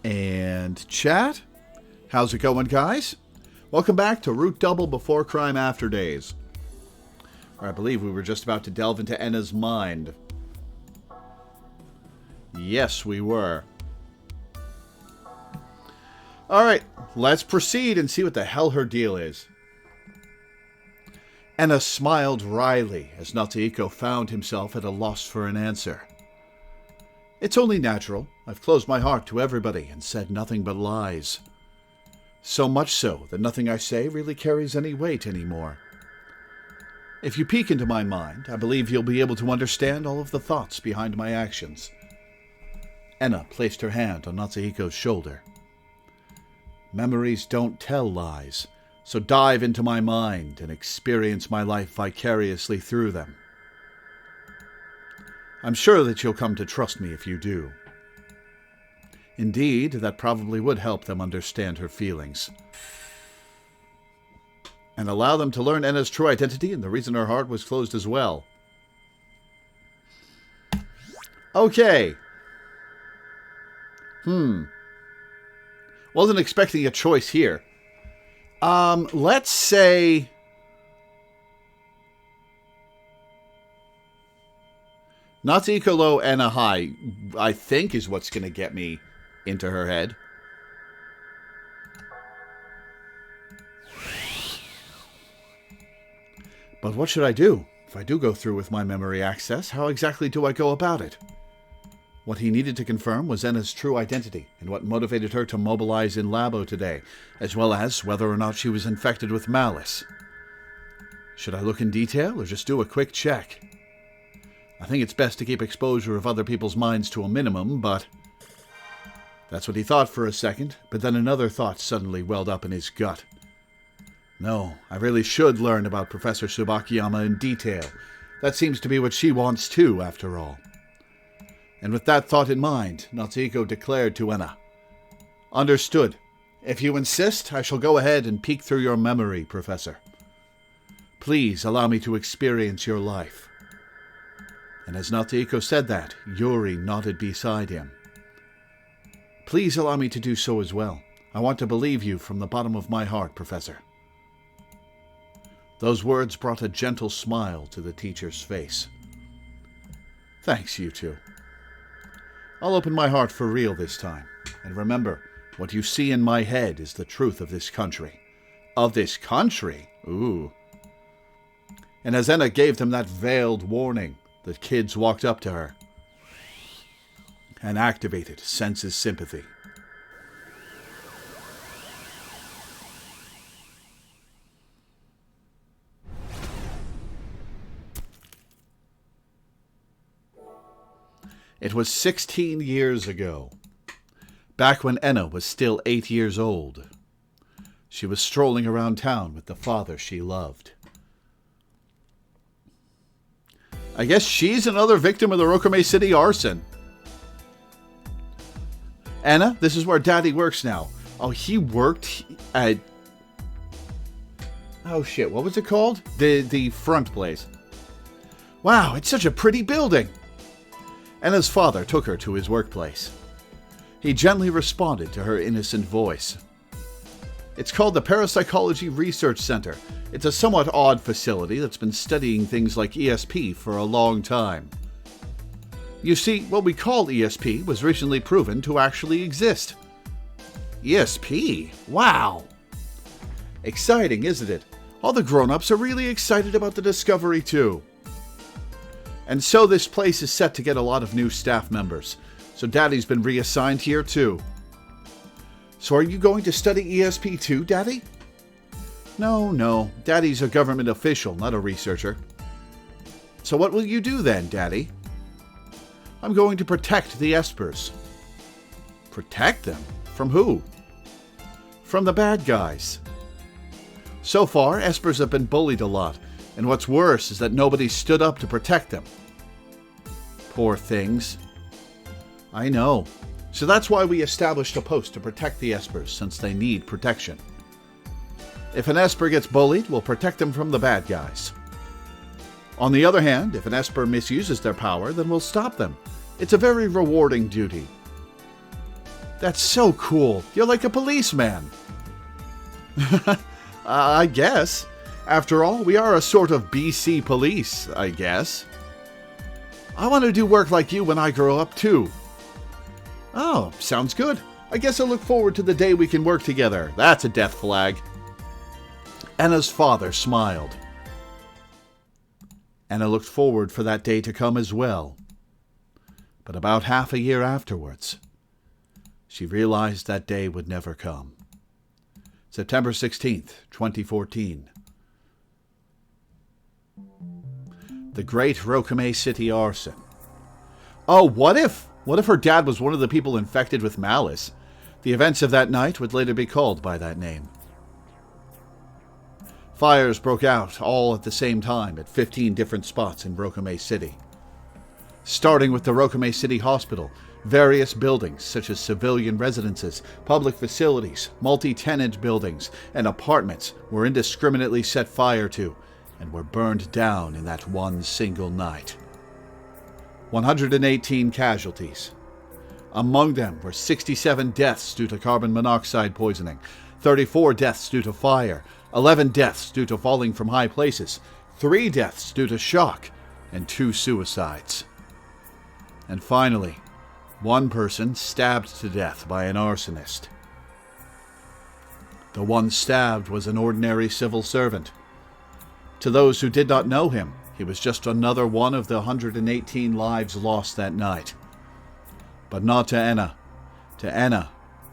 And chat. How's it going, guys? Welcome back to Root Double Before Crime After Days. Or I believe we were just about to delve into Enna's mind. Yes, we were. Alright, let's proceed and see what the hell her deal is. Enna smiled wryly as Natsuhiko found himself at a loss for an answer. It's only natural. I've closed my heart to everybody and said nothing but lies. So much so that nothing I say really carries any weight anymore. If you peek into my mind, I believe you'll be able to understand all of the thoughts behind my actions. Enna placed her hand on Natsuhiko's shoulder. Memories don't tell lies, so dive into my mind and experience my life vicariously through them. I'm sure that you'll come to trust me if you do. Indeed, that probably would help them understand her feelings. And allow them to learn Enna's true identity and the reason her heart was closed as well. Okay. Wasn't expecting a choice here. Let's say... Natsuhiko low, Enna high, I think is what's going to get me into her head. But what should I do? If I do go through with my memory access, how exactly do I go about it? What he needed to confirm was Enna's true identity and what motivated her to mobilize in Labo today, as well as whether or not she was infected with malice. Should I look in detail or just do a quick check? I think it's best to keep exposure of other people's minds to a minimum, but... That's what he thought for a second, but then another thought suddenly welled up in his gut. No, I really should learn about Professor Tsubakiyama in detail. That seems to be what she wants too, after all. And with that thought in mind, Natsuhiko declared to Enna, Understood. If you insist, I shall go ahead and peek through your memory, Professor. Please allow me to experience your life. And as Natsuhiko said that, Yuri nodded beside him. Please allow me to do so as well. I want to believe you from the bottom of my heart, Professor. Those words brought a gentle smile to the teacher's face. Thanks, you two. I'll open my heart for real this time. And remember, what you see in my head is the truth of this country. Of this country? Ooh. And as Enna gave them that veiled warning, the kids walked up to her and activated Sense's sympathy. It was 16 years ago, back when Enna was still 8 years old. She was strolling around town with the father she loved. I guess she's another victim of the Rokome City arson. Enna, this is where Daddy works now. Oh, he worked at... Oh shit, what was it called? The front place. Wow, it's such a pretty building. Enna's father took her to his workplace. He gently responded to her innocent voice. It's called the Parapsychology Research Center. It's a somewhat odd facility that's been studying things like ESP for a long time. You see, what we call ESP was recently proven to actually exist. ESP? Wow! Exciting, isn't it? All the grown-ups are really excited about the discovery, too. And so this place is set to get a lot of new staff members. So Daddy's been reassigned here, too. So are you going to study ESP too, Daddy? No. Daddy's a government official, not a researcher. So what will you do then, Daddy? I'm going to protect the Espers. Protect them? From who? From the bad guys. So far, Espers have been bullied a lot, and what's worse is that nobody stood up to protect them. Poor things. I know. So that's why we established a post to protect the Espers, since they need protection. If an Esper gets bullied, we'll protect them from the bad guys. On the other hand, if an Esper misuses their power, then we'll stop them. It's a very rewarding duty. That's so cool. You're like a policeman. I guess. After all, we are a sort of BC police, I guess. I want to do work like you when I grow up, too. Oh, sounds good. I guess I look forward to the day we can work together. That's a death flag. Anna's father smiled. Anna looked forward for that day to come as well. But about half a year afterwards, she realized that day would never come. September 16th, 2014. The Great Rokamei City Arson. Oh, what if her dad was one of the people infected with malice? The events of that night would later be called by that name. Fires broke out all at the same time at 15 different spots in Rokamei City. Starting with the Rokamei City Hospital, various buildings such as civilian residences, public facilities, multi-tenant buildings, and apartments were indiscriminately set fire to and were burned down in that one single night. 118 casualties. Among them were 67 deaths due to carbon monoxide poisoning, 34 deaths due to fire, 11 deaths due to falling from high places, 3 deaths due to shock, and 2 suicides. And finally, 1 person stabbed to death by an arsonist. The one stabbed was an ordinary civil servant. To those who did not know him, he was just another one of the 118 lives lost that night. But not to Anna. To Anna,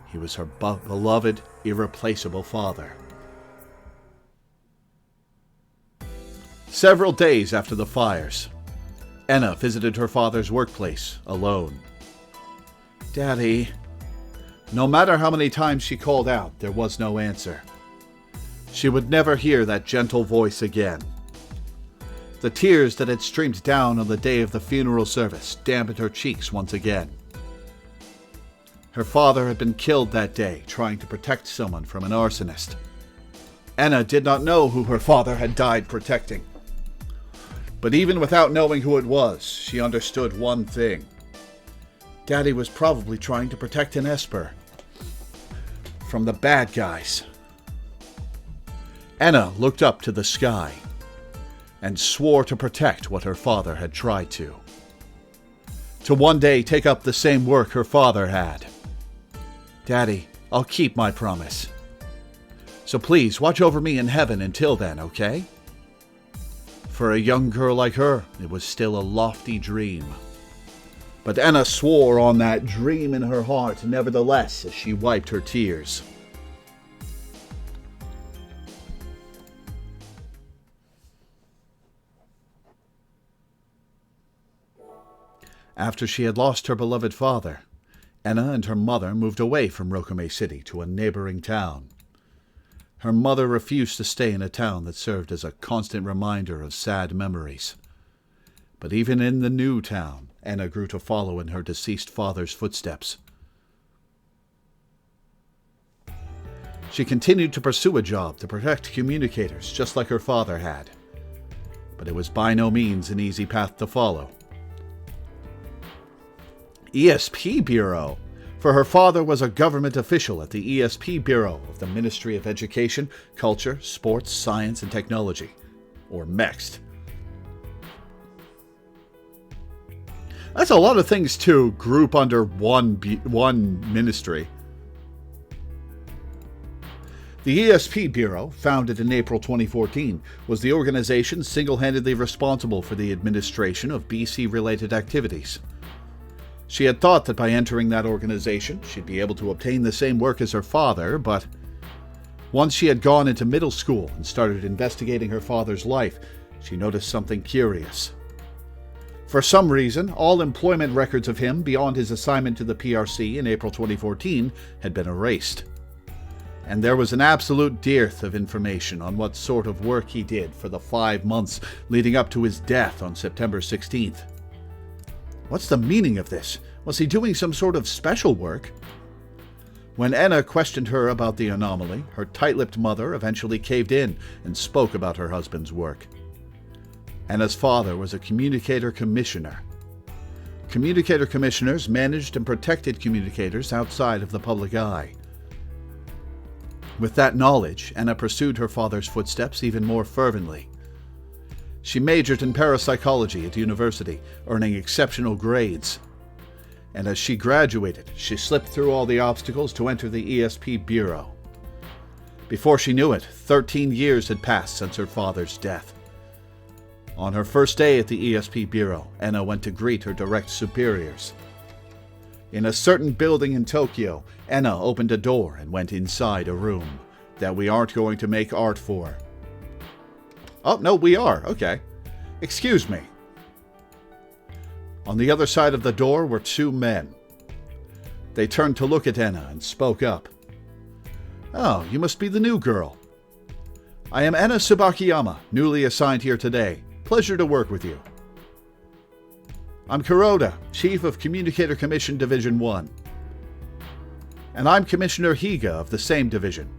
he was her beloved, irreplaceable father. Several days after the fires, Anna visited her father's workplace alone. "Daddy." No matter how many times she called out, there was no answer. She would never hear that gentle voice again. The tears that had streamed down on the day of the funeral service dampened her cheeks once again. Her father had been killed that day trying to protect someone from an arsonist. Anna did not know who her father had died protecting. But even without knowing who it was, she understood one thing. Daddy was probably trying to protect an Esper from the bad guys. Anna looked up to the sky and swore to protect what her father had tried to. To one day take up the same work her father had. "Daddy, I'll keep my promise. So please watch over me in heaven until then, okay?" For a young girl like her, it was still a lofty dream. But Anna swore on that dream in her heart nevertheless as she wiped her tears. After she had lost her beloved father, Anna and her mother moved away from Rokamei City to a neighboring town. Her mother refused to stay in a town that served as a constant reminder of sad memories. But even in the new town, Anna grew to follow in her deceased father's footsteps. She continued to pursue a job to protect communicators just like her father had. But it was by no means an easy path to follow. ESP Bureau, for her father was a government official at the ESP Bureau of the Ministry of Education, Culture, Sports, Science, and Technology, or MEXT. That's a lot of things to group under one ministry. The ESP Bureau, founded in April 2014, was the organization single-handedly responsible for the administration of BC-related activities. She had thought that by entering that organization, she'd be able to obtain the same work as her father, but once she had gone into middle school and started investigating her father's life, she noticed something curious. For some reason, all employment records of him beyond his assignment to the PRC in April 2014 had been erased. And there was an absolute dearth of information on what sort of work he did for the 5 months leading up to his death on September 16th. What's the meaning of this? Was he doing some sort of special work? When Anna questioned her about the anomaly, her tight-lipped mother eventually caved in and spoke about her husband's work. Anna's father was a communicator commissioner. Communicator commissioners managed and protected communicators outside of the public eye. With that knowledge, Anna pursued her father's footsteps even more fervently. She majored in parapsychology at university, earning exceptional grades. And as she graduated, she slipped through all the obstacles to enter the ESP Bureau. Before she knew it, 13 years had passed since her father's death. On her first day at the ESP Bureau, Anna went to greet her direct superiors. In a certain building in Tokyo, Anna opened a door and went inside a room that we aren't going to make art for. Oh, no, we are. Okay. Excuse me. On the other side of the door were two men. They turned to look at Anna and spoke up. "Oh, you must be the new girl. I am Anna Tsubakiyama, newly assigned here today. Pleasure to work with you. I'm Kuroda, Chief of Communicator Commission Division 1. And I'm Commissioner Higa of the same division."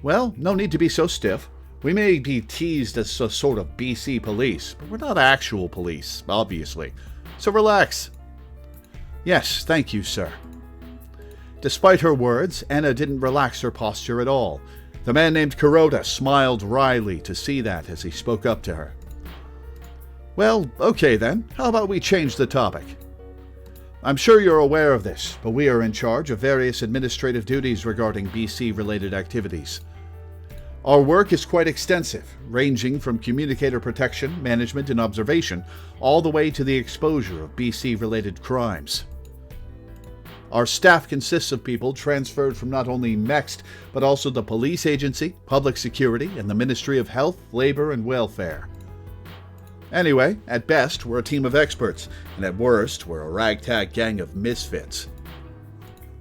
"Well, no need to be so stiff. We may be teased as a sort of BC police, but we're not actual police, obviously. So relax." "Yes, thank you, sir." Despite her words, Anna didn't relax her posture at all. The man named Kuroda smiled wryly to see that as he spoke up to her. "Well, okay then. How about we change the topic? I'm sure you're aware of this, but we are in charge of various administrative duties regarding BC-related activities. Our work is quite extensive, ranging from communicator protection, management, and observation, all the way to the exposure of BC-related crimes. Our staff consists of people transferred from not only MEXT, but also the Police Agency, Public Security, and the Ministry of Health, Labor, and Welfare. Anyway, at best, we're a team of experts, and at worst, we're a ragtag gang of misfits.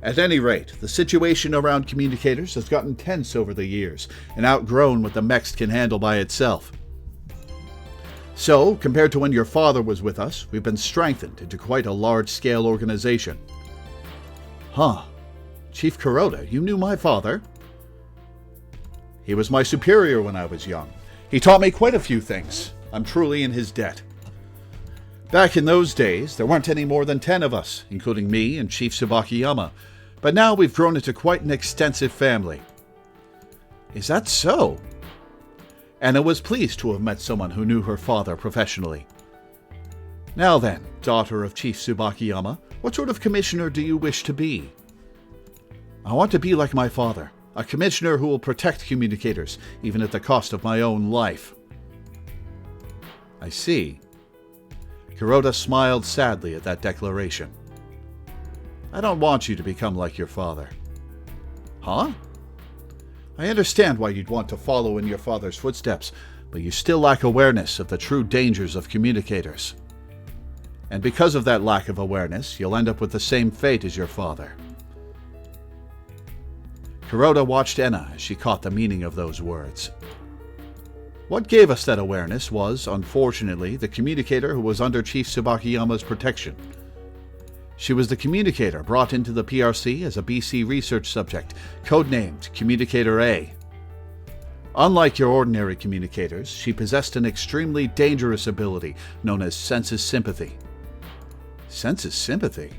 At any rate, the situation around communicators has gotten tense over the years, and outgrown what the MEXT can handle by itself. So, compared to when your father was with us, we've been strengthened into quite a large-scale organization." "Huh. Chief Kuroda, you knew my father?" "He was my superior when I was young. He taught me quite a few things. I'm truly in his debt. Back in those days, there weren't any more than 10 of us, including me and Chief Tsubakiyama, but now we've grown into quite an extensive family." "Is that so?" Anna was pleased to have met someone who knew her father professionally. "Now then, daughter of Chief Tsubakiyama, what sort of commissioner do you wish to be?" "I want to be like my father, a commissioner who will protect communicators, even at the cost of my own life." "I see." Kuroda smiled sadly at that declaration. "I don't want you to become like your father." "Huh?" "I understand why you'd want to follow in your father's footsteps, but you still lack awareness of the true dangers of communicators. And because of that lack of awareness, you'll end up with the same fate as your father." Kuroda watched Anna as she caught the meaning of those words. What gave us that awareness was, unfortunately, the communicator who was under Chief Tsubakiyama's protection. She was the communicator brought into the PRC as a BC research subject, codenamed Communicator A. Unlike your ordinary communicators, she possessed an extremely dangerous ability known as sensus sympathy. Sensus sympathy?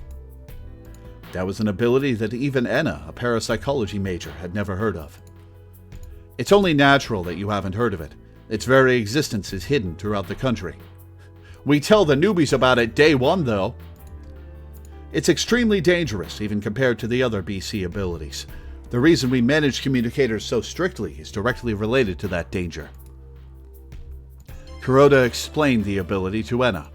That was an ability that even Anna, a parapsychology major, had never heard of. It's only natural that you haven't heard of it. Its very existence is hidden throughout the country. We tell the newbies about it day one, though. It's extremely dangerous, even compared to the other BC abilities. The reason we manage communicators so strictly is directly related to that danger. Kuroda explained the ability to Anna.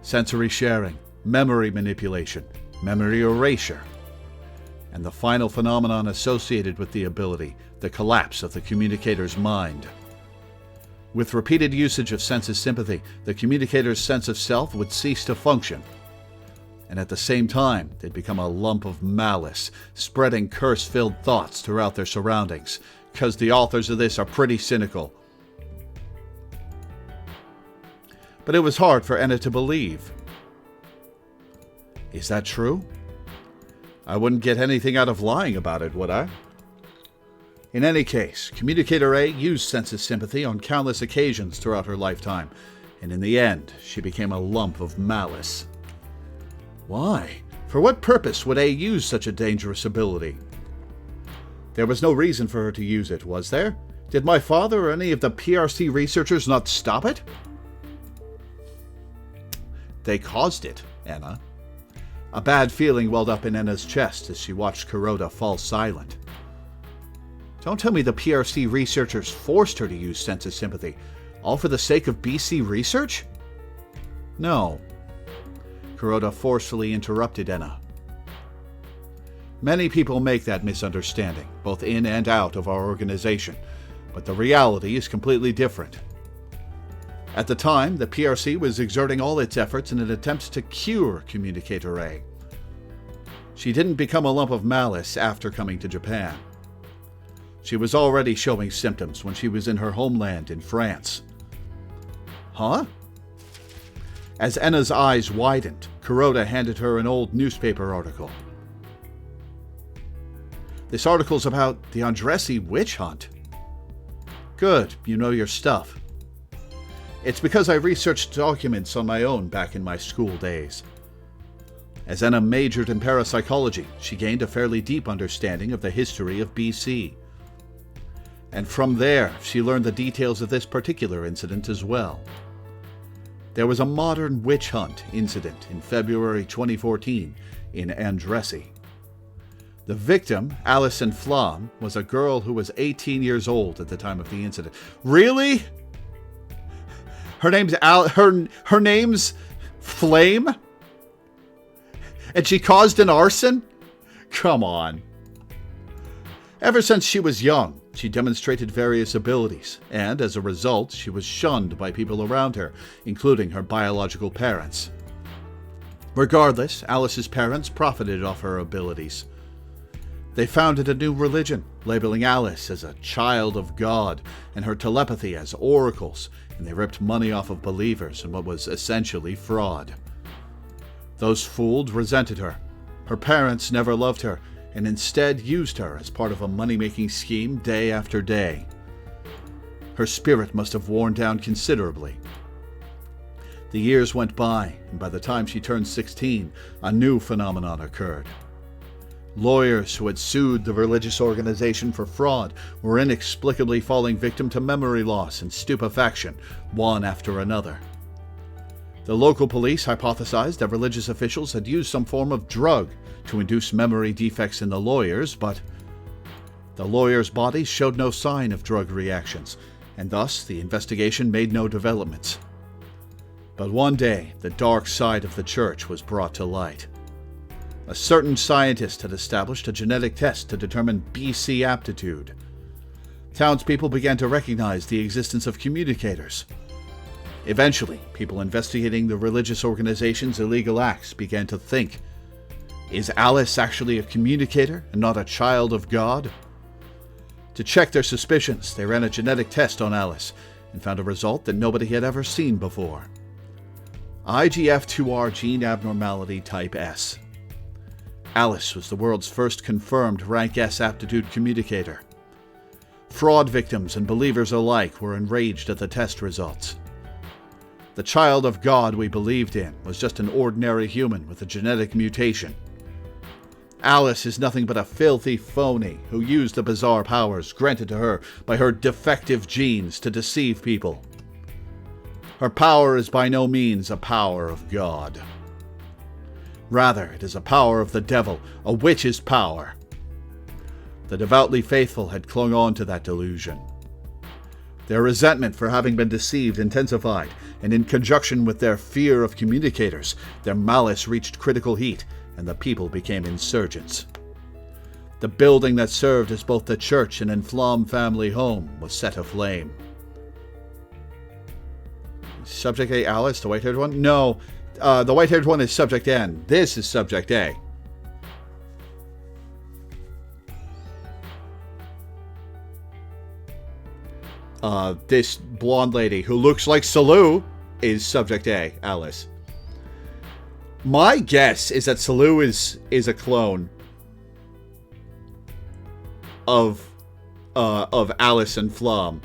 Sensory sharing, memory manipulation, memory erasure, and the final phenomenon associated with the ability, the collapse of the communicator's mind. With repeated usage of sensus sympathy, the communicator's sense of self would cease to function. And at the same time, they'd become a lump of malice, spreading curse-filled thoughts throughout their surroundings, because the authors of this are pretty cynical. But it was hard for Anna to believe. Is that true? I wouldn't get anything out of lying about it, would I? In any case, Communicator A used sensus sympathy on countless occasions throughout her lifetime, and in the end, she became a lump of malice. Why? For what purpose would A use such a dangerous ability? There was no reason for her to use it, was there? Did my father or any of the PRC researchers not stop it? They caused it, Anna. A bad feeling welled up in Anna's chest as she watched Kuroda fall silent. Don't tell me the PRC researchers forced her to use sense of sympathy, all for the sake of BC research? No. Kuroda forcefully interrupted Anna. Many people make that misunderstanding, both in and out of our organization, but the reality is completely different. At the time, the PRC was exerting all its efforts in an attempt to cure Communicator A. She didn't become a lump of malice after coming to Japan. She was already showing symptoms when she was in her homeland in France. Huh? As Enna's eyes widened, Kuroda handed her an old newspaper article. This article's about the Andressi witch hunt. Good, you know your stuff. It's because I researched documents on my own back in my school days. As Enna majored in parapsychology, she gained a fairly deep understanding of the history of BC. And from there, she learned the details of this particular incident as well. There was a modern witch hunt incident in February 2014 in Andressi. The victim, Alison Flom, was a girl who was 18 years old at the time of the incident. Really? Her name's Flame? And she caused an arson? Come on. Ever since she was young, she demonstrated various abilities, and as a result, she was shunned by people around her, including her biological parents. Regardless, Alice's parents profited off her abilities. They founded a new religion, labeling Alice as a child of God and her telepathy as oracles, and they ripped money off of believers in what was essentially fraud. Those fooled resented her. Her parents never loved her, and instead used her as part of a money-making scheme day after day. Her spirit must have worn down considerably. The years went by, and by the time she turned 16, a new phenomenon occurred. Lawyers who had sued the religious organization for fraud were inexplicably falling victim to memory loss and stupefaction, one after another. The local police hypothesized that religious officials had used some form of drug to induce memory defects in the lawyers, but the lawyers' bodies showed no sign of drug reactions, and thus the investigation made no developments. But one day, the dark side of the church was brought to light. A certain scientist had established a genetic test to determine BC aptitude. Townspeople began to recognize the existence of communicators. Eventually, people investigating the religious organization's illegal acts began to think, is Alice actually a communicator and not a child of God? To check their suspicions, they ran a genetic test on Alice and found a result that nobody had ever seen before. IGF2R gene abnormality type S. Alice was the world's first confirmed rank S aptitude communicator. Fraud victims and believers alike were enraged at the test results. The child of God we believed in was just an ordinary human with a genetic mutation. Alice is nothing but a filthy phony who used the bizarre powers granted to her by her defective genes to deceive people. Her power is by no means a power of God. Rather, it is a power of the devil, a witch's power. The devoutly faithful had clung on to that delusion. Their resentment for having been deceived intensified, and in conjunction with their fear of communicators, their malice reached critical heat, and the people became insurgents. The building that served as both the church and Flom family home was set aflame. Subject A, Alice, the white-haired one? No, the white-haired one is Subject N. This is Subject A. This blonde lady who looks like Salu is Subject A, Alice. My guess is that Salu is a clone of Alice and Flom.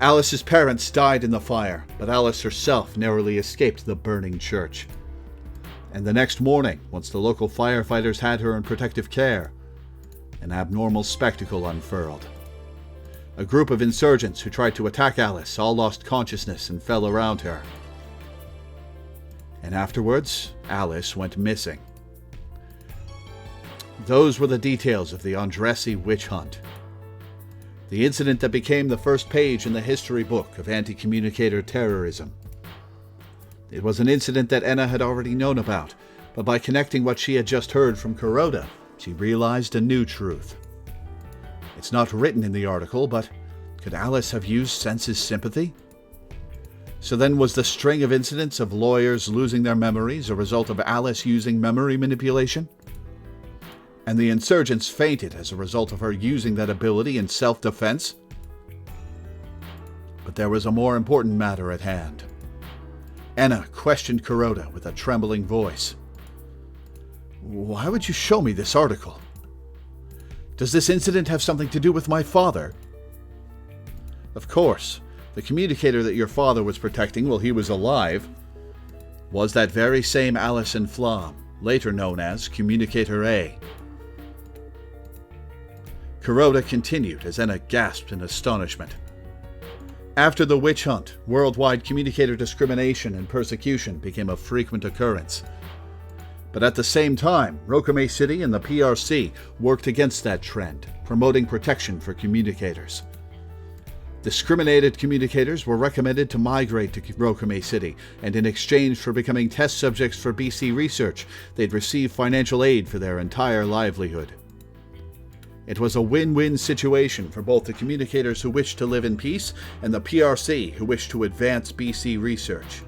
Alice's parents died in the fire, but Alice herself narrowly escaped the burning church. And the next morning, once the local firefighters had her in protective care, an abnormal spectacle unfurled. A group of insurgents who tried to attack Alice all lost consciousness and fell around her. And afterwards, Alice went missing. Those were the details of the Andressi witch hunt. The incident that became the first page in the history book of anti-communicator terrorism. It was an incident that Enna had already known about, but by connecting what she had just heard from Kuroda, she realized a new truth. It's not written in the article, but could Alice have used Sense's sympathy? So then was the string of incidents of lawyers losing their memories a result of Alice using memory manipulation? And the insurgents fainted as a result of her using that ability in self-defense? But there was a more important matter at hand. Enna questioned Kuroda with a trembling voice. Why would you show me this article? Does this incident have something to do with my father? Of course, the communicator that your father was protecting while he was alive was that very same Alison Flom, later known as Communicator A. Kuroda continued as Enna gasped in astonishment. After the witch hunt, worldwide communicator discrimination and persecution became a frequent occurrence. But at the same time, Rokume City and the PRC worked against that trend, promoting protection for communicators. Discriminated communicators were recommended to migrate to Rokume City, and in exchange for becoming test subjects for BC research, they'd receive financial aid for their entire livelihood. It was a win-win situation for both the communicators who wished to live in peace and the PRC who wished to advance BC research.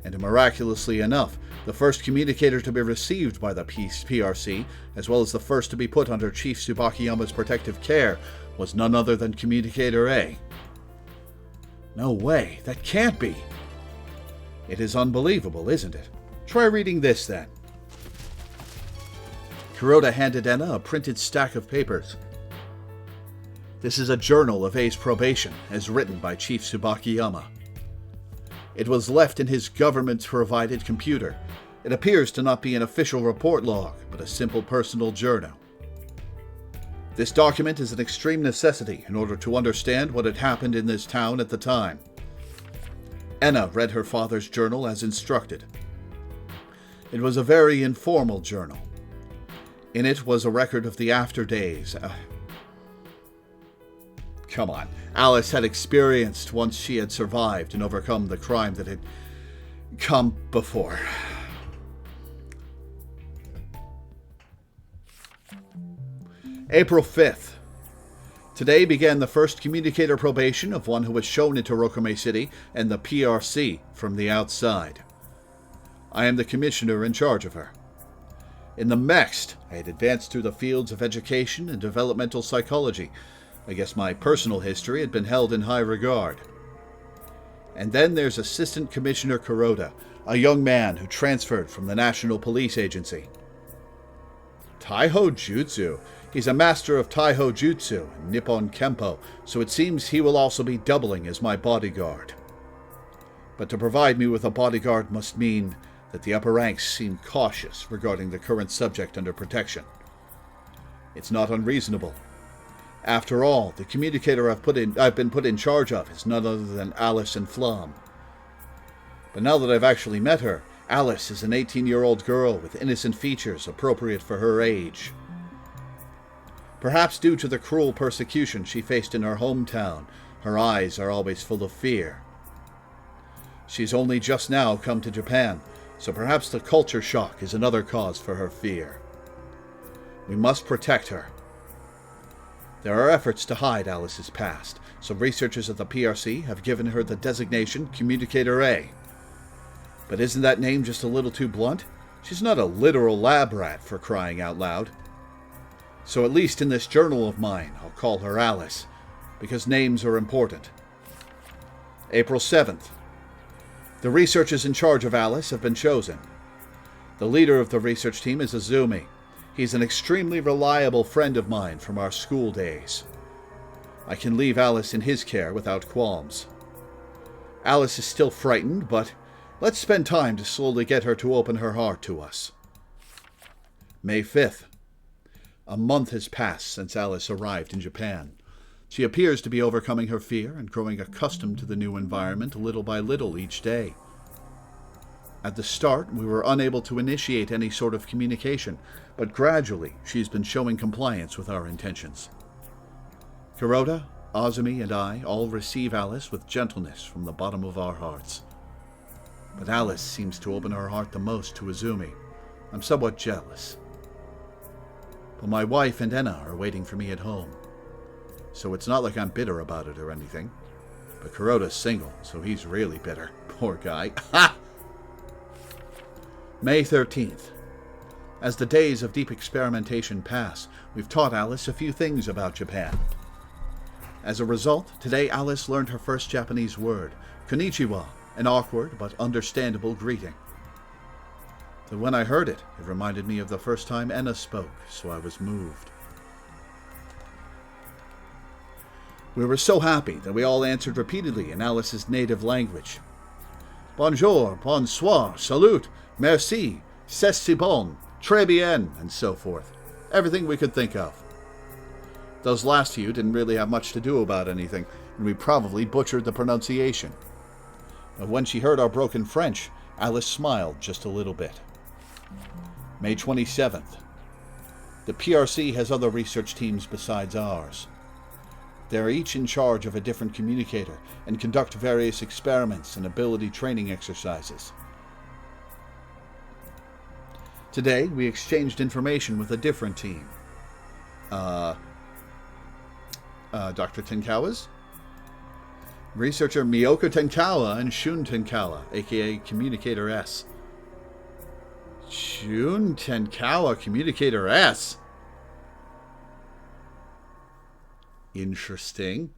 And miraculously enough, the first communicator to be received by the PRC, as well as the first to be put under Chief Tsubakiyama's protective care, was none other than Communicator A. No way, that can't be. It is unbelievable, isn't it? Try reading this then. Kuroda handed Enna a printed stack of papers. This is a journal of A's probation, as written by Chief Tsubakiyama. It was left in his government-provided computer. It appears to not be an official report log, but a simple personal journal. This document is an extreme necessity in order to understand what had happened in this town at the time. Enna read her father's journal as instructed. It was a very informal journal. In it was a record of the after days. Come on. Alice had experienced once she had survived and overcome the crime that had come before. April 5th. Today began the first communicator probation of one who was shown into Rokume City and the PRC from the outside. I am the commissioner in charge of her. In the next, I had advanced through the fields of education and developmental psychology. I guess my personal history had been held in high regard. And then there's Assistant Commissioner Kuroda, a young man who transferred from the National Police Agency. Taiho Jutsu. He's a master of Taiho Jutsu and Nippon Kempo, so it seems he will also be doubling as my bodyguard. But to provide me with a bodyguard must mean that the upper ranks seem cautious regarding the current subject under protection. It's not unreasonable. After all, the communicator I've been put in charge of is none other than Alison Flom. But now that I've actually met her, Alice is an 18-year-old girl with innocent features appropriate for her age. Perhaps due to the cruel persecution she faced in her hometown, her eyes are always full of fear. She's only just now come to Japan, so perhaps the culture shock is another cause for her fear. We must protect her. There are efforts to hide Alice's past. Some researchers at the PRC have given her the designation Communicator A. But isn't that name just a little too blunt? She's not a literal lab rat, for crying out loud. So at least in this journal of mine, I'll call her Alice, because names are important. April 7th. The researchers in charge of Alice have been chosen. The leader of the research team is Azumi. He's an extremely reliable friend of mine from our school days. I can leave Alice in his care without qualms. Alice is still frightened, but let's spend time to slowly get her to open her heart to us. May 5th. A month has passed since Alice arrived in Japan. She appears to be overcoming her fear and growing accustomed to the new environment little by little each day. At the start, we were unable to initiate any sort of communication, but gradually she's been showing compliance with our intentions. Kuroda, Azumi, and I all receive Alice with gentleness from the bottom of our hearts. But Alice seems to open her heart the most to Azumi. I'm somewhat jealous. But my wife and Enna are waiting for me at home. So it's not like I'm bitter about it or anything. But Kuroda's single, so he's really bitter. Poor guy. Ha! May 13th. As the days of deep experimentation pass, we've taught Alice a few things about Japan. As a result, today Alice learned her first Japanese word, konnichiwa, an awkward but understandable greeting. But when I heard it, it reminded me of the first time Enna spoke, so I was moved. We were so happy that we all answered repeatedly in Alice's native language. Bonjour, bonsoir, salut, merci, c'est si bon, très bien, and so forth. Everything we could think of. Those last few didn't really have much to do about anything, and we probably butchered the pronunciation. But when she heard our broken French, Alice smiled just a little bit. May 27th. The PRC has other research teams besides ours. They are each in charge of a different communicator and conduct various experiments and ability training exercises. Today, we exchanged information with a different team. Dr. Tenkawa's? Researcher Miyoko Tenkawa and Shun Tenkawa, aka Communicator S. Shun Tenkawa, Communicator S? Interesting.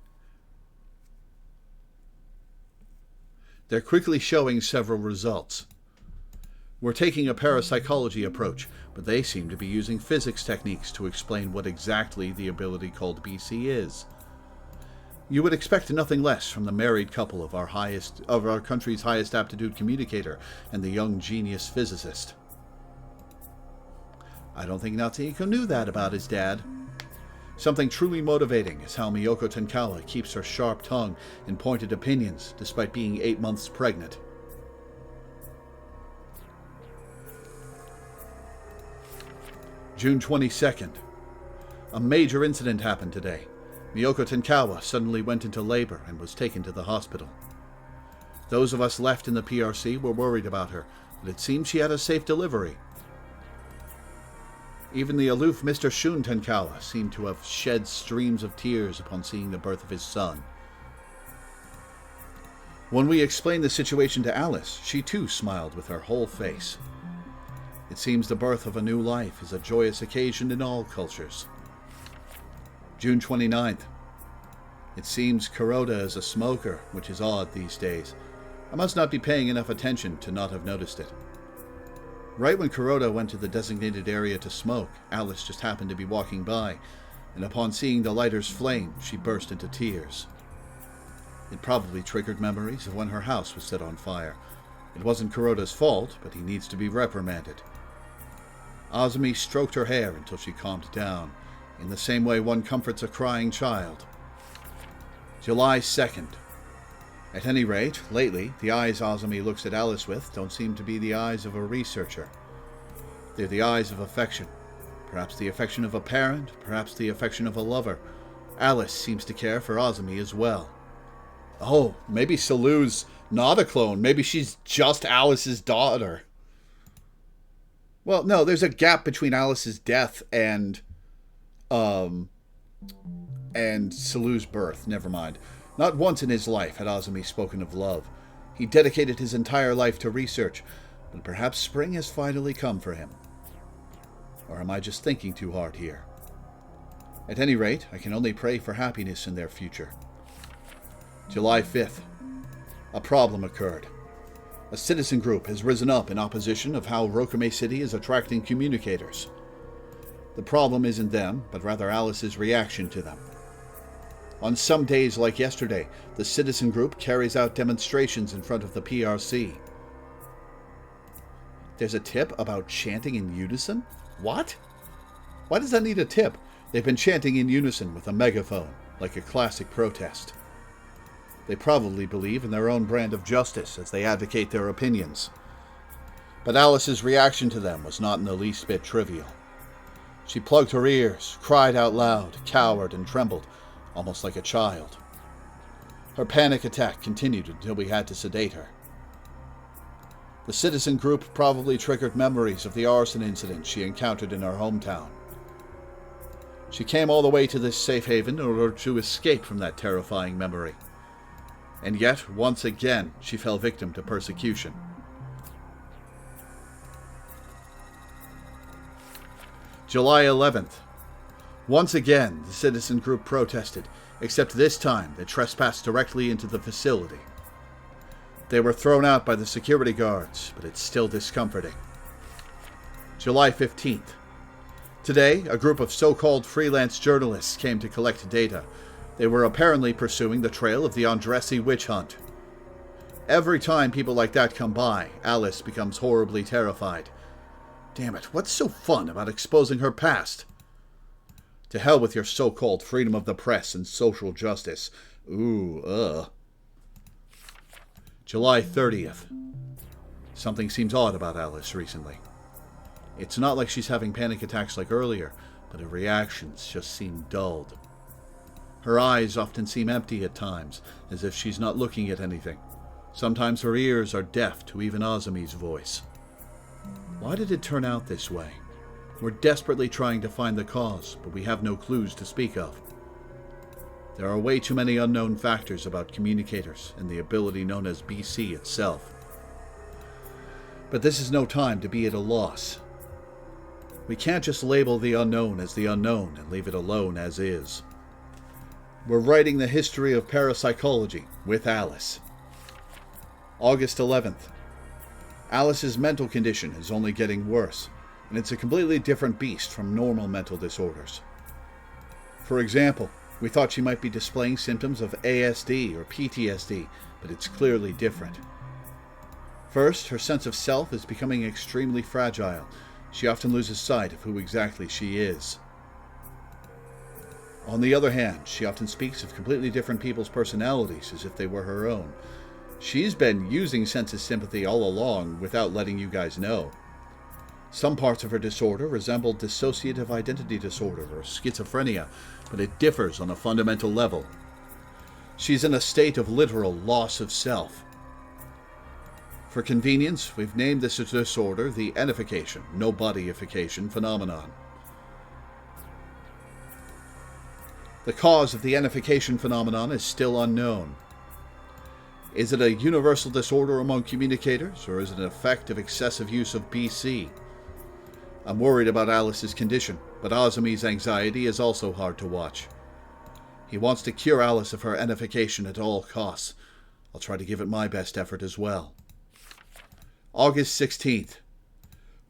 They're quickly showing several results. We're taking a parapsychology approach, but they seem to be using physics techniques to explain what exactly the ability called BC is. You would expect nothing less from the married couple of our country's highest aptitude communicator and the young genius physicist. I don't think Natsuhiko knew that about his dad. Something truly motivating is how Miyoko Tenkawa keeps her sharp tongue and pointed opinions despite being 8 months pregnant. June 22nd. A major incident happened today. Miyoko Tenkawa suddenly went into labor and was taken to the hospital. Those of us left in the PRC were worried about her, but it seems she had a safe delivery. Even the aloof Mr. Shun Tenkawa seemed to have shed streams of tears upon seeing the birth of his son. When we explained the situation to Alice, she too smiled with her whole face. It seems the birth of a new life is a joyous occasion in all cultures. June 29th. It seems Kuroda is a smoker, which is odd these days. I must not be paying enough attention to not have noticed it. Right when Kuroda went to the designated area to smoke, Alice just happened to be walking by, and upon seeing the lighter's flame, she burst into tears. It probably triggered memories of when her house was set on fire. It wasn't Kuroda's fault, but he needs to be reprimanded. Azumi stroked her hair until she calmed down, in the same way one comforts a crying child. July 2nd. At any rate, lately, the eyes Azumi looks at Alice with don't seem to be the eyes of a researcher. They're the eyes of affection. Perhaps the affection of a parent, perhaps the affection of a lover. Alice seems to care for Azumi as well. Oh, maybe Salu's not a clone. Maybe she's just Alice's daughter. Well, no, there's a gap between Alice's death and Salu's birth. Never mind. Not once in his life had Azumi spoken of love. He dedicated his entire life to research, but perhaps spring has finally come for him. Or am I just thinking too hard here? At any rate, I can only pray for happiness in their future. July 5th. A problem occurred. A citizen group has risen up in opposition of how Rokume City is attracting communicators. The problem isn't them, but rather Alice's reaction to them. On some days like yesterday, the citizen group carries out demonstrations in front of the PRC. There's a tip about chanting in unison? What? Why does that need a tip? They've been chanting in unison with a megaphone, like a classic protest. They probably believe in their own brand of justice as they advocate their opinions. But Alice's reaction to them was not in the least bit trivial. She plugged her ears, cried out loud, cowered, and trembled, almost like a child. Her panic attack continued until we had to sedate her. The citizen group probably triggered memories of the arson incident she encountered in her hometown. She came all the way to this safe haven in order to escape from that terrifying memory. And yet, once again, she fell victim to persecution. July 11th. Once again, the citizen group protested, except this time they trespassed directly into the facility. They were thrown out by the security guards, but it's still discomforting. July 15th. Today, a group of so-called freelance journalists came to collect data. They were apparently pursuing the trail of the Andressi witch hunt. Every time people like that come by, Alice becomes horribly terrified. Damn it, what's so fun about exposing her past? To hell with your so-called freedom of the press and social justice. July 30th. Something seems odd about Alice recently. It's not like she's having panic attacks like earlier, but her reactions just seem dulled. Her eyes often seem empty at times, as if she's not looking at anything. Sometimes her ears are deaf to even Azumi's voice. Why did it turn out this way? We're desperately trying to find the cause, but we have no clues to speak of. There are way too many unknown factors about communicators and the ability known as BC itself. But this is no time to be at a loss. We can't just label the unknown as the unknown and leave it alone as is. We're writing the history of parapsychology with Alice. August 11th. Alice's mental condition is only getting worse, and it's a completely different beast from normal mental disorders. For example, we thought she might be displaying symptoms of ASD or PTSD, but it's clearly different. First, her sense of self is becoming extremely fragile. She often loses sight of who exactly she is. On the other hand, she often speaks of completely different people's personalities as if they were her own. She's been using sense of sympathy all along without letting you guys know. Some parts of her disorder resemble dissociative identity disorder or schizophrenia, but it differs on a fundamental level. She's in a state of literal loss of self. For convenience, we've named this disorder the enification, nobodyification phenomenon. The cause of the enification phenomenon is still unknown. Is it a universal disorder among communicators, or is it an effect of excessive use of BC? I'm worried about Alice's condition, but Azumi's anxiety is also hard to watch. He wants to cure Alice of her enification at all costs. I'll try to give it my best effort as well. August 16th.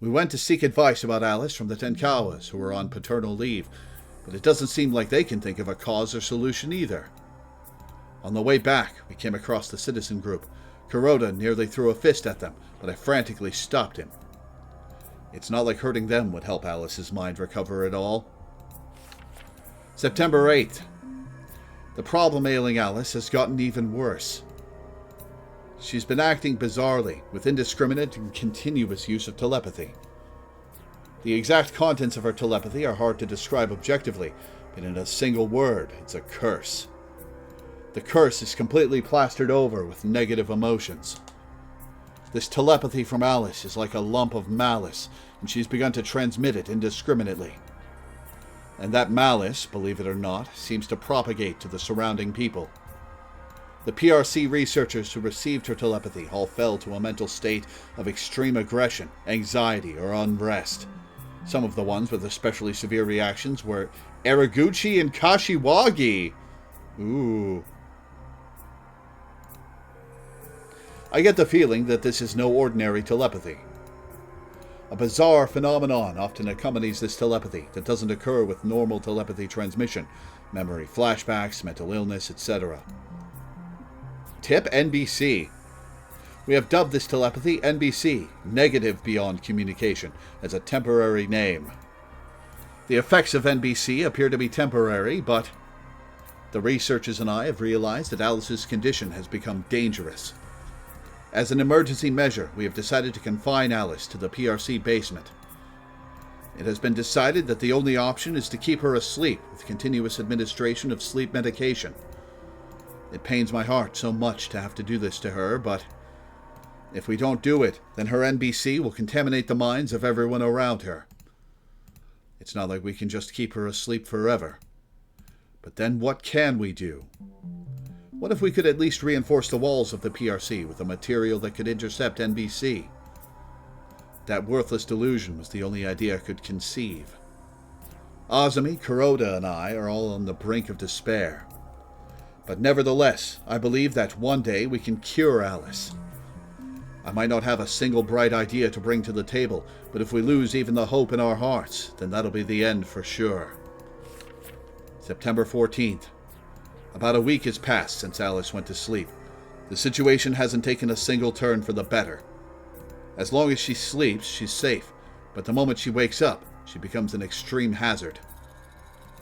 We went to seek advice about Alice from the Tenkawas, who are on paternal leave, but it doesn't seem like they can think of a cause or solution either. On the way back, we came across the citizen group. Kuroda nearly threw a fist at them, but I frantically stopped him. It's not like hurting them would help Alice's mind recover at all. September 8th. The problem ailing Alice has gotten even worse. She's been acting bizarrely, with indiscriminate and continuous use of telepathy. The exact contents of her telepathy are hard to describe objectively, but in a single word, it's a curse. The curse is completely plastered over with negative emotions. This telepathy from Alice is like a lump of malice, and she's begun to transmit it indiscriminately. And that malice, believe it or not, seems to propagate to the surrounding people. The PRC researchers who received her telepathy all fell to a mental state of extreme aggression, anxiety, or unrest. Some of the ones with especially severe reactions were Araguchi and Kashiwagi. Ooh. I get the feeling that this is no ordinary telepathy. A bizarre phenomenon often accompanies this telepathy that doesn't occur with normal telepathy transmission, memory flashbacks, mental illness, etc. Tip: NBC. We have dubbed this telepathy NBC, Negative Beyond Communication, as a temporary name. The effects of NBC appear to be temporary, but the researchers and I have realized that Alice's condition has become dangerous. As an emergency measure, we have decided to confine Alice to the PRC basement. It has been decided that the only option is to keep her asleep with continuous administration of sleep medication. It pains my heart so much to have to do this to her, but if we don't do it, then her NBC will contaminate the minds of everyone around her. It's not like we can just keep her asleep forever. But then what can we do? What if we could at least reinforce the walls of the PRC with a material that could intercept NBC? That worthless delusion was the only idea I could conceive. Azumi, Kuroda, and I are all on the brink of despair. But nevertheless, I believe that one day we can cure Alice. I might not have a single bright idea to bring to the table, but if we lose even the hope in our hearts, then that'll be the end for sure. September 14th. About a week has passed since Alice went to sleep. The situation hasn't taken a single turn for the better. As long as she sleeps, she's safe, but the moment she wakes up, she becomes an extreme hazard.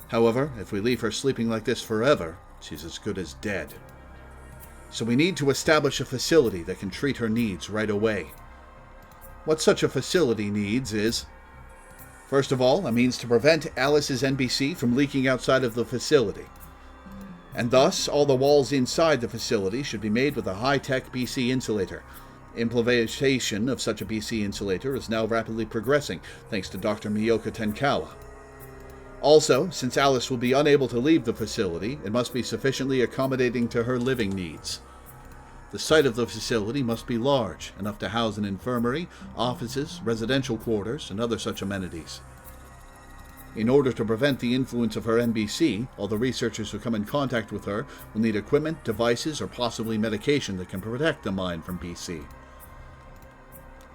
However, if we leave her sleeping like this forever, she's as good as dead. So we need to establish a facility that can treat her needs right away. What such a facility needs is, first of all, a means to prevent Alice's NBC from leaking outside of the facility. And thus, all the walls inside the facility should be made with a high-tech BC insulator. Implementation of such a BC insulator is now rapidly progressing, thanks to Dr. Miyoka Tenkawa. Also, since Alice will be unable to leave the facility, it must be sufficiently accommodating to her living needs. The site of the facility must be large, enough to house an infirmary, offices, residential quarters, and other such amenities. In order to prevent the influence of her NBC, all the researchers who come in contact with her will need equipment, devices, or possibly medication that can protect the mind from BC.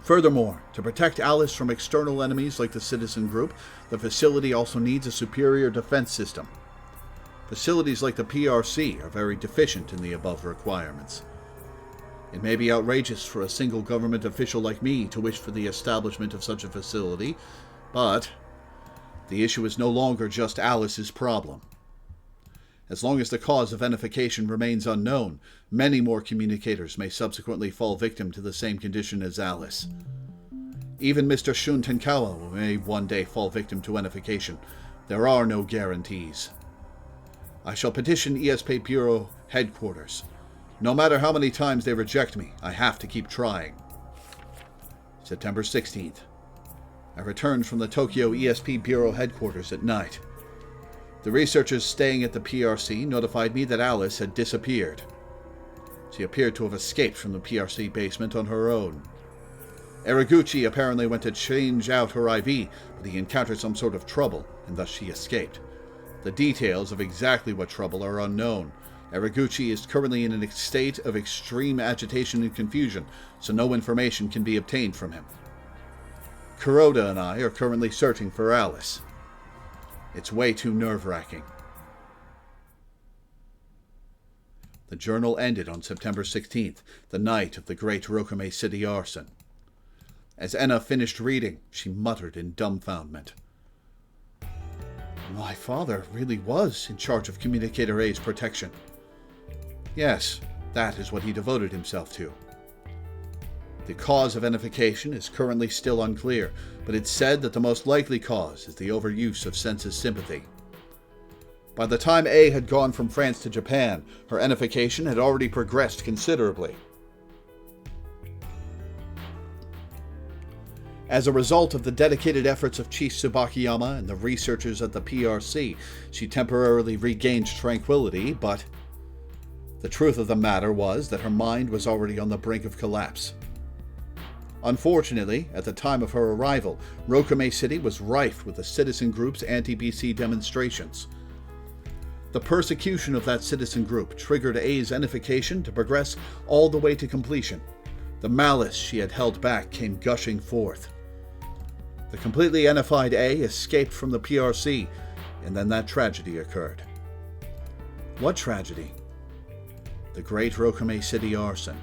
Furthermore, to protect Alice from external enemies like the Citizen Group, the facility also needs a superior defense system. Facilities like the PRC are very deficient in the above requirements. It may be outrageous for a single government official like me to wish for the establishment of such a facility, but the issue is no longer just Alice's problem. As long as the cause of enification remains unknown, many more communicators may subsequently fall victim to the same condition as Alice. Even Mr. Shun Tenkawa may one day fall victim to enification. There are no guarantees. I shall petition ESP Bureau headquarters. No matter how many times they reject me, I have to keep trying. September 16th. I returned from the Tokyo ESP Bureau headquarters at night. The researchers staying at the PRC notified me that Alice had disappeared. She appeared to have escaped from the PRC basement on her own. Eriguchi apparently went to change out her IV, but he encountered some sort of trouble, and thus she escaped. The details of exactly what trouble are unknown. Eriguchi is currently in a state of extreme agitation and confusion, so no information can be obtained from him. Kuroda and I are currently searching for Alice. It's way too nerve-wracking. The journal ended on September 16th, the night of the great Rokame City arson. As Enna finished reading, she muttered in dumbfoundment. My father really was in charge of Communicator A's protection. Yes, that is what he devoted himself to. The cause of enification is currently still unclear, but it's said that the most likely cause is the overuse of senses sympathy. By the time A had gone from France to Japan, her enification had already progressed considerably. As a result of the dedicated efforts of Chief Tsubakiyama and the researchers at the PRC, she temporarily regained tranquility, but the truth of the matter was that her mind was already on the brink of collapse. Unfortunately, at the time of her arrival, Rokame City was rife with the Citizen Group's anti-BC demonstrations. The persecution of that Citizen Group triggered A's enification to progress all the way to completion. The malice she had held back came gushing forth. The completely NFI'd A escaped from the PRC, and then that tragedy occurred. What tragedy? The Great Rokame City Arson.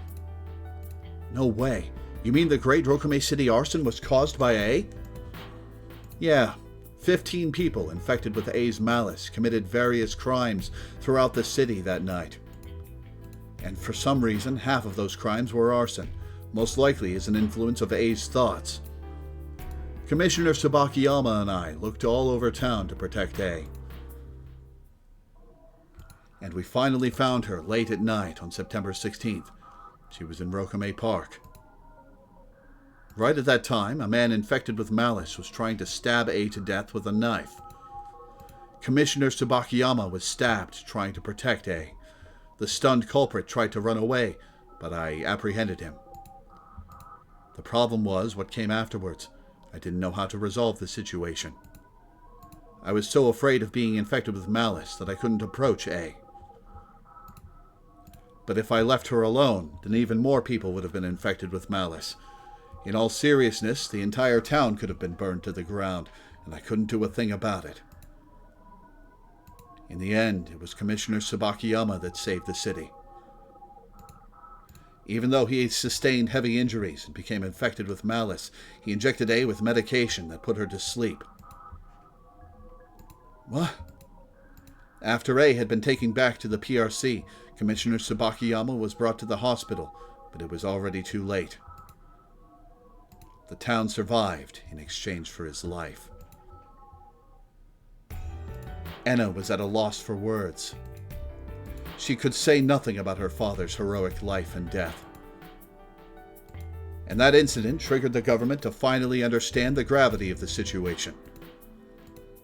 No way. You mean the Great Rokame City Arson was caused by A? Yeah. 15 people infected with A's malice committed various crimes throughout the city that night. And for some reason, half of those crimes were arson, most likely as an influence of A's thoughts. Commissioner Tsubakiyama and I looked all over town to protect A. And we finally found her late at night on September 16th. She was in Rokame Park. Right at that time, a man infected with malice was trying to stab A to death with a knife. Commissioner Tsubakiyama was stabbed trying to protect A. The stunned culprit tried to run away, but I apprehended him. The problem was what came afterwards. I didn't know how to resolve the situation. I was so afraid of being infected with malice that I couldn't approach A. But if I left her alone, then even more people would have been infected with malice. In all seriousness, the entire town could have been burned to the ground, and I couldn't do a thing about it. In the end, it was Commissioner Tsubakiyama that saved the city. Even though he sustained heavy injuries and became infected with malice, he injected A with medication that put her to sleep. What? After A had been taken back to the PRC, Commissioner Tsubakiyama was brought to the hospital, but it was already too late. The town survived in exchange for his life. Enna was at a loss for words. She could say nothing about her father's heroic life and death. And that incident triggered the government to finally understand the gravity of the situation.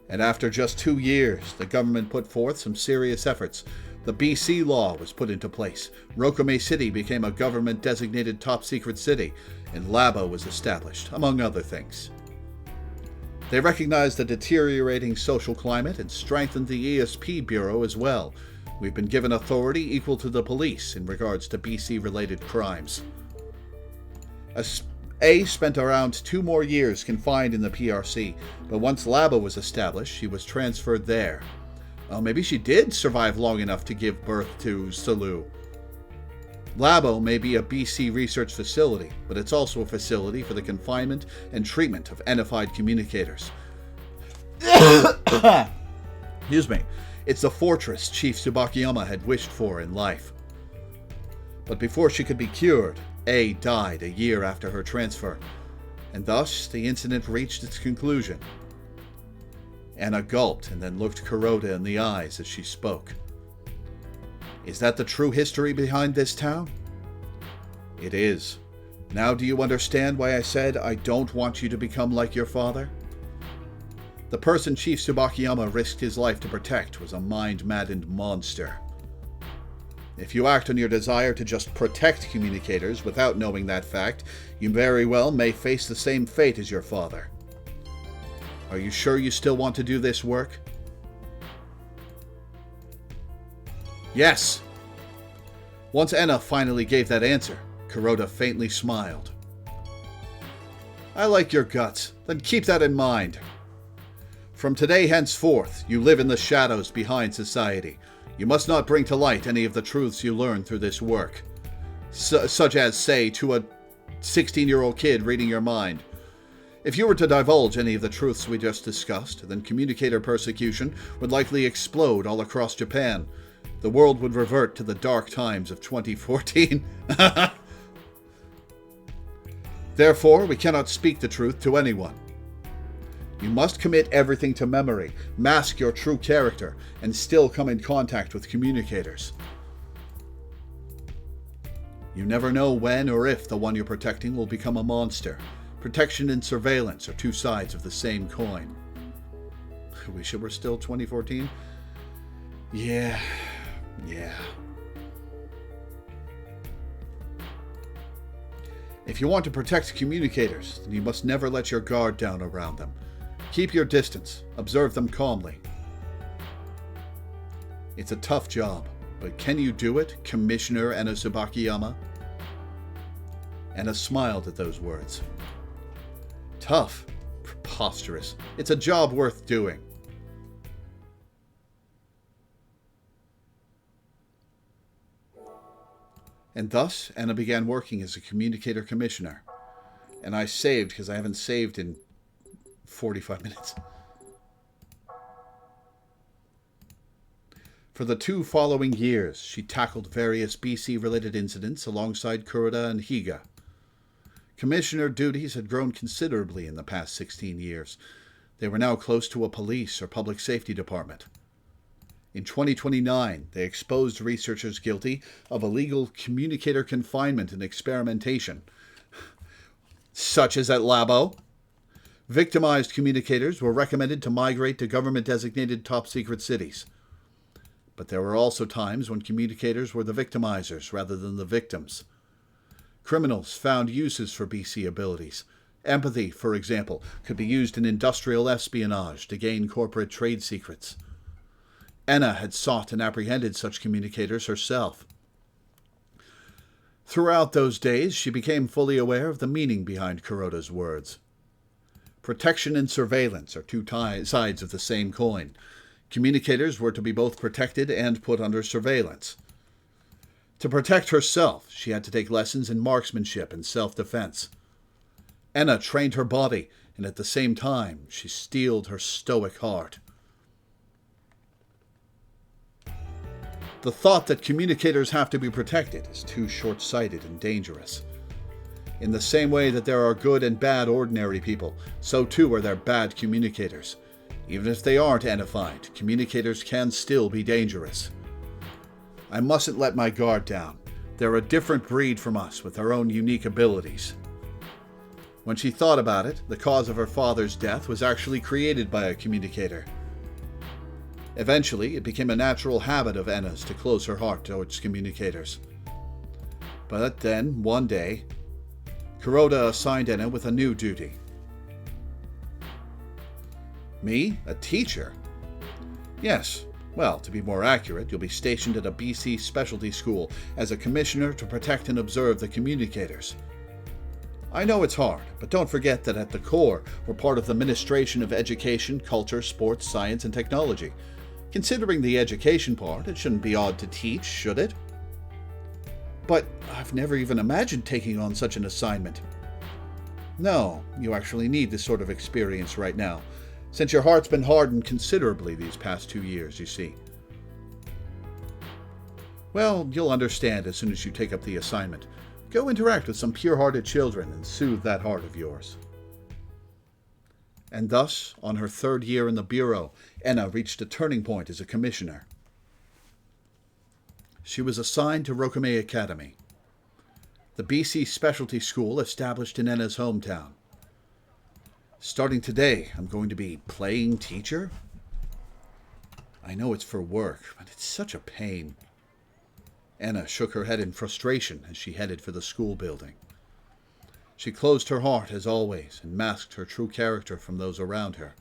And after just 2 years, the government put forth some serious efforts. The BC law was put into place. Rokame City became a government-designated top-secret city, and Labo was established, among other things. They recognized the deteriorating social climate and strengthened the ESP Bureau as well. We've been given authority equal to the police in regards to BC-related crimes. A spent around 2 more years confined in the PRC, but once Labo was established, she was transferred there. Well, maybe she did survive long enough to give birth to Salu. Labo may be a BC research facility, but it's also a facility for the confinement and treatment of NFI'd communicators. Excuse me. It's the fortress Chief Tsubakiyama had wished for in life. But before she could be cured, A died a year after her transfer, and thus the incident reached its conclusion. Anna gulped and then looked Kuroda in the eyes as she spoke. Is that the true history behind this town? It is. Now do you understand why I said I don't want you to become like your father? The person Chief Tsubakiyama risked his life to protect was a mind-maddened monster. If you act on your desire to just protect communicators without knowing that fact, you very well may face the same fate as your father. Are you sure you still want to do this work? Yes. Once Enna finally gave that answer, Kuroda faintly smiled. I like your guts. Then keep that in mind. From today henceforth, you live in the shadows behind society. You must not bring to light any of the truths you learn through this work. Such as, say, to a 16-year-old kid reading your mind. If you were to divulge any of the truths we just discussed, then communicator persecution would likely explode all across Japan. The world would revert to the dark times of 2014. Therefore, we cannot speak the truth to anyone. You must commit everything to memory, mask your true character, and still come in contact with communicators. You never know when or if the one you're protecting will become a monster. Protection and surveillance are 2 sides of the same coin. I wish it were still 2014. Yeah. If you want to protect communicators, then you must never let your guard down around them. Keep your distance. Observe them calmly. It's a tough job, but can you do it, Commissioner Enna Tsubakiyama? Enna smiled at those words. Tough? Preposterous. It's a job worth doing. And thus, Anna began working as a communicator commissioner. And I saved because I haven't saved in 45 minutes. For the 2 following years, she tackled various BC-related incidents alongside Kuroda and Higa. Commissioner duties had grown considerably in the past 16 years. They were now close to a police or public safety department. In 2029, they exposed researchers guilty of illegal communicator confinement and experimentation, such as at Labo. Victimized communicators were recommended to migrate to government-designated top-secret cities. But there were also times when communicators were the victimizers rather than the victims. Criminals found uses for BC abilities. Empathy, for example, could be used in industrial espionage to gain corporate trade secrets. Enna had sought and apprehended such communicators herself. Throughout those days, she became fully aware of the meaning behind Kuroda's words. Protection and surveillance are 2 sides of the same coin. Communicators were to be both protected and put under surveillance. To protect herself, she had to take lessons in marksmanship and self-defense. Enna trained her body, and at the same time, she steeled her stoic heart. The thought that communicators have to be protected is too short-sighted and dangerous. In the same way that there are good and bad ordinary people, so too are there bad communicators. Even if they aren't Ennified, communicators can still be dangerous. I mustn't let my guard down. They're a different breed from us with their own unique abilities. When she thought about it, the cause of her father's death was actually created by a communicator. Eventually, it became a natural habit of Enna's to close her heart towards communicators. But then, one day, Kuroda assigned Enna with a new duty. Me? A teacher? Yes. Well, to be more accurate, you'll be stationed at a BC specialty school as a commissioner to protect and observe the communicators. I know it's hard, but don't forget that at the core, we're part of the Ministration of Education, Culture, Sports, Science, and Technology. Considering the education part, it shouldn't be odd to teach, should it? But I've never even imagined taking on such an assignment. No, you actually need this sort of experience right now, since your heart's been hardened considerably these past 2 years, you see. Well, you'll understand as soon as you take up the assignment. Go interact with some pure-hearted children and soothe that heart of yours. And thus, on her 3rd year in the Bureau, Enna reached a turning point as a commissioner. She was assigned to Rokamei Academy, the BC specialty school established in Enna's hometown. Starting today, I'm going to be playing teacher? I know it's for work, but it's such a pain. Enna shook her head in frustration as she headed for the school building. She closed her heart as always and masked her true character from those around her.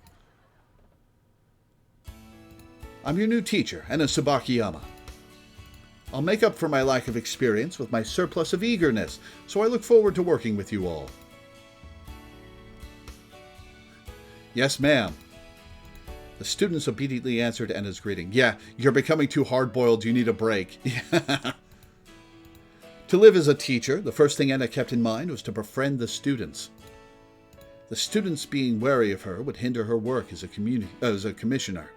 I'm your new teacher, Enna Tsubakiyama. I'll make up for my lack of experience with my surplus of eagerness, so I look forward to working with you all. Yes, ma'am. The students obediently answered Enna's greeting. Yeah, you're becoming too hard-boiled. You need a break. To live as a teacher, the first thing Enna kept in mind was to befriend the students. The students being wary of her would hinder her work as a commissioner.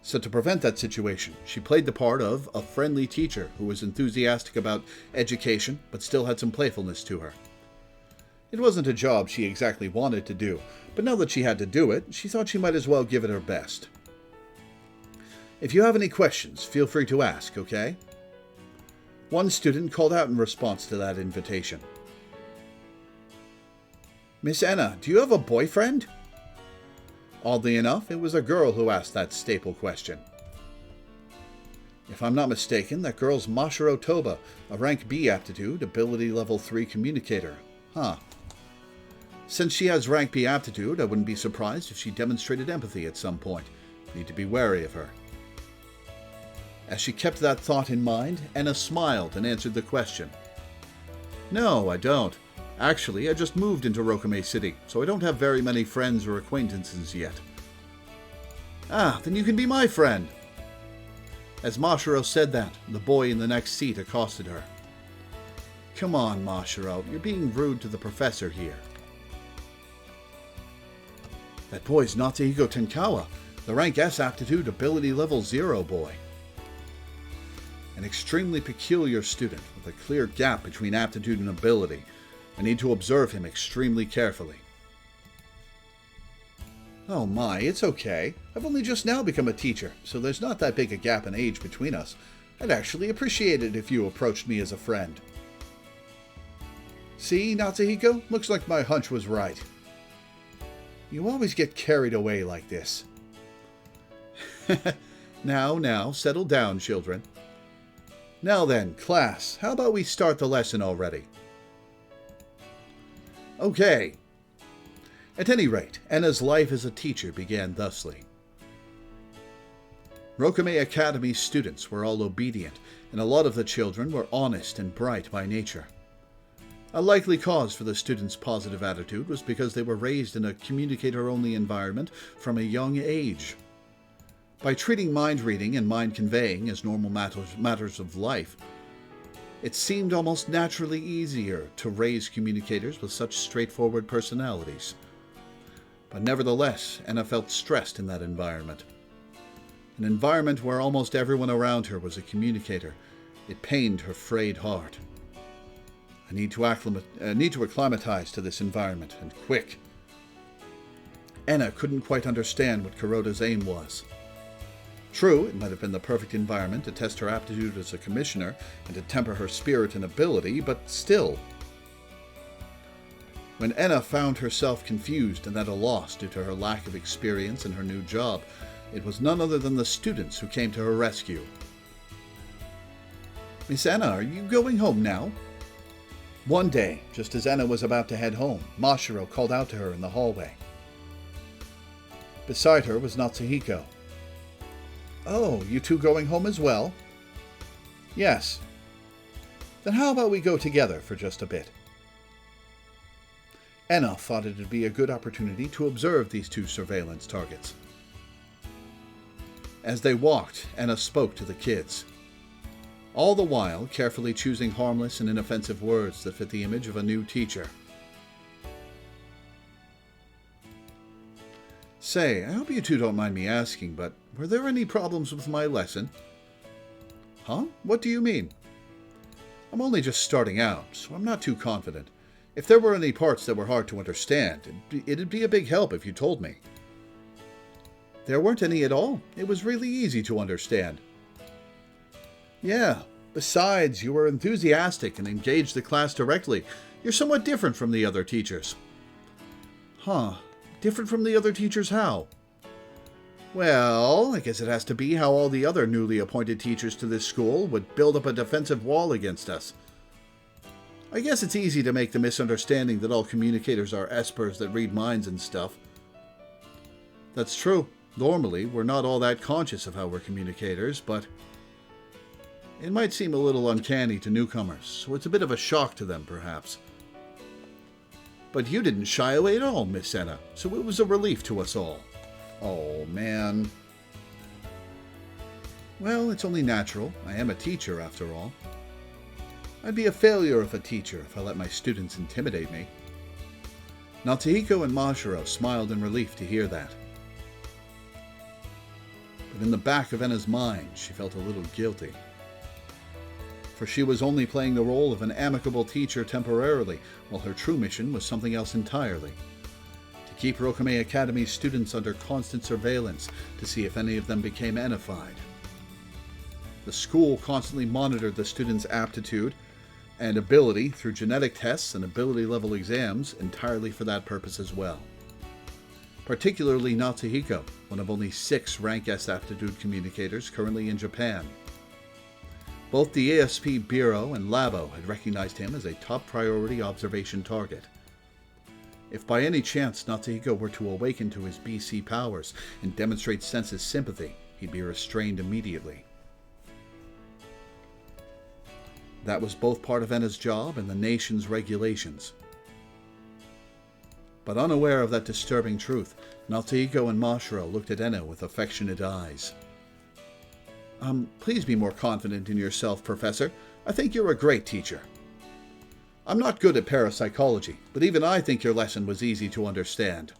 So to prevent that situation, she played the part of a friendly teacher who was enthusiastic about education but still had some playfulness to her. It wasn't a job she exactly wanted to do, but now that she had to do it, she thought she might as well give it her best. If you have any questions, feel free to ask, okay? One student called out in response to that invitation. Miss Enna, do you have a boyfriend? Oddly enough, it was a girl who asked that staple question. If I'm not mistaken, that girl's Mashiro Toba, a rank B aptitude, ability level 3 communicator. Huh. Since she has rank B aptitude, I wouldn't be surprised if she demonstrated empathy at some point. Need to be wary of her. As she kept that thought in mind, Enna smiled and answered the question. No, I don't. Actually, I just moved into Rokame City, so I don't have very many friends or acquaintances yet. Ah, then you can be my friend. As Mashiro said that, the boy in the next seat accosted her. Come on, Mashiro, you're being rude to the professor here. That boy's Natsuhiko Tenkawa, the rank S aptitude ability level 0 boy. An extremely peculiar student with a clear gap between aptitude and ability. I need to observe him extremely carefully. Oh my, it's okay. I've only just now become a teacher, so there's not that big a gap in age between us. I'd actually appreciate it if you approached me as a friend. See, Natsuhiko? Looks like my hunch was right. You always get carried away like this. Now, settle down, children. Now then, class, how about we start the lesson already? Okay. At any rate, Enna's life as a teacher began thusly. Rokame Academy students were all obedient, and a lot of the children were honest and bright by nature. A likely cause for the students' positive attitude was because they were raised in a communicator-only environment from a young age. By treating mind reading and mind conveying as normal matters of life, it seemed almost naturally easier to raise communicators with such straightforward personalities. But nevertheless, Enna felt stressed in that environment. An environment where almost everyone around her was a communicator. It pained her frayed heart. I need to acclimatize to this environment, and quick. Enna couldn't quite understand what Kuroda's aim was. True, it might have been the perfect environment to test her aptitude as a commissioner and to temper her spirit and ability, but still. When Enna found herself confused and at a loss due to her lack of experience in her new job, it was none other than the students who came to her rescue. Miss Enna, are you going home now? One day, just as Enna was about to head home, Mashiro called out to her in the hallway. Beside her was Natsuhiko. Oh, you two going home as well? Yes. Then how about we go together for just a bit? Enna thought it would be a good opportunity to observe these two surveillance targets. As they walked, Enna spoke to the kids, all the while carefully choosing harmless and inoffensive words that fit the image of a new teacher. Say, I hope you two don't mind me asking, but were there any problems with my lesson? Huh? What do you mean? I'm only just starting out, so I'm not too confident. If there were any parts that were hard to understand, it'd be a big help if you told me. There weren't any at all. It was really easy to understand. Yeah, besides, you were enthusiastic and engaged the class directly. You're somewhat different from the other teachers. Huh. Different from the other teachers how? Well, I guess it has to be how all the other newly appointed teachers to this school would build up a defensive wall against us. I guess it's easy to make the misunderstanding that all communicators are espers that read minds and stuff. That's true. Normally, we're not all that conscious of how we're communicators, but it might seem a little uncanny to newcomers, so it's a bit of a shock to them, perhaps. But you didn't shy away at all, Miss Enna, so it was a relief to us all. Oh, man. Well, it's only natural. I am a teacher, after all. I'd be a failure of a teacher if I let my students intimidate me. Natsuhiko and Mashiro smiled in relief to hear that. But in the back of Enna's mind, she felt a little guilty. For she was only playing the role of an amicable teacher temporarily, while her true mission was something else entirely. To keep Rokame Academy's students under constant surveillance to see if any of them became Ennified. The school constantly monitored the students' aptitude and ability through genetic tests and ability level exams entirely for that purpose as well. Particularly Natsuhiko, one of only 6 rank S aptitude communicators currently in Japan. Both the ASP Bureau and Labo had recognized him as a top priority observation target. If by any chance Natsuhiko were to awaken to his BC powers and demonstrate senses sympathy, he'd be restrained immediately. That was both part of Enna's job and the nation's regulations. But unaware of that disturbing truth, Natsuhiko and Mashiro looked at Enna with affectionate eyes. Please be more confident in yourself, Professor. I think you're a great teacher. I'm not good at parapsychology, but even I think your lesson was easy to understand.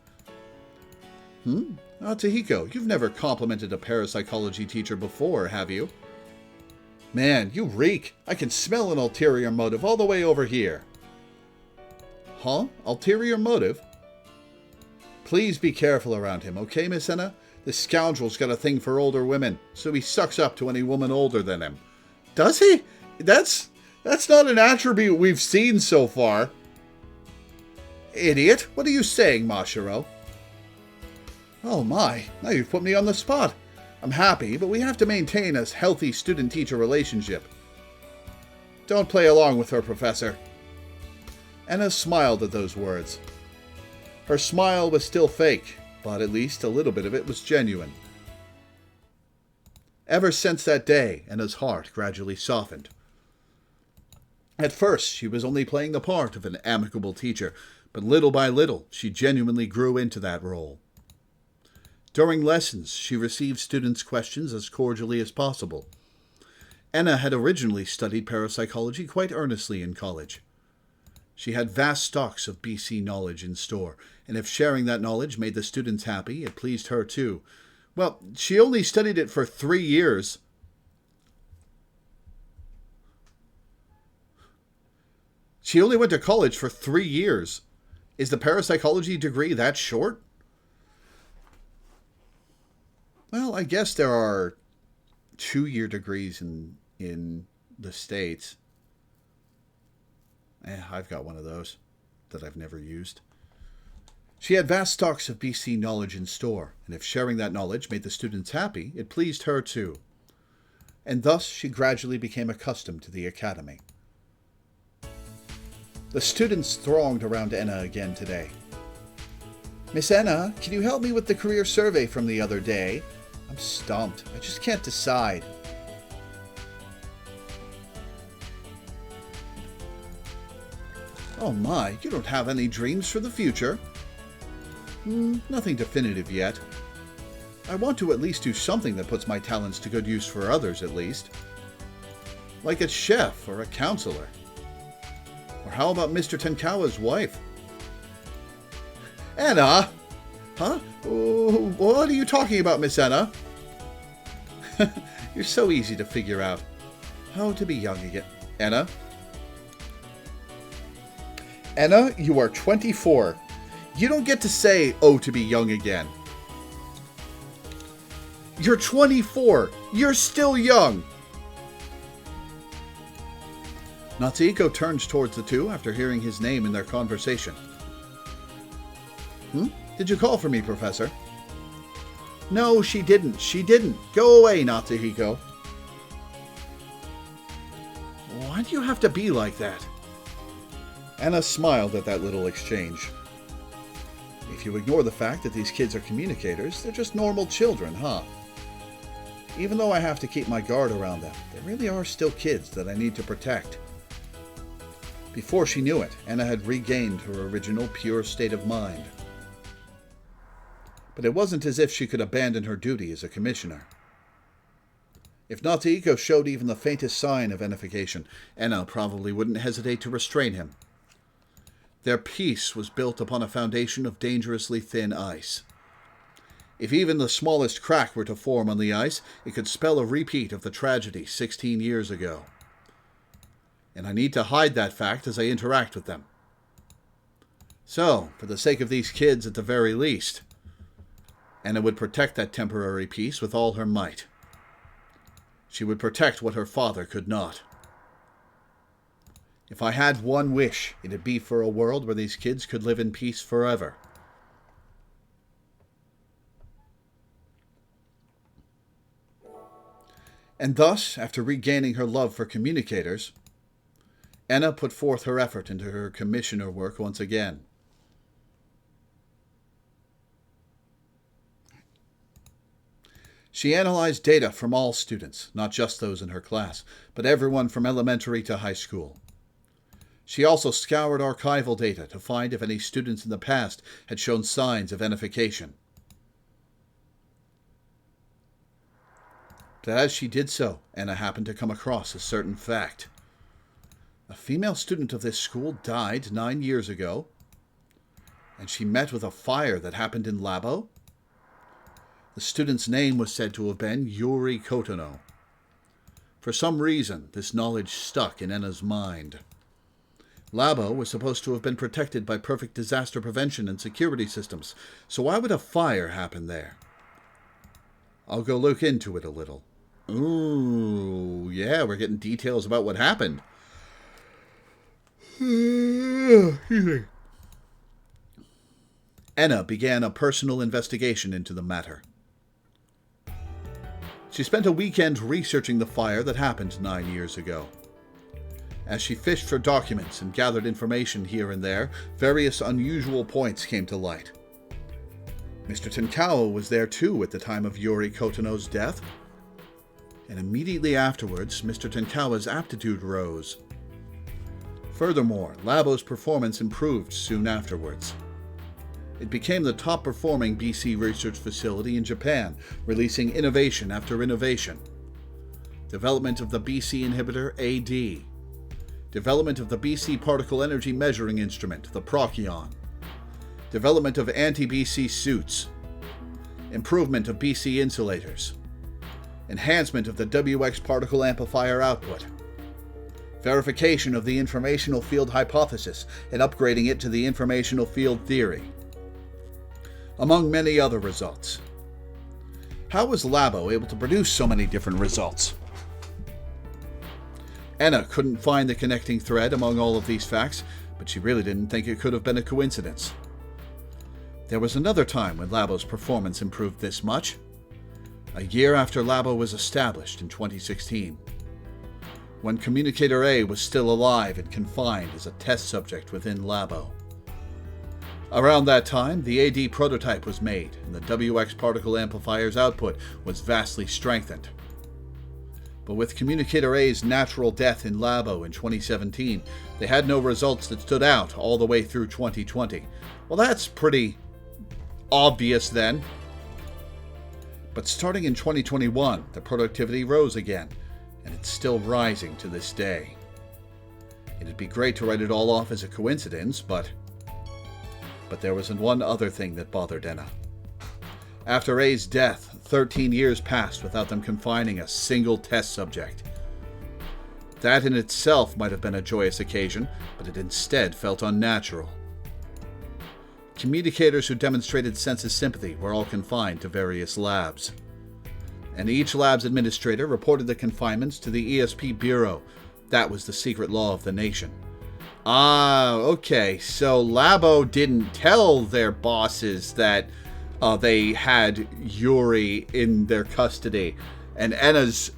Natsuhiko, you've never complimented a parapsychology teacher before, have you? Man, you reek. I can smell an ulterior motive all the way over here. Huh? Ulterior motive? Please be careful around him, okay, Miss Enna? This scoundrel's got a thing for older women, so he sucks up to any woman older than him. Does he? That's not an attribute we've seen so far. Idiot, what are you saying, Mashiro? Oh my, now you've put me on the spot. I'm happy, but we have to maintain a healthy student-teacher relationship. Don't play along with her, Professor. Enna smiled at those words. Her smile was still fake, but at least a little bit of it was genuine. Ever since that day, Enna's heart gradually softened. At first, she was only playing the part of an amicable teacher, but little by little, she genuinely grew into that role. During lessons, she received students' questions as cordially as possible. Enna had originally studied parapsychology quite earnestly in college. She had vast stocks of BC knowledge in store, and if sharing that knowledge made the students happy, it pleased her too. Well, she only studied it for 3 years. She only went to college for 3 years. Is the parapsychology degree that short? Well, I guess there are 2-year degrees in the States. I've got one of those that I've never used. She had vast stocks of BC knowledge in store, and if sharing that knowledge made the students happy, it pleased her too. And thus she gradually became accustomed to the academy. The students thronged around Enna again today. Miss Enna, can you help me with the career survey from the other day? I'm stumped. I just can't decide. Oh my, you don't have any dreams for the future? Nothing definitive yet. I want to at least do something that puts my talents to good use for others, at least. Like a chef or a counselor. Or how about Mr. Tenkawa's wife? Enna! Huh? What are you talking about, Miss Enna? You're so easy to figure out. How to be young again. Enna? Enna, you are 24. You don't get to say, oh, to be young again. You're 24. You're still young. Natsuhiko turns towards the two after hearing his name in their conversation. Did you call for me, Professor? No, she didn't. She didn't. Go away, Natsuhiko. Why do you have to be like that? Anna smiled at that little exchange. If you ignore the fact that these kids are communicators, they're just normal children, huh? Even though I have to keep my guard around them, they really are still kids that I need to protect. Before she knew it, Anna had regained her original pure state of mind. But it wasn't as if she could abandon her duty as a commissioner. If Natsuhiko showed even the faintest sign of ennification, Anna probably wouldn't hesitate to restrain him. Their peace was built upon a foundation of dangerously thin ice. If even the smallest crack were to form on the ice, it could spell a repeat of the tragedy 16 years ago. And I need to hide that fact as I interact with them. So, for the sake of these kids at the very least, Anna would protect that temporary peace with all her might. She would protect what her father could not. If I had one wish, it'd be for a world where these kids could live in peace forever. And thus, after regaining her love for communicators, Anna put forth her effort into her commissioner work once again. She analyzed data from all students, not just those in her class, but everyone from elementary to high school. She also scoured archival data to find if any students in the past had shown signs of enification. But as she did so, Anna happened to come across a certain fact. A female student of this school died 9 years ago, and she met with a fire that happened in Labo. The student's name was said to have been Yuri Kotono. For some reason, this knowledge stuck in Anna's mind. Labo was supposed to have been protected by perfect disaster prevention and security systems, so why would a fire happen there? I'll go look into it a little. Ooh, yeah, we're getting details about what happened. Anna began a personal investigation into the matter. She spent a weekend researching the fire that happened 9 years ago. As she fished for documents and gathered information here and there, various unusual points came to light. Mr. Tenkawa was there too at the time of Yuri Kotono's death. And immediately afterwards, Mr. Tenkawa's aptitude rose. Furthermore, Labo's performance improved soon afterwards. It became the top-performing BC research facility in Japan, releasing innovation after innovation. Development of the BC inhibitor AD. Development of the BC particle energy measuring instrument, the Procyon. Development of anti-BC suits. Improvement of BC insulators. Enhancement of the WX particle amplifier output. Verification of the informational field hypothesis and upgrading it to the informational field theory. Among many other results. How was Labo able to produce so many different results? Anna couldn't find the connecting thread among all of these facts, but she really didn't think it could have been a coincidence. There was another time when Labo's performance improved this much. A year after Labo was established in 2016. When Communicator A was still alive and confined as a test subject within Labo. Around that time, the AD prototype was made, and the WX particle amplifier's output was vastly strengthened. But with Communicator A's natural death in Labo in 2017, they had no results that stood out all the way through 2020. Well, that's pretty obvious then. But starting in 2021, the productivity rose again, and it's still rising to this day. It'd be great to write it all off as a coincidence, but there was one other thing that bothered Anna. After A's death, 13 years passed without them confining a single test subject. That in itself might have been a joyous occasion, but it instead felt unnatural. Communicators who demonstrated sense of sympathy were all confined to various labs. And each lab's administrator reported the confinements to the ESP Bureau. That was the secret law of the nation. Ah, okay, so Labo didn't tell their bosses that they had Yuri in their custody, and Anna's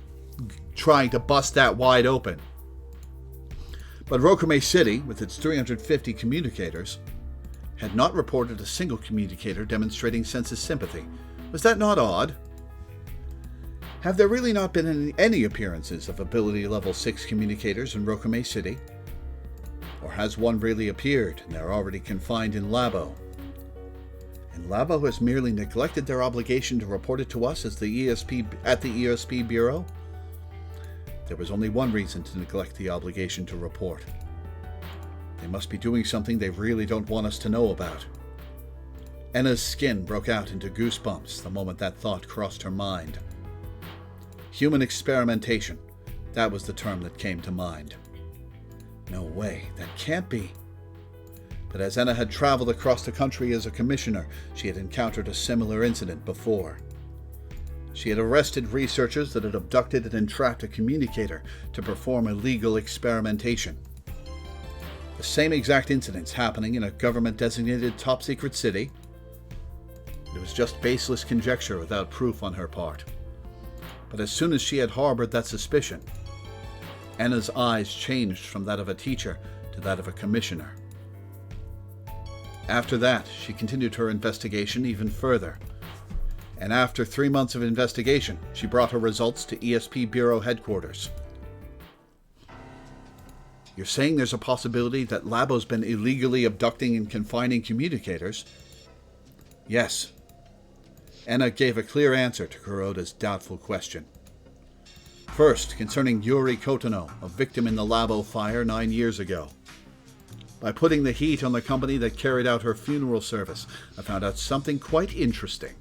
trying to bust that wide open. But Rokume City, with its 350 communicators, had not reported a single communicator demonstrating sense of sympathy. Was that not odd? Have there really not been any appearances of Ability Level 6 communicators in Rokume City? Or has one really appeared and they're already confined in Labo? And Labo has merely neglected their obligation to report it to us as the ESP Bureau? There was only one reason to neglect the obligation to report. They must be doing something they really don't want us to know about. Anna's skin broke out into goosebumps the moment that thought crossed her mind. Human experimentation, that was the term that came to mind. No way, that can't be. But as Anna had traveled across the country as a commissioner, she had encountered a similar incident before. She had arrested researchers that had abducted and entrapped a communicator to perform illegal experimentation. The same exact incidents happening in a government-designated top-secret city. It was just baseless conjecture without proof on her part. But as soon as she had harbored that suspicion, Anna's eyes changed from that of a teacher to that of a commissioner. After that, she continued her investigation even further. And after 3 months of investigation, she brought her results to ESP Bureau headquarters. You're saying there's a possibility that Labo's been illegally abducting and confining communicators? Yes. Anna gave a clear answer to Kuroda's doubtful question. First, concerning Yuri Kotono, a victim in the Labo fire 9 years ago. By putting the heat on the company that carried out her funeral service, I found out something quite interesting.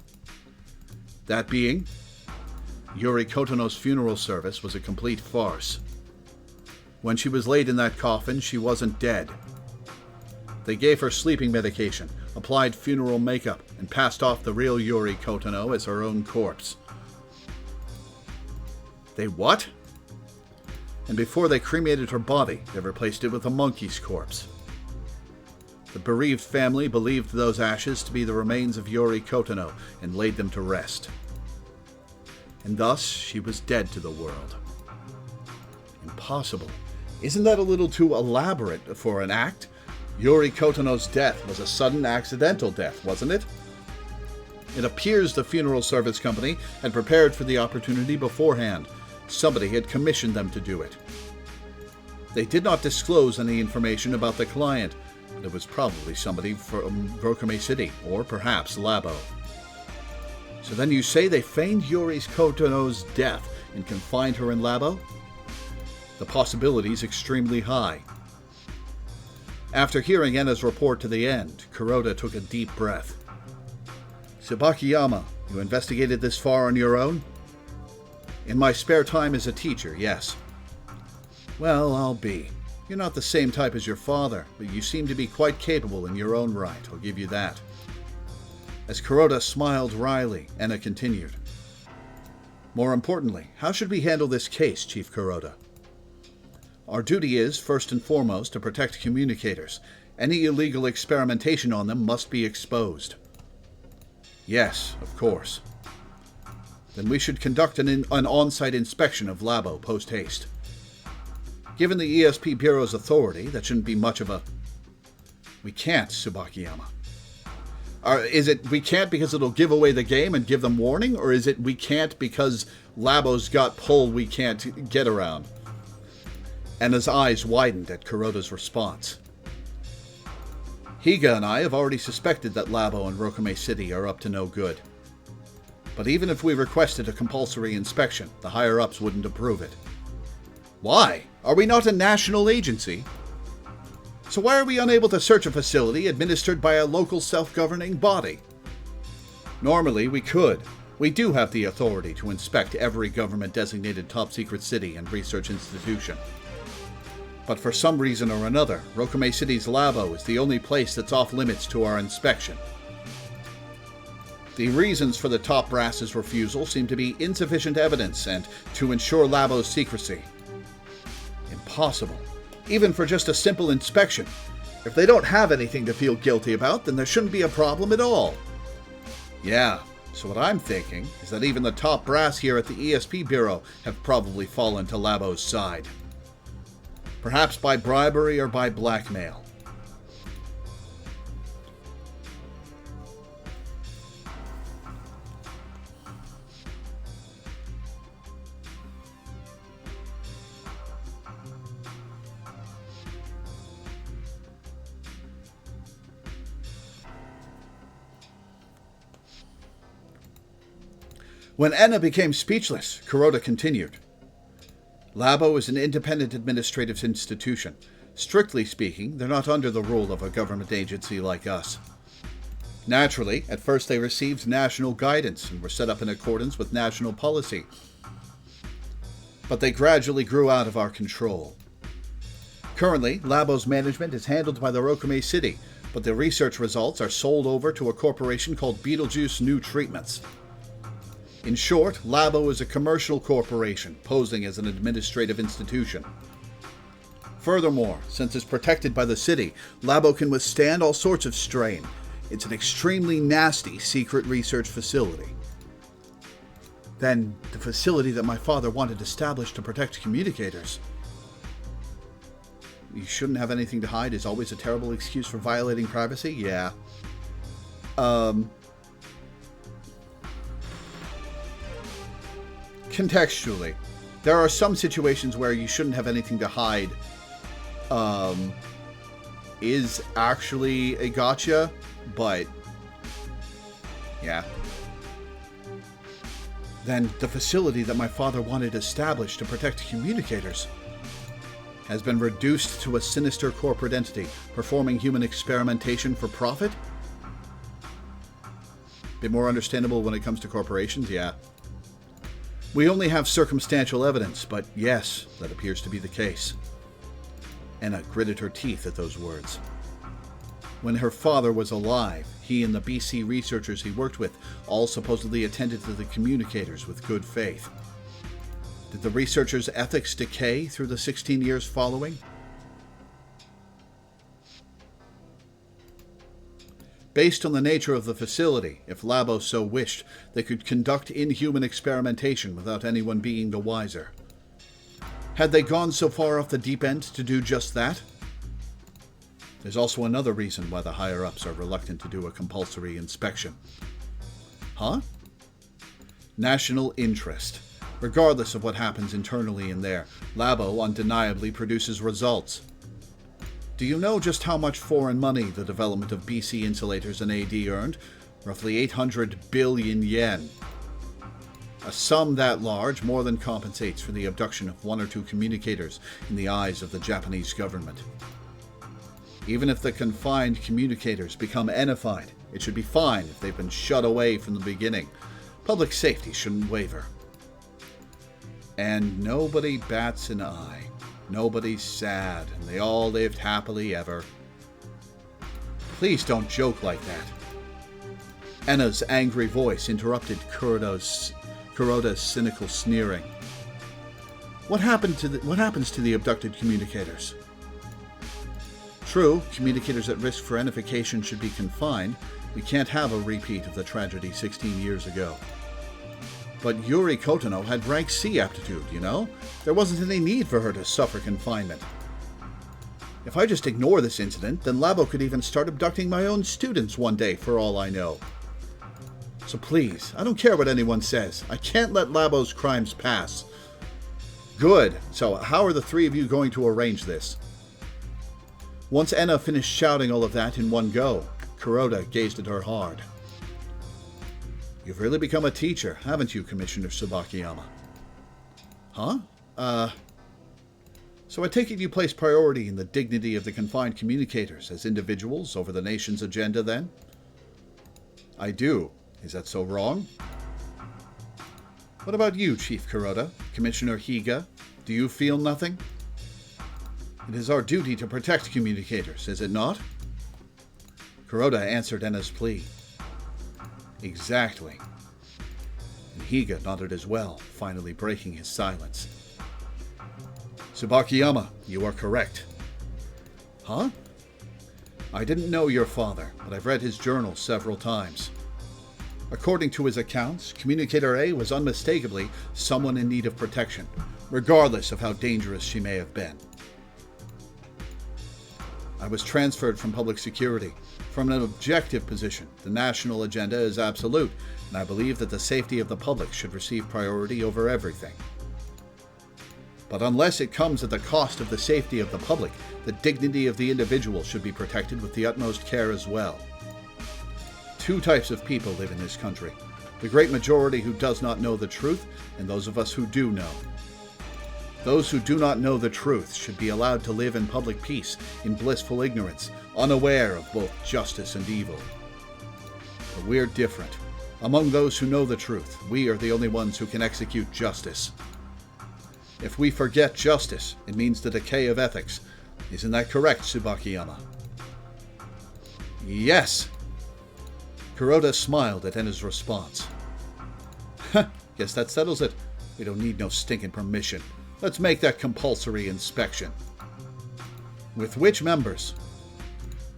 That being, Yuri Kotono's funeral service was a complete farce. When she was laid in that coffin, she wasn't dead. They gave her sleeping medication, applied funeral makeup, and passed off the real Yuri Kotono as her own corpse. They what? And before they cremated her body, they replaced it with a monkey's corpse. The bereaved family believed those ashes to be the remains of Yuri Kotono and laid them to rest. And thus, she was dead to the world. Impossible. Isn't that a little too elaborate for an act? Yuri Kotono's death was a sudden accidental death, wasn't it? It appears the funeral service company had prepared for the opportunity beforehand. Somebody had commissioned them to do it. They did not disclose any information about the client, but it was probably somebody from Rokame City, or perhaps Labo. So then you say they feigned Yuri Kotono's death and confined her in Labo? The possibility is extremely high. After hearing Enna's report to the end, Kuroda took a deep breath. Tsubakiyama, you investigated this far on your own? In my spare time as a teacher, yes. Well, I'll be. You're not the same type as your father, but you seem to be quite capable in your own right, I'll give you that. As Kuroda smiled wryly, Enna continued. More importantly, how should we handle this case, Chief Kuroda? Our duty is, first and foremost, to protect communicators. Any illegal experimentation on them must be exposed. Yes, of course. Then we should conduct an on-site inspection of Labo post-haste. Given the ESP Bureau's authority, that shouldn't be much of a... We can't, Tsubakiyama. Is it we can't because it'll give away the game and give them warning, or is it we can't because Labo's got pull we can't get around? And his eyes widened at Kuroda's response. Higa and I have already suspected that Labo and Rokame City are up to no good. But even if we requested a compulsory inspection, the higher-ups wouldn't approve it. Why? Are we not a national agency? So why are we unable to search a facility administered by a local self-governing body? Normally, we could. We do have the authority to inspect every government-designated top-secret city and research institution. But for some reason or another, Rokame City's Labo is the only place that's off-limits to our inspection. The reasons for the top brass's refusal seem to be insufficient evidence and to ensure Labo's secrecy. Impossible. Even for just a simple inspection. If they don't have anything to feel guilty about, then there shouldn't be a problem at all. Yeah, so what I'm thinking is that even the top brass here at the ESP Bureau have probably fallen to Labo's side. Perhaps by bribery or by blackmail. When Enna became speechless, Kuroda continued. Labo is an independent administrative institution. Strictly speaking, they're not under the rule of a government agency like us. Naturally, at first they received national guidance and were set up in accordance with national policy. But they gradually grew out of our control. Currently, Labo's management is handled by the Rokame City, but the research results are sold over to a corporation called Beetlejuice New Treatments. In short, Labo is a commercial corporation, posing as an administrative institution. Furthermore, since it's protected by the city, Labo can withstand all sorts of strain. It's an extremely nasty secret research facility. Then, the facility that my father wanted established to protect communicators. You shouldn't have anything to hide is always a terrible excuse for violating privacy? Yeah. Contextually, there are some situations where you shouldn't have anything to hide is actually a gotcha, but yeah. Then the facility that my father wanted established to protect communicators has been reduced to a sinister corporate entity performing human experimentation for profit? Bit more understandable when it comes to corporations, yeah. We only have circumstantial evidence, but yes, that appears to be the case. Anna gritted her teeth at those words. When her father was alive, he and the BC researchers he worked with all supposedly attended to the communicators with good faith. Did the researchers' ethics decay through the 16 years following? Based on the nature of the facility, if Labo so wished, they could conduct inhuman experimentation without anyone being the wiser. Had they gone so far off the deep end to do just that? There's also another reason why the higher-ups are reluctant to do a compulsory inspection. Huh? National interest. Regardless of what happens internally in there, Labo undeniably produces results. Do you know just how much foreign money the development of BC insulators and AD earned? Roughly 800 billion yen. A sum that large more than compensates for the abduction of one or two communicators in the eyes of the Japanese government. Even if the confined communicators become enified, it should be fine if they've been shut away from the beginning. Public safety shouldn't waver. And nobody bats an eye. Nobody's sad, and they all lived happily ever. Please don't joke like that. Enna's angry voice interrupted Kuroda's cynical sneering. What happens to the abducted communicators? True, communicators at risk for enification should be confined. We can't have a repeat of the tragedy 16 years ago. But Yuri Kotono had rank C aptitude, you know? There wasn't any need for her to suffer confinement. If I just ignore this incident, then Labo could even start abducting my own students one day, for all I know. So please, I don't care what anyone says. I can't let Labo's crimes pass. Good. So how are the three of you going to arrange this? Once Enna finished shouting all of that in one go, Kuroda gazed at her hard. You've really become a teacher, haven't you, Commissioner Tsubakiyama? Huh? So I take it you place priority in the dignity of the confined communicators as individuals over the nation's agenda, then? I do. Is that so wrong? What about you, Chief Kuroda? Commissioner Higa? Do you feel nothing? It is our duty to protect communicators, is it not? Kuroda answered Enna's plea. Exactly. And Higa nodded as well, finally breaking his silence. Tsubakiyama, you are correct. Huh? I didn't know your father, but I've read his journal several times. According to his accounts, Communicator A was unmistakably someone in need of protection, regardless of how dangerous she may have been. I was transferred from public security. From an objective position, the national agenda is absolute, and I believe that the safety of the public should receive priority over everything. But unless it comes at the cost of the safety of the public, the dignity of the individual should be protected with the utmost care as well. Two types of people live in this country: the great majority who does not know the truth, and those of us who do know. Those who do not know the truth should be allowed to live in public peace, in blissful ignorance, unaware of both justice and evil. But we're different. Among those who know the truth, we are the only ones who can execute justice. If we forget justice, it means the decay of ethics. Isn't that correct, Tsubakiyama? Yes! Kuroda smiled at Enna's response. Guess that settles it. We don't need no stinking permission. Let's make that compulsory inspection. With which members?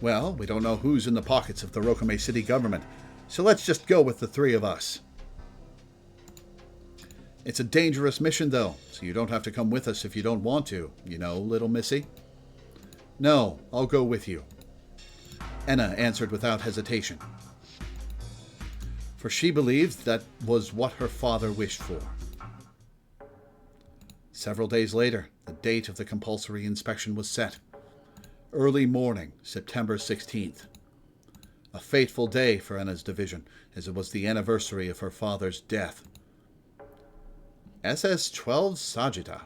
Well, we don't know who's in the pockets of the Rokame City government, so let's just go with the three of us. It's a dangerous mission, though, so you don't have to come with us if you don't want to, you know, little missy. No, I'll go with you. Enna answered without hesitation. For she believed that was what her father wished for. Several days later, the date of the compulsory inspection was set. Early morning, September 16th. A fateful day for Enna's division, as it was the anniversary of her father's death. SS-12 Sagitta.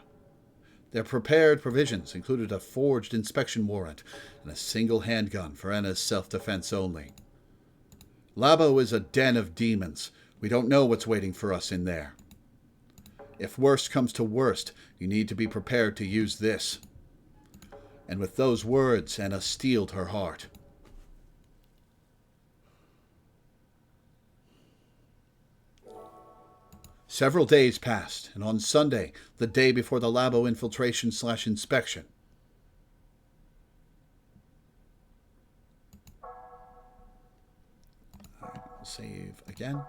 Their prepared provisions included a forged inspection warrant and a single handgun for Enna's self-defense only. Labo is a den of demons. We don't know what's waiting for us in there. If worst comes to worst, you need to be prepared to use this. And with those words, Enna steeled her heart. Several days passed, and on Sunday, the day before the Labo infiltration/inspection, save again.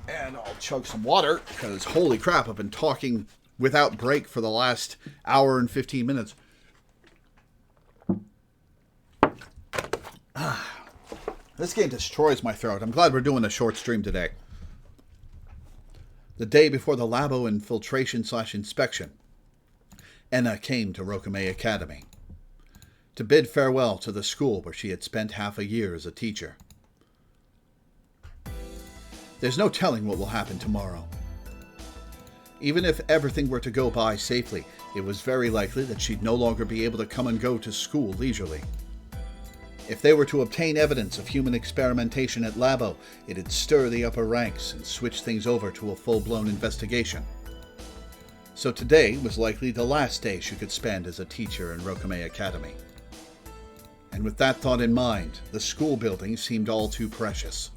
And I'll chug some water, because holy crap, I've been talking without break for the last hour and 15 minutes. This game destroys my throat. I'm glad we're doing a short stream today. The day before the Labo infiltration/inspection, Enna came to Rokume Academy to bid farewell to the school where she had spent half a year as a teacher. There's no telling what will happen tomorrow. Even if everything were to go by safely, it was very likely that she'd no longer be able to come and go to school leisurely. If they were to obtain evidence of human experimentation at Labo, it'd stir the upper ranks and switch things over to a full-blown investigation. So today was likely the last day she could spend as a teacher in Rokume Academy. And with that thought in mind, the school building seemed all too precious.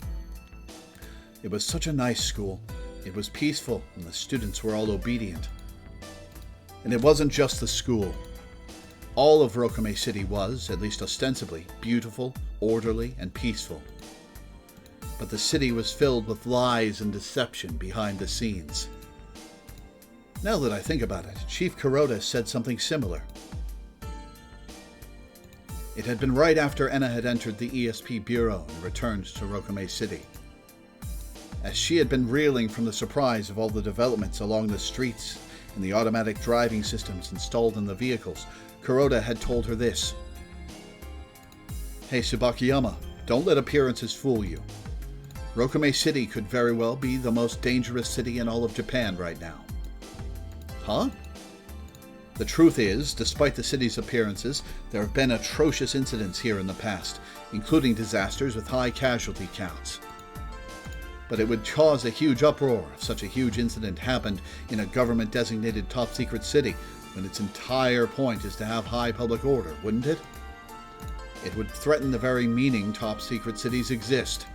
It was such a nice school. It was peaceful, and the students were all obedient. And it wasn't just the school. All of Rokume City was, at least ostensibly, beautiful, orderly, and peaceful. But the city was filled with lies and deception behind the scenes. Now that I think about it, Chief Kuroda said something similar. It had been right after Enna had entered the ESP Bureau and returned to Rokume City. As she had been reeling from the surprise of all the developments along the streets and the automatic driving systems installed in the vehicles, Kuroda had told her this. Hey Tsubakiyama, don't let appearances fool you. Rokume City could very well be the most dangerous city in all of Japan right now. Huh? The truth is, despite the city's appearances, there have been atrocious incidents here in the past, including disasters with high casualty counts. But it would cause a huge uproar if such a huge incident happened in a government-designated top-secret city, when its entire point is to have high public order, wouldn't it? It would threaten the very meaning top-secret cities exist.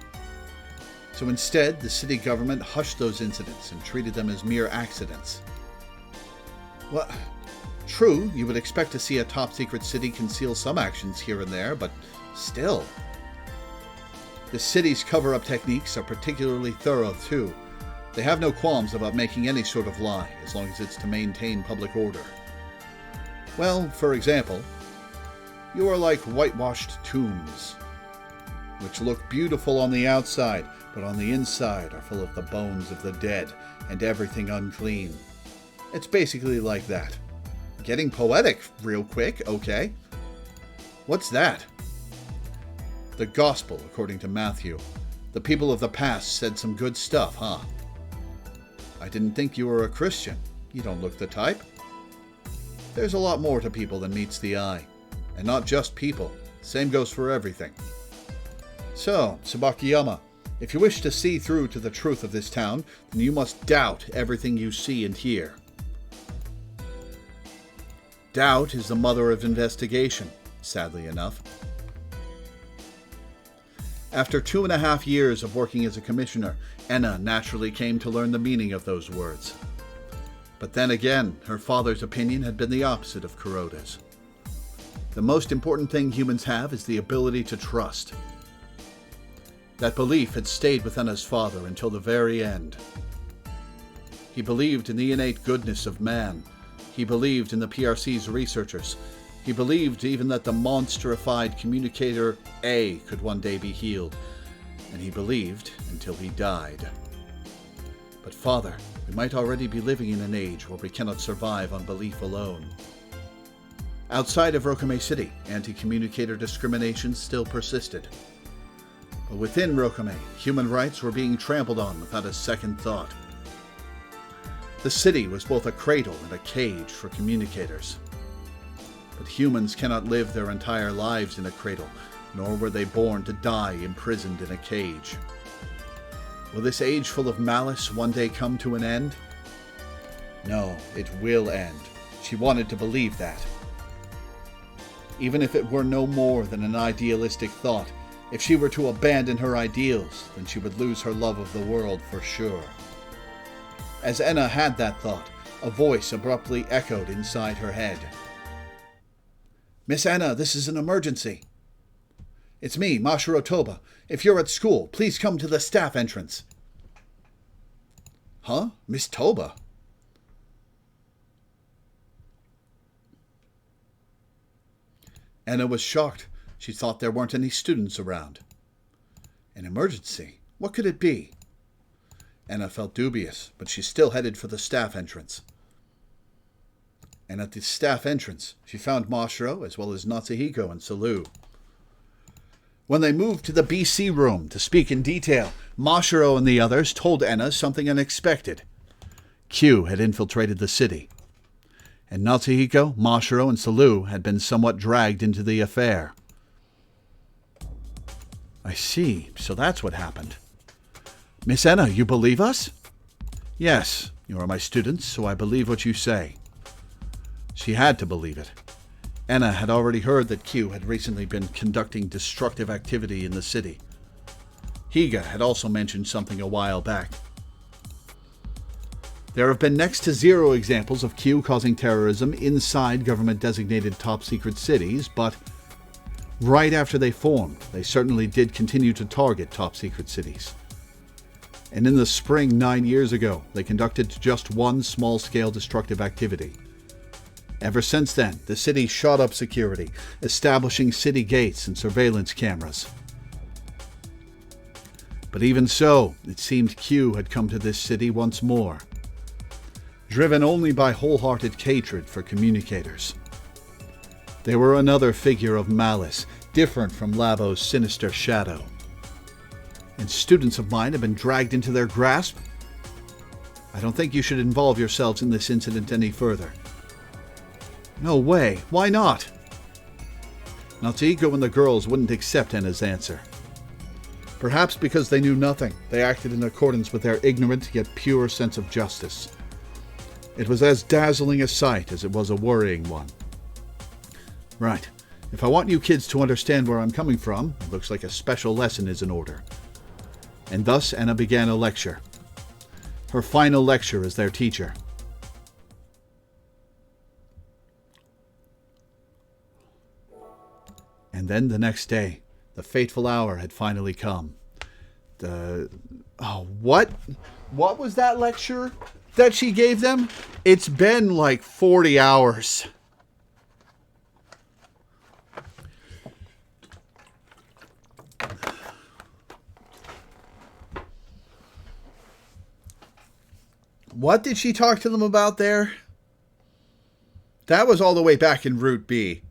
So instead, the city government hushed those incidents and treated them as mere accidents. Well, true, you would expect to see a top-secret city conceal some actions here and there, but still. The city's cover-up techniques are particularly thorough, too. They have no qualms about making any sort of lie, as long as it's to maintain public order. Well, for example, you are like whitewashed tombs, which look beautiful on the outside, but on the inside are full of the bones of the dead and everything unclean. It's basically like that. Getting poetic real quick, okay. What's that? The Gospel, according to Matthew. The people of the past said some good stuff, huh? I didn't think you were a Christian. You don't look the type. There's a lot more to people than meets the eye. And not just people. Same goes for everything. So, Tsubakiyama, if you wish to see through to the truth of this town, then you must doubt everything you see and hear. Doubt is the mother of investigation, sadly enough. After 2.5 years of working as a commissioner, Enna naturally came to learn the meaning of those words. But then again, her father's opinion had been the opposite of Kuroda's. The most important thing humans have is the ability to trust. That belief had stayed with Enna's father until the very end. He believed in the innate goodness of man. He believed in the PRC's researchers. He believed even that the monsterified communicator A could one day be healed. And he believed until he died. But Father, we might already be living in an age where we cannot survive on belief alone. Outside of Rokame City, anti-communicator discrimination still persisted. But within Rokame, human rights were being trampled on without a second thought. The city was both a cradle and a cage for communicators. But humans cannot live their entire lives in a cradle, nor were they born to die imprisoned in a cage. Will this age full of malice one day come to an end? No, it will end. She wanted to believe that. Even if it were no more than an idealistic thought, if she were to abandon her ideals, then she would lose her love of the world for sure. As Enna had that thought, a voice abruptly echoed inside her head. "Miss Enna, this is an emergency." "It's me, Mashiro Toba. If you're at school, please come to the staff entrance." "Huh? Miss Toba?" Enna was shocked. She thought there weren't any students around. An emergency? What could it be? Enna felt dubious, but she still headed for the staff entrance. And at the staff entrance, she found Mashiro as well as Natsuhiko and Salu. When they moved to the BC room to speak in detail, Mashiro and the others told Enna something unexpected. Q had infiltrated the city, and Natsuhiko, Mashiro, and Salu had been somewhat dragged into the affair. "I see, so that's what happened. Miss Enna, you believe us?" "Yes, you are my students, so I believe what you say." She had to believe it. Enna had already heard that Q had recently been conducting destructive activity in the city. Higa had also mentioned something a while back. There have been next to zero examples of Q causing terrorism inside government-designated top-secret cities, but right after they formed, they certainly did continue to target top-secret cities. And in the spring 9 years ago, they conducted just one small-scale destructive activity. Ever since then, the city shot up security, establishing city gates and surveillance cameras. But even so, it seemed Q had come to this city once more, driven only by wholehearted hatred for communicators. They were another figure of malice, different from Labo's sinister shadow. And students of mine have been dragged into their grasp? I don't think you should involve yourselves in this incident any further. No way, why not? Natsuhiko and the girls wouldn't accept Enna's answer. Perhaps because they knew nothing, they acted in accordance with their ignorant yet pure sense of justice. It was as dazzling a sight as it was a worrying one. Right, if I want you kids to understand where I'm coming from, it looks like a special lesson is in order. And thus Enna began a lecture. Her final lecture as their teacher. And then the next day, the fateful hour had finally come. What was that lecture that she gave them? It's been like 40 hours. What did she talk to them about there? That was all the way back in Route B.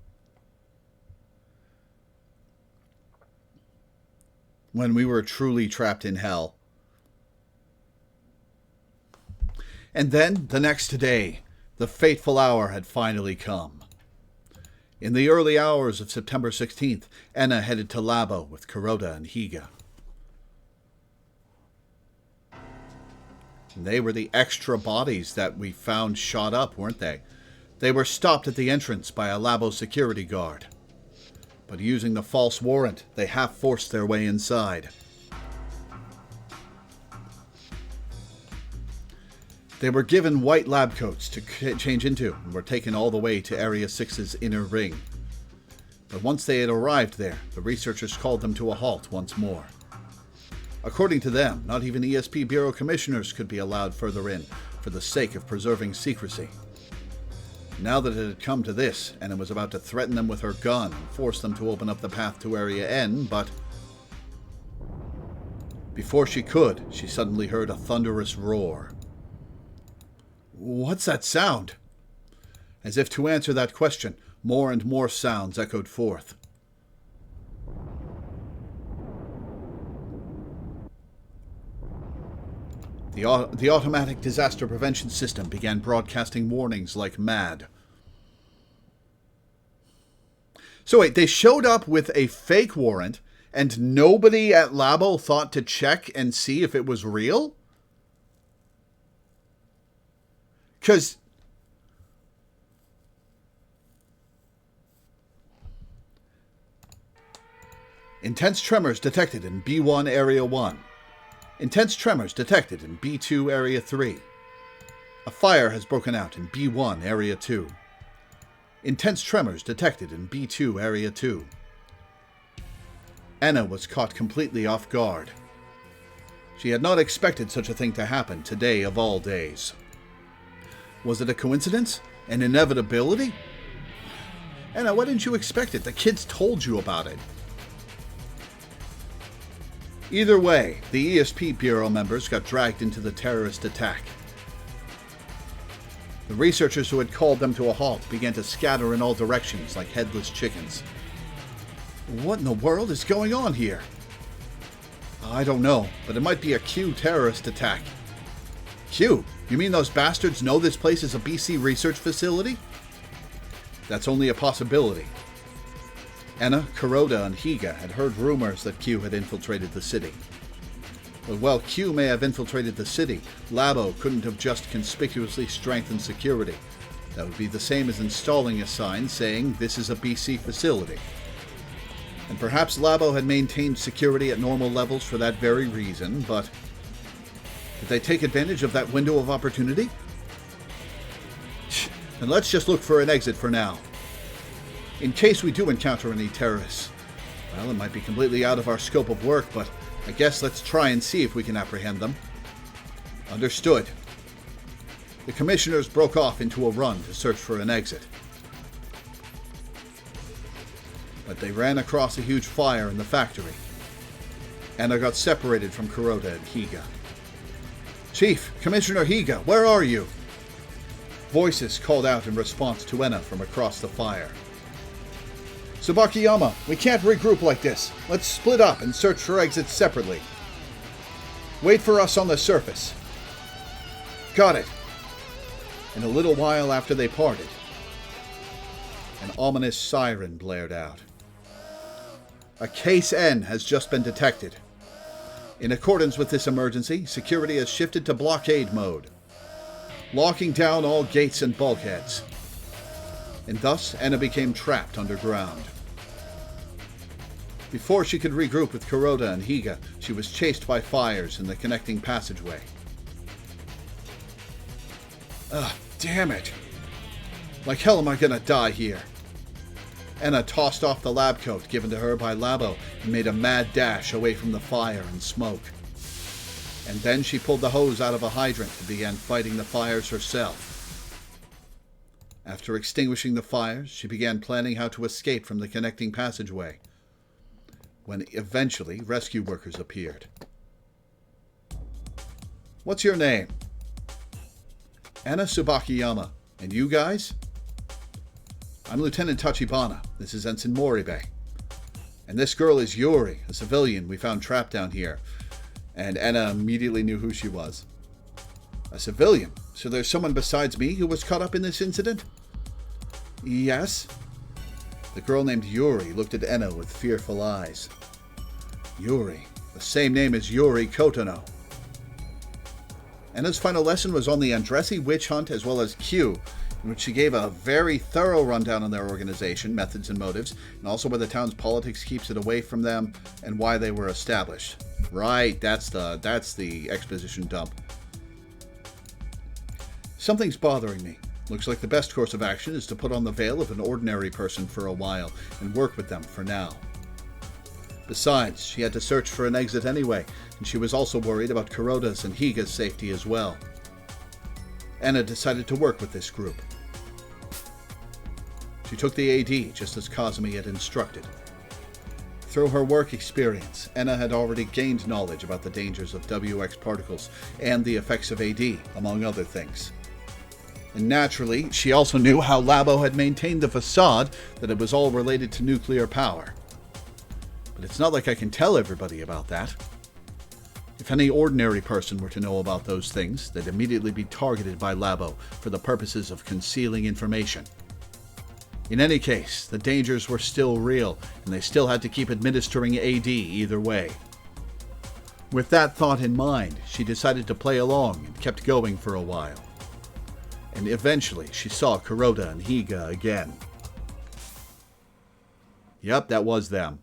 When we were truly trapped in hell. And then, the next day, the fateful hour had finally come. In the early hours of September 16th, Enna headed to Labo with Kuroda and Higa. They were the extra bodies that we found shot up, weren't they? They were stopped at the entrance by a Labo security guard. But using the false warrant, they half-forced their way inside. They were given white lab coats to change into and were taken all the way to Area 6's inner ring. But once they had arrived there, the researchers called them to a halt once more. According to them, not even ESP Bureau commissioners could be allowed further in for the sake of preserving secrecy. Now that it had come to this, Enna was about to threaten them with her gun and force them to open up the path to Area N, but before she could, she suddenly heard a thunderous roar. What's that sound? As if to answer that question, More and more sounds echoed forth. The automatic disaster prevention system began broadcasting warnings like mad. So wait, they showed up with a fake warrant, and nobody at Labo thought to check and see if it was real? Because intense tremors detected in B1 Area 1. Intense tremors detected in B2 Area 3. A fire has broken out in B1 Area 2. Intense tremors detected in B2 Area 2. Anna was caught completely off guard. She had not expected such a thing to happen today of all days. Was it a coincidence? An inevitability? Anna, why didn't you expect it? The kids told you about it. Either way, the ESP Bureau members got dragged into the terrorist attack. The researchers who had called them to a halt began to scatter in all directions like headless chickens. What in the world is going on here? I don't know, but it might be a Q terrorist attack. Q? You mean those bastards know this place is a BC research facility? That's only a possibility. Anna, Kuroda, and Higa had heard rumors that Q had infiltrated the city. But while Q may have infiltrated the city, Labo couldn't have just conspicuously strengthened security. That would be the same as installing a sign saying this is a BC facility. And perhaps Labo had maintained security at normal levels for that very reason, but did they take advantage of that window of opportunity? And let's just look for an exit for now. In case we do encounter any terrorists. Well, it might be completely out of our scope of work, but I guess let's try and see if we can apprehend them. Understood. The commissioners broke off into a run to search for an exit. But they ran across a huge fire in the factory. Anna got separated from Kuroda and Higa. Chief, Commissioner Higa, where are you? Voices called out in response to Anna from across the fire. Tsubakiyama, we can't regroup like this. Let's split up and search for exits separately. Wait for us on the surface. Got it. And a little while after they parted, an ominous siren blared out. A Case N has just been detected. In accordance with this emergency, security has shifted to blockade mode, locking down all gates and bulkheads. And thus, Anna became trapped underground. Before she could regroup with Kuroda and Higa, she was chased by fires in the connecting passageway. Ugh, damn it. Like hell am I gonna die here? Anna tossed off the lab coat given to her by Labo and made a mad dash away from the fire and smoke. And then she pulled the hose out of a hydrant and began fighting the fires herself. After extinguishing the fires, she began planning how to escape from the connecting passageway, when eventually rescue workers appeared. What's your name? Anna Tsubakiyama. And you guys? I'm Lieutenant Tachibana. This is Ensign Moribe. And this girl is Yuri, a civilian we found trapped down here. And Anna immediately knew who she was. A civilian? So there's someone besides me who was caught up in this incident? Yes. The girl named Yuri looked at Anna with fearful eyes. Yuri, the same name as Yuri Kotono. Anna's final lesson was on the Andressi witch hunt as well as Q, in which she gave a very thorough rundown on their organization, methods and motives, and also where the town's politics keeps it away from them and why they were established. Right, that's the exposition dump. Something's bothering me. Looks like the best course of action is to put on the veil of an ordinary person for a while and work with them for now. Besides, she had to search for an exit anyway, and she was also worried about Kuroda's and Higa's safety as well. Anna decided to work with this group. She took the AD just as Kazumi had instructed. Through her work experience, Anna had already gained knowledge about the dangers of WX particles and the effects of AD, among other things. And naturally, she also knew how Labo had maintained the facade that it was all related to nuclear power. But it's not like I can tell everybody about that. If any ordinary person were to know about those things, they'd immediately be targeted by Labo for the purposes of concealing information. In any case, the dangers were still real, and they still had to keep administering AD either way. With that thought in mind, she decided to play along and kept going for a while. And eventually, she saw Kuroda and Higa again. Yep, that was them.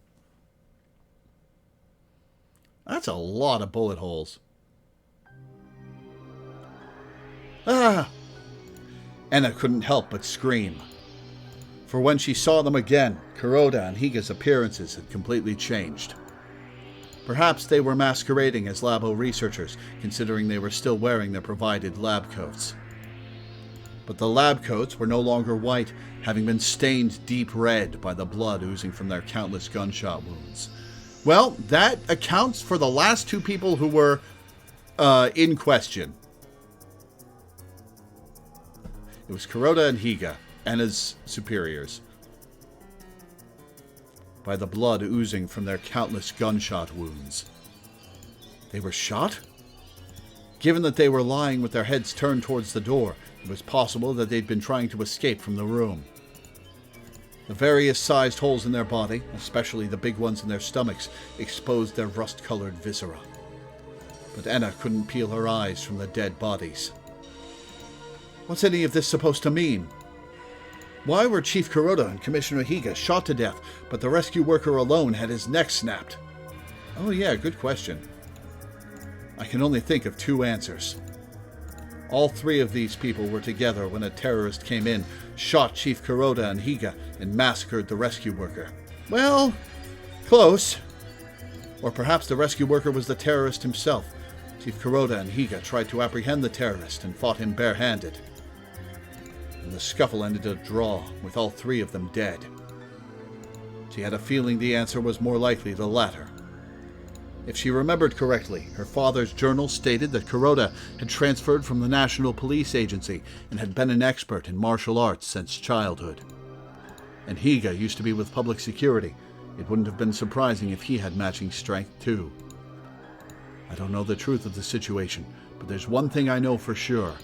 That's a lot of bullet holes. Ah! Enna couldn't help but scream. For when she saw them again, Kuroda and Higa's appearances had completely changed. Perhaps they were masquerading as Labo researchers, considering they were still wearing their provided lab coats. But the lab coats were no longer white, having been stained deep red by the blood oozing from their countless gunshot wounds. Well, that accounts for the last two people who were in question. It was Kuroda and Higa, Enna's superiors. By the blood oozing from their countless gunshot wounds. They were shot? Given that they were lying with their heads turned towards the door, it was possible that they'd been trying to escape from the room. The various sized holes in their body, especially the big ones in their stomachs, exposed their rust-colored viscera. But Enna couldn't peel her eyes from the dead bodies. What's any of this supposed to mean? Why were Chief Kuroda and Commissioner Higa shot to death, but the rescue worker alone had his neck snapped? Oh yeah, good question. I can only think of two answers. All three of these people were together when a terrorist came in, shot Chief Kuroda and Higa, and massacred the rescue worker. Well, close. Or perhaps the rescue worker was the terrorist himself. Chief Kuroda and Higa tried to apprehend the terrorist and fought him barehanded. And the scuffle ended a draw, with all three of them dead. She had a feeling the answer was more likely the latter. If she remembered correctly, her father's journal stated that Kuroda had transferred from the National Police Agency and had been an expert in martial arts since childhood. And Higa used to be with public security. It wouldn't have been surprising if he had matching strength too. I don't know the truth of the situation, but there's one thing I know for sure.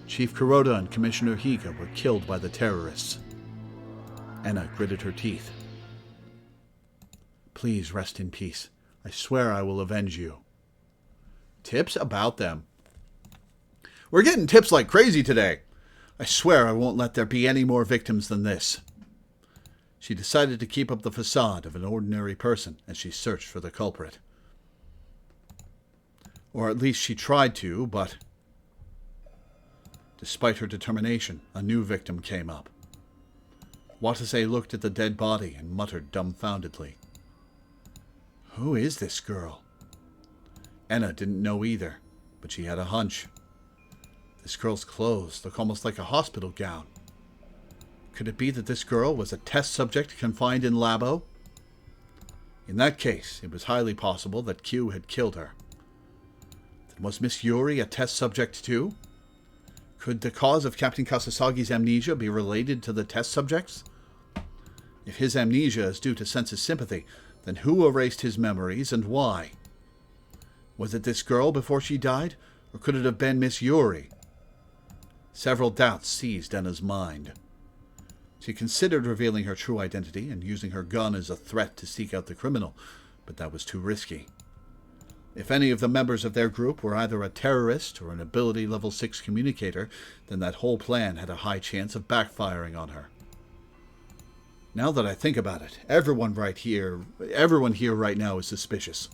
Chief Kuroda and Commissioner Higa were killed by the terrorists. Enna gritted her teeth. Please rest in peace. I swear I will avenge you. Tips about them. We're getting tips like crazy today. I swear I won't let there be any more victims than this. She decided to keep up the facade of an ordinary person as she searched for the culprit. Or at least she tried to, but despite her determination, a new victim came up. Watase looked at the dead body and muttered dumbfoundedly. Who is this girl? Enna didn't know either, but she had a hunch. This girl's clothes look almost like a hospital gown. Could it be that this girl was a test subject confined in Labo? In that case, it was highly possible that Q had killed her. Then was Miss Yuri a test subject too? Could the cause of Captain Kasasagi's amnesia be related to the test subjects? If his amnesia is due to sense of sympathy, then who erased his memories and why? Was it this girl before she died, or could it have been Miss Yuri? Several doubts seized Enna's mind. She considered revealing her true identity and using her gun as a threat to seek out the criminal, but that was too risky. If any of the members of their group were either a terrorist or an ability level 6 communicator, then that whole plan had a high chance of backfiring on her. Now that I think about it, everyone here right now is suspicious.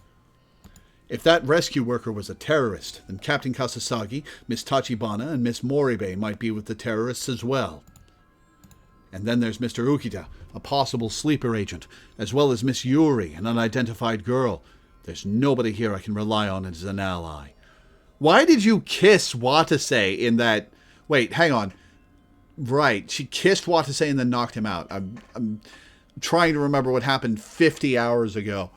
If that rescue worker was a terrorist, then Captain Kasasagi, Miss Tachibana, and Miss Moribe might be with the terrorists as well. And then there's Mr. Ukita, a possible sleeper agent, as well as Miss Yuri, an unidentified girl. There's nobody here I can rely on as an ally. Why did you kiss Watase in that... Wait, hang on. Right, she kissed Watase and then knocked him out. I'm trying to remember what happened 50 hours ago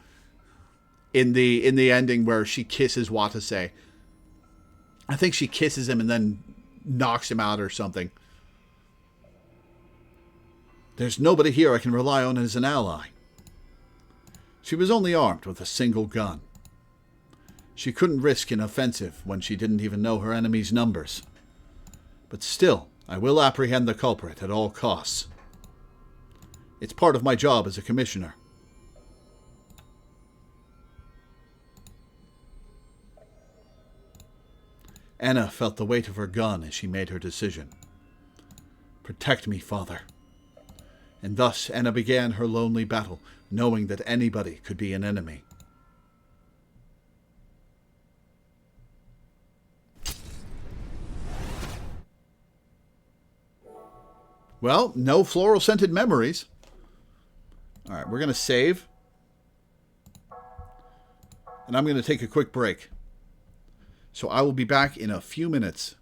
in the ending where she kisses Watase. I think she kisses him and then knocks him out or something. There's nobody here I can rely on as an ally. She was only armed with a single gun. She couldn't risk an offensive when she didn't even know her enemy's numbers. But still, I will apprehend the culprit at all costs. It's part of my job as a commissioner. Anna felt the weight of her gun as she made her decision. Protect me, Father. And thus Anna began her lonely battle, knowing that anybody could be an enemy. Well, no floral-scented memories. All right, we're going to save. And I'm going to take a quick break. So I will be back in a few minutes.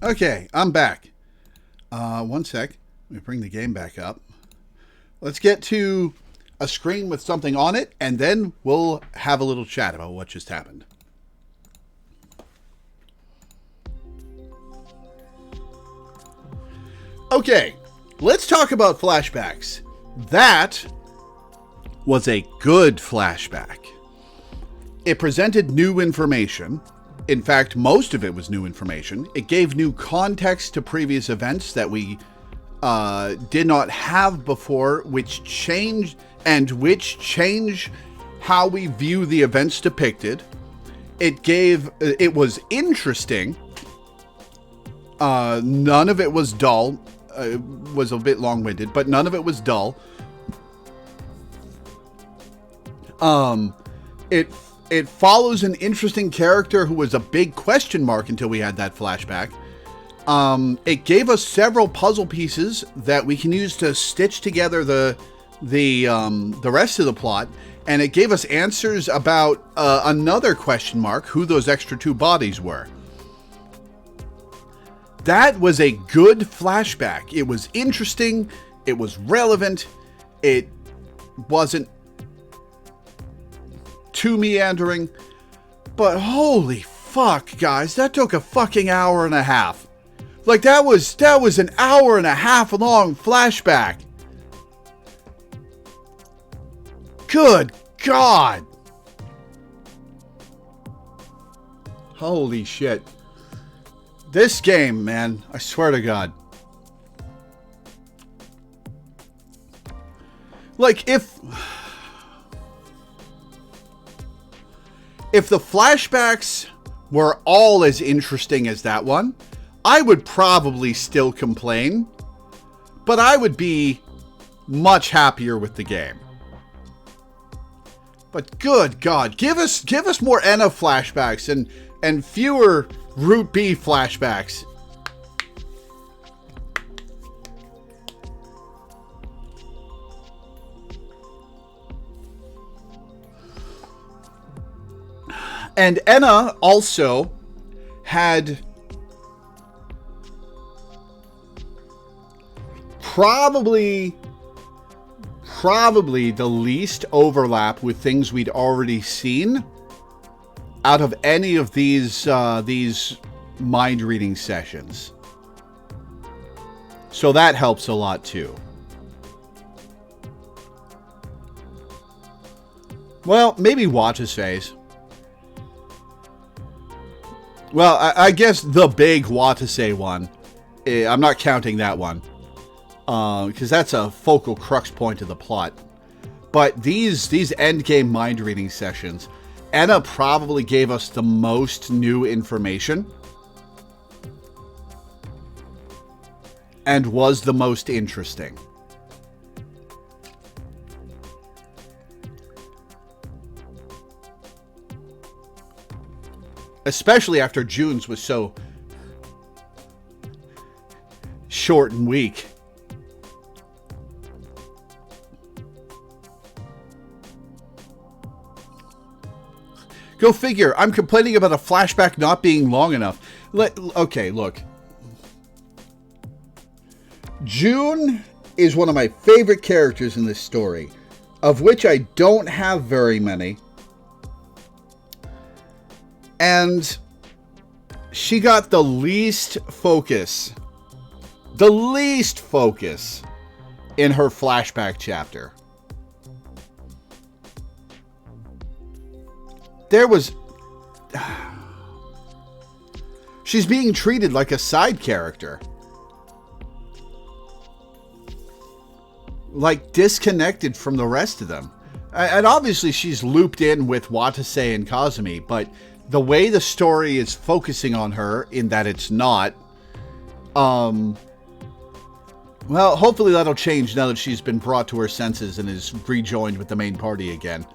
Okay, I'm back. One sec. Let me bring the game back up. Let's get to a screen with something on it, and then we'll have a little chat about what just happened. Okay, let's talk about flashbacks. That was a good flashback. It presented new information. In fact, most of it was new information. It gave new context to previous events that we did not have before, which changed how we view the events depicted. It was interesting. None of it was dull. It was a bit long-winded, but none of it was dull. It follows an interesting character who was a big question mark until we had that flashback. It gave us several puzzle pieces that we can use to stitch together the rest of the plot, and it gave us answers about another question mark, who those extra two bodies were. That was a good flashback. It was interesting. It was relevant. It wasn't too meandering, but holy fuck, guys, that took a fucking hour and a half. Like, that was an hour and a half long flashback. Good God. Holy shit. This game, man, I swear to God. Like, if the flashbacks were all as interesting as that one, I would probably still complain, but I would be much happier with the game. But good God, give us more Enna flashbacks and fewer Route B flashbacks. And Enna also had probably the least overlap with things we'd already seen out of any of these mind reading sessions. So that helps a lot too. Well, maybe Watch's phase. Well, I guess the big Watase one. I'm not counting that one. Because that's a focal crux point of the plot. But these endgame mind reading sessions, Enna probably gave us the most new information. And was the most interesting. Especially after June's was so short and weak. Go figure. I'm complaining about a flashback not being long enough. Okay, look. June is one of my favorite characters in this story, of which I don't have very many. And she got the least focus in her flashback chapter. She's being treated like a side character. Like disconnected from the rest of them. And obviously she's looped in with Watase and Kazumi, but the way the story is focusing on her, in that it's not, well, hopefully that'll change now that she's been brought to her senses and is rejoined with the main party again.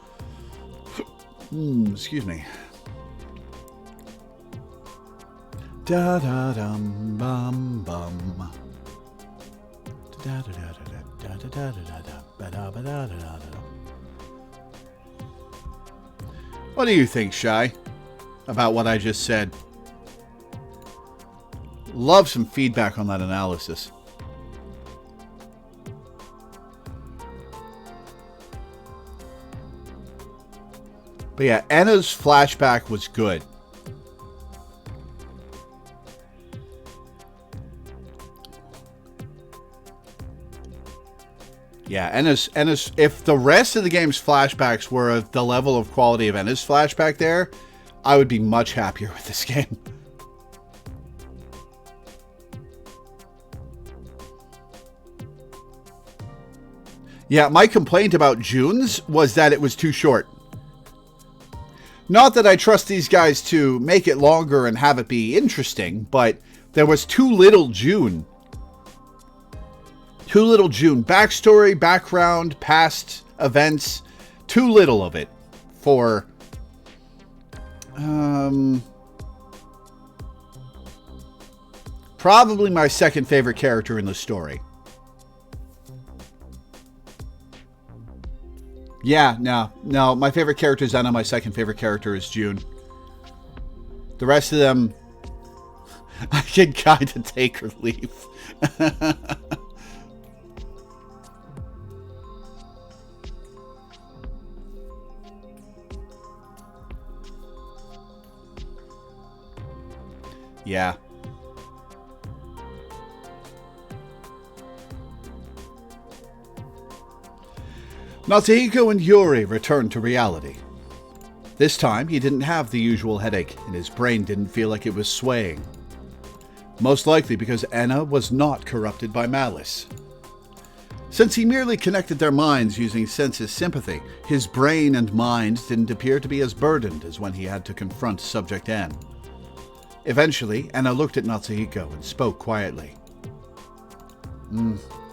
Excuse me. Da da dum bum bum. Da da da da da da da da da da da da. What do you think, Shy, about what I just said? Love some feedback on that analysis. But yeah, Anna's flashback was good. Yeah, Anna's, if the rest of the game's flashbacks were of the level of quality of Anna's flashback there, I would be much happier with this game. Yeah, my complaint about June's was that it was too short. Not that I trust these guys to make it longer and have it be interesting, but there was too little June. Too little June. Backstory, background, past events. Too little of it for... probably my second favorite character in the story. Yeah, no. My favorite character is Anna. My second favorite character is June. The rest of them, I can kind of take or leave. Yeah. Natsuhiko and Yuri returned to reality. This time, he didn't have the usual headache, and his brain didn't feel like it was swaying. Most likely because Anna was not corrupted by malice. Since he merely connected their minds using senses sympathy, his brain and mind didn't appear to be as burdened as when he had to confront Subject N. Eventually, Anna looked at Natsuhiko and spoke quietly.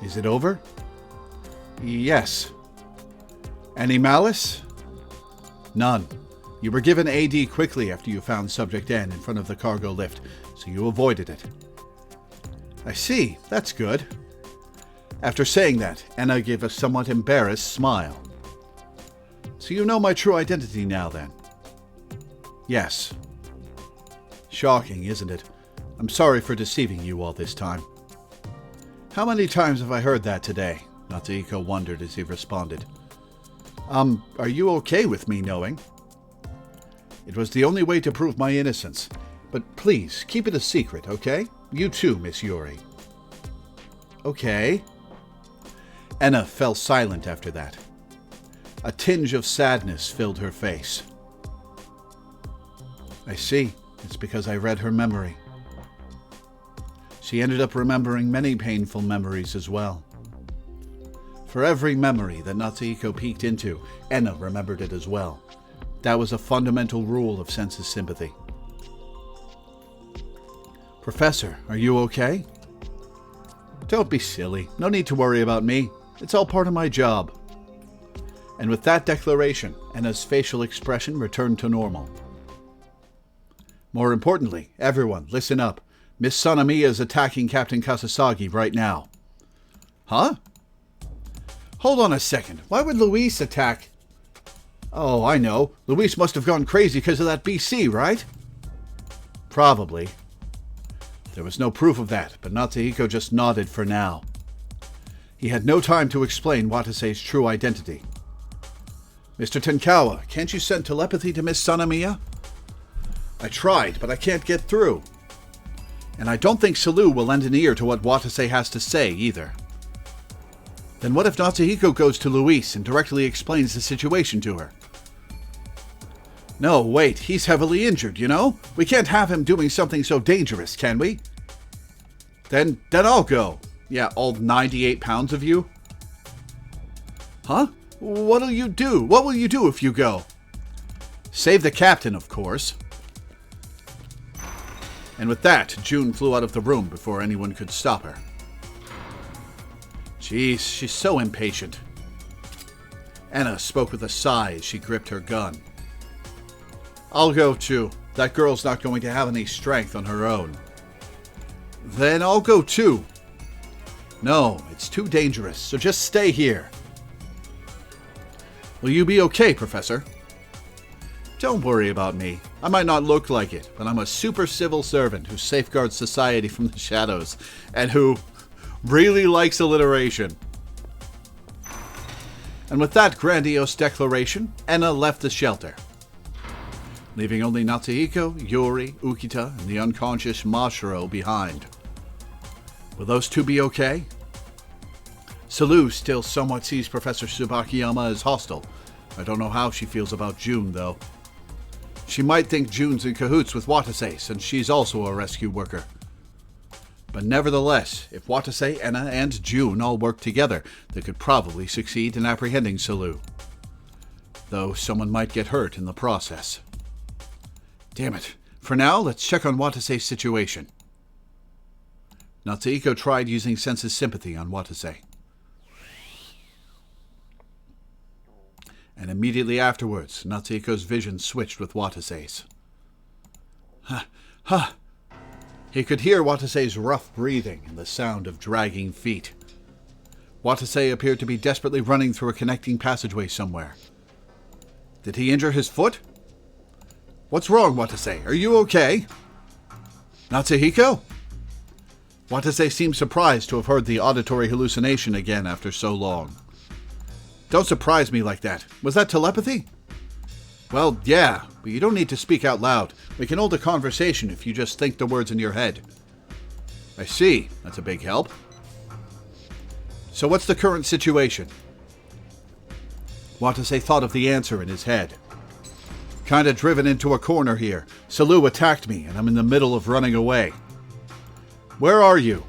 Is it over? Yes. Any malice? None. You were given AD quickly after you found Subject N in front of the cargo lift, so you avoided it. I see. That's good. After saying that, Anna gave a somewhat embarrassed smile. So you know my true identity now, then? Yes. Shocking, isn't it? I'm sorry for deceiving you all this time. How many times have I heard that today? Natsuhiko wondered as he responded. Are you okay with me knowing? It was the only way to prove my innocence. But please, keep it a secret, okay? You too, Miss Yuri. Okay. Anna fell silent after that. A tinge of sadness filled her face. I see. It's because I read her memory. She ended up remembering many painful memories as well. For every memory that Natsuhiko peeked into, Anna remembered it as well. That was a fundamental rule of senses sympathy. Professor, are you okay? Don't be silly. No need to worry about me. It's all part of my job. And with that declaration, Anna's facial expression returned to normal. More importantly, everyone, listen up. Miss Sanamiya is attacking Captain Kasasagi right now. Huh? Hold on a second. Why would Luis attack? Oh, I know. Luis must have gone crazy because of that BC, right? Probably. There was no proof of that, but Natsuhiko just nodded for now. He had no time to explain Watase's true identity. Mr. Tenkawa, can't you send telepathy to Miss Sanamiya? I tried, but I can't get through. And I don't think Salu will lend an ear to what Watase has to say, either. Then what if Natsuhiko goes to Luis and directly explains the situation to her? No, wait, he's heavily injured, you know? We can't have him doing something so dangerous, can we? Then I'll go. Yeah, all 98 pounds of you? Huh? What'll you do? What will you do if you go? Save the captain, of course. And with that, June flew out of the room before anyone could stop her. Jeez, she's so impatient. Anna spoke with a sigh as she gripped her gun. I'll go too. That girl's not going to have any strength on her own. Then I'll go too. No, it's too dangerous, so just stay here. Will you be okay, Professor? Don't worry about me. I might not look like it, but I'm a super civil servant who safeguards society from the shadows, and who really likes alliteration. And with that grandiose declaration, Enna left the shelter, leaving only Natsuhiko, Yuri, Ukita, and the unconscious Mashiro behind. Will those two be okay? Salu still somewhat sees Professor Tsubakiyama as hostile. I don't know how she feels about June, though. She might think June's in cahoots with Watase, since she's also a rescue worker. But nevertheless, if Watase, Enna, and June all work together, they could probably succeed in apprehending Salu. Though someone might get hurt in the process. Damn it. For now, let's check on Watase's situation. Natsuhiko tried using Sense's sympathy on Watase. And immediately afterwards, Natsuhiko's vision switched with Watase's. He could hear Watase's rough breathing and the sound of dragging feet. Watase appeared to be desperately running through a connecting passageway somewhere. Did he injure his foot? What's wrong, Watase? Are you okay? Natsuhiko? Watase seemed surprised to have heard the auditory hallucination again after so long. Don't surprise me like that. Was that telepathy? Well, yeah, but you don't need to speak out loud. We can hold a conversation if you just think the words in your head. I see. That's a big help. So what's the current situation? Watase thought of the answer in his head. Kinda driven into a corner here. Salu attacked me, and I'm in the middle of running away. Where are you?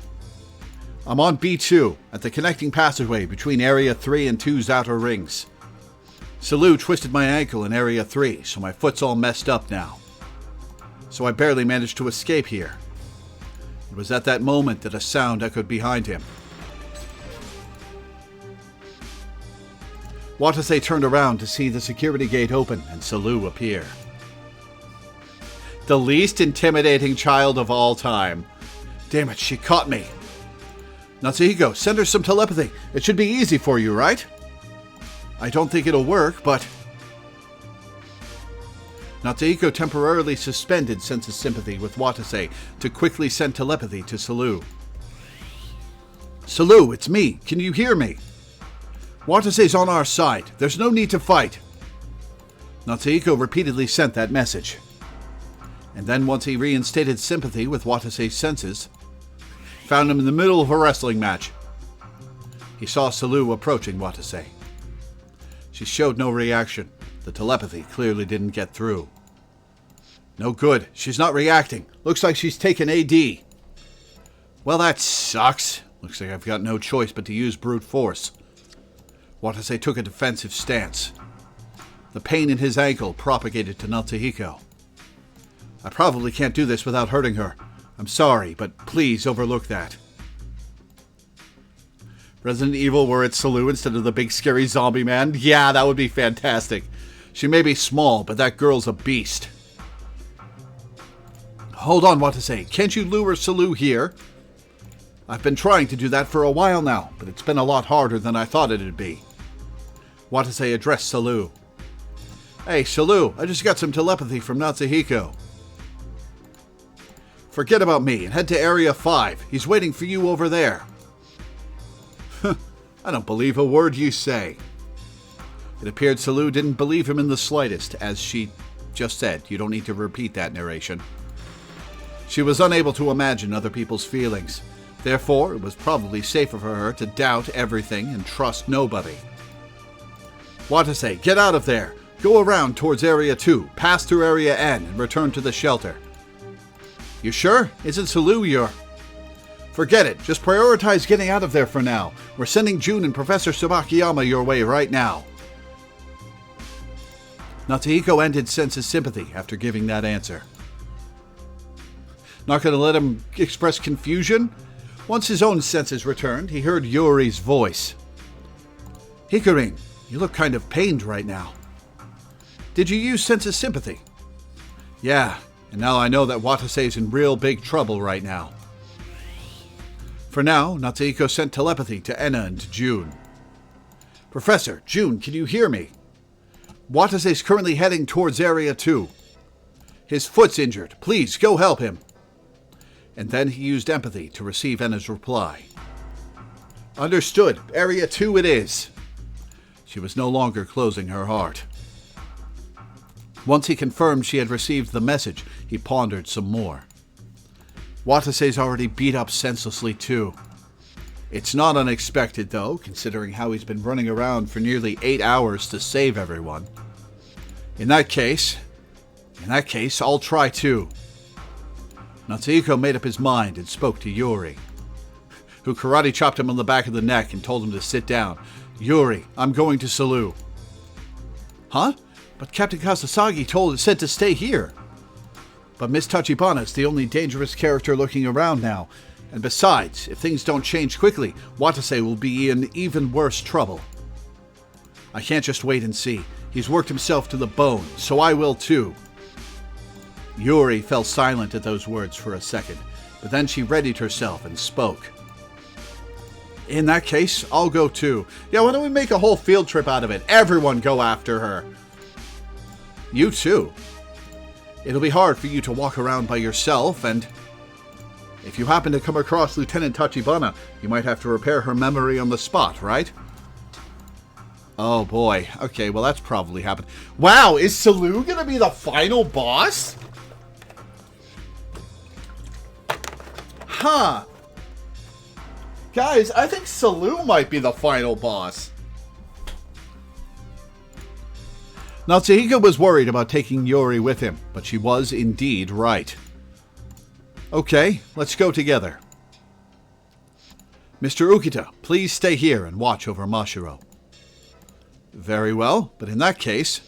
I'm on B2, at the connecting passageway between Area 3 and 2's outer rings. Salu twisted my ankle in Area 3, so my foot's all messed up now. So I barely managed to escape here. It was at that moment that a sound echoed behind him. Watase turned around to see the security gate open and Salu appear. The least intimidating child of all time. Damn it, she caught me. Natsuhiko, send her some telepathy. It should be easy for you, right? I don't think it'll work, but... Natsuhiko temporarily suspended Sense's sympathy with Watase to quickly send telepathy to Salu. Salu, it's me. Can you hear me? Watase's on our side. There's no need to fight. Natsuhiko repeatedly sent that message. And then once he reinstated sympathy with Watase's senses, found him in the middle of a wrestling match. He saw Salu approaching Watase. She showed no reaction. The telepathy clearly didn't get through. No good. She's not reacting. Looks like she's taken AD. Well, that sucks. Looks like I've got no choice but to use brute force. Watase took a defensive stance. The pain in his ankle propagated to Natsuhiko. I probably can't do this without hurting her. I'm sorry, but please overlook that. Resident Evil were at Salu instead of the big scary zombie man? Yeah, that would be fantastic. She may be small, but that girl's a beast. Hold on, Watase. Can't you lure Salu here? I've been trying to do that for a while now, but it's been a lot harder than I thought it'd be. Watase addressed Salu. Hey, Salu, I just got some telepathy from Natsuhiko. Forget about me and head to Area 5. He's waiting for you over there. I don't believe a word you say. It appeared Salu didn't believe him in the slightest, as she just said. You don't need to repeat that narration. She was unable to imagine other people's feelings. Therefore, it was probably safer for her to doubt everything and trust nobody. Watase, get out of there. Go around towards Area 2, pass through Area N, and return to the shelter. You sure? Isn't Salu your... Forget it. Just prioritize getting out of there for now. We're sending June and Professor Tsubakiyama your way right now. Natsuhiko ended Sense's sympathy after giving that answer. Not going to let him express confusion? Once his own senses returned, he heard Yuri's voice. Hikarin, you look kind of pained right now. Did you use Sense's sympathy? Yeah, and now I know that Watase's in real big trouble right now. For now, Natsuhiko sent telepathy to Enna and to June. Professor, June, can you hear me? Watase's currently heading towards Area 2. His foot's injured. Please, go help him. And then he used empathy to receive Enna's reply. Understood. Area 2 it is. She was no longer closing her heart. Once he confirmed she had received the message, he pondered some more. Watase's already beat up senselessly too. It's not unexpected, though, considering how he's been running around for nearly 8 hours to save everyone. In that case, I'll try too. Natsuhiko made up his mind and spoke to Yuri, who karate chopped him on the back of the neck and told him to sit down. Yuri, I'm going to Salou. Huh? But Captain Kasasagi said to stay here. But Miss Tachibana is the only dangerous character lurking around now. And besides, if things don't change quickly, Watase will be in even worse trouble. I can't just wait and see. He's worked himself to the bone, so I will too. Yuri fell silent at those words for a second, but then she readied herself and spoke. In that case, I'll go too. Yeah, why don't we make a whole field trip out of it? Everyone go after her. You too. It'll be hard for you to walk around by yourself, and if you happen to come across Lieutenant Tachibana, you might have to repair her memory on the spot, right? Oh boy. Okay, well that's probably happened. Wow, is Salou gonna be the final boss? Huh. Guys, I think Salou might be the final boss. Natsuhiko was worried about taking Yuri with him, but she was indeed right. Okay, let's go together. Mr. Ukita, please stay here and watch over Mashiro. Very well, but in that case...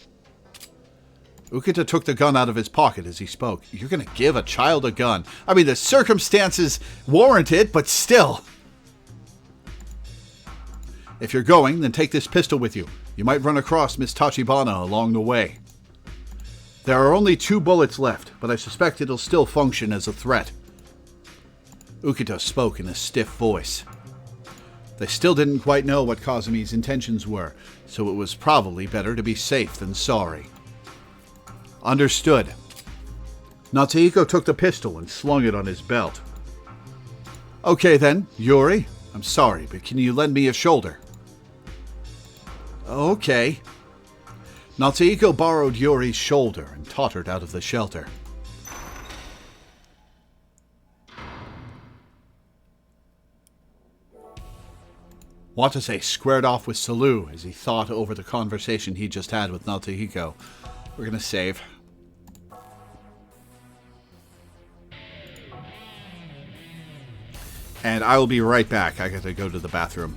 Ukita took the gun out of his pocket as he spoke. You're going to give a child a gun. I mean, the circumstances warrant it, but still. If you're going, then take this pistol with you. You might run across Miss Tachibana along the way. There are only 2 bullets left, but I suspect it'll still function as a threat. Ukita spoke in a stiff voice. They still didn't quite know what Kazumi's intentions were, so it was probably better to be safe than sorry. Understood. Natsuhiko took the pistol and slung it on his belt. Okay then, Yuri, I'm sorry, but can you lend me a shoulder? Okay. Natsuhiko borrowed Yuri's shoulder and tottered out of the shelter. Watase squared off with Salou as he thought over the conversation he just had with Natsuhiko. We're going to save. And I will be right back. I got to go to the bathroom.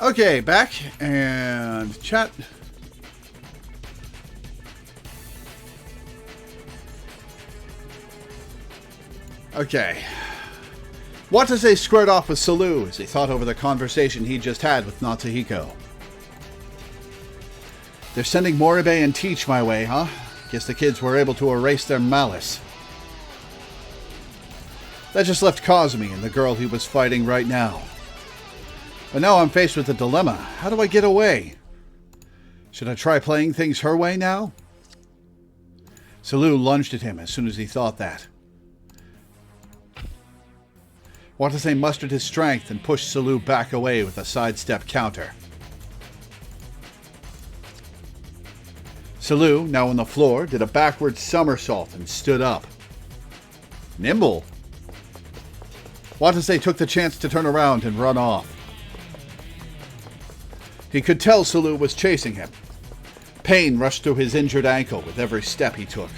Okay, back and chat. Okay. Watase squared off with Salu as he thought over the conversation he just had with Natsuhiko. They're sending Moribe and Teach my way, huh? Guess the kids were able to erase their malice. That just left Kazumi and the girl he was fighting right now. But now I'm faced with a dilemma. How do I get away? Should I try playing things her way now? Salu lunged at him as soon as he thought that. Watase mustered his strength and pushed Salu back away with a sidestep counter. Salu, now on the floor, did a backward somersault and stood up. Nimble. Watase took the chance to turn around and run off. He could tell Salu was chasing him. Pain rushed through his injured ankle with every step he took.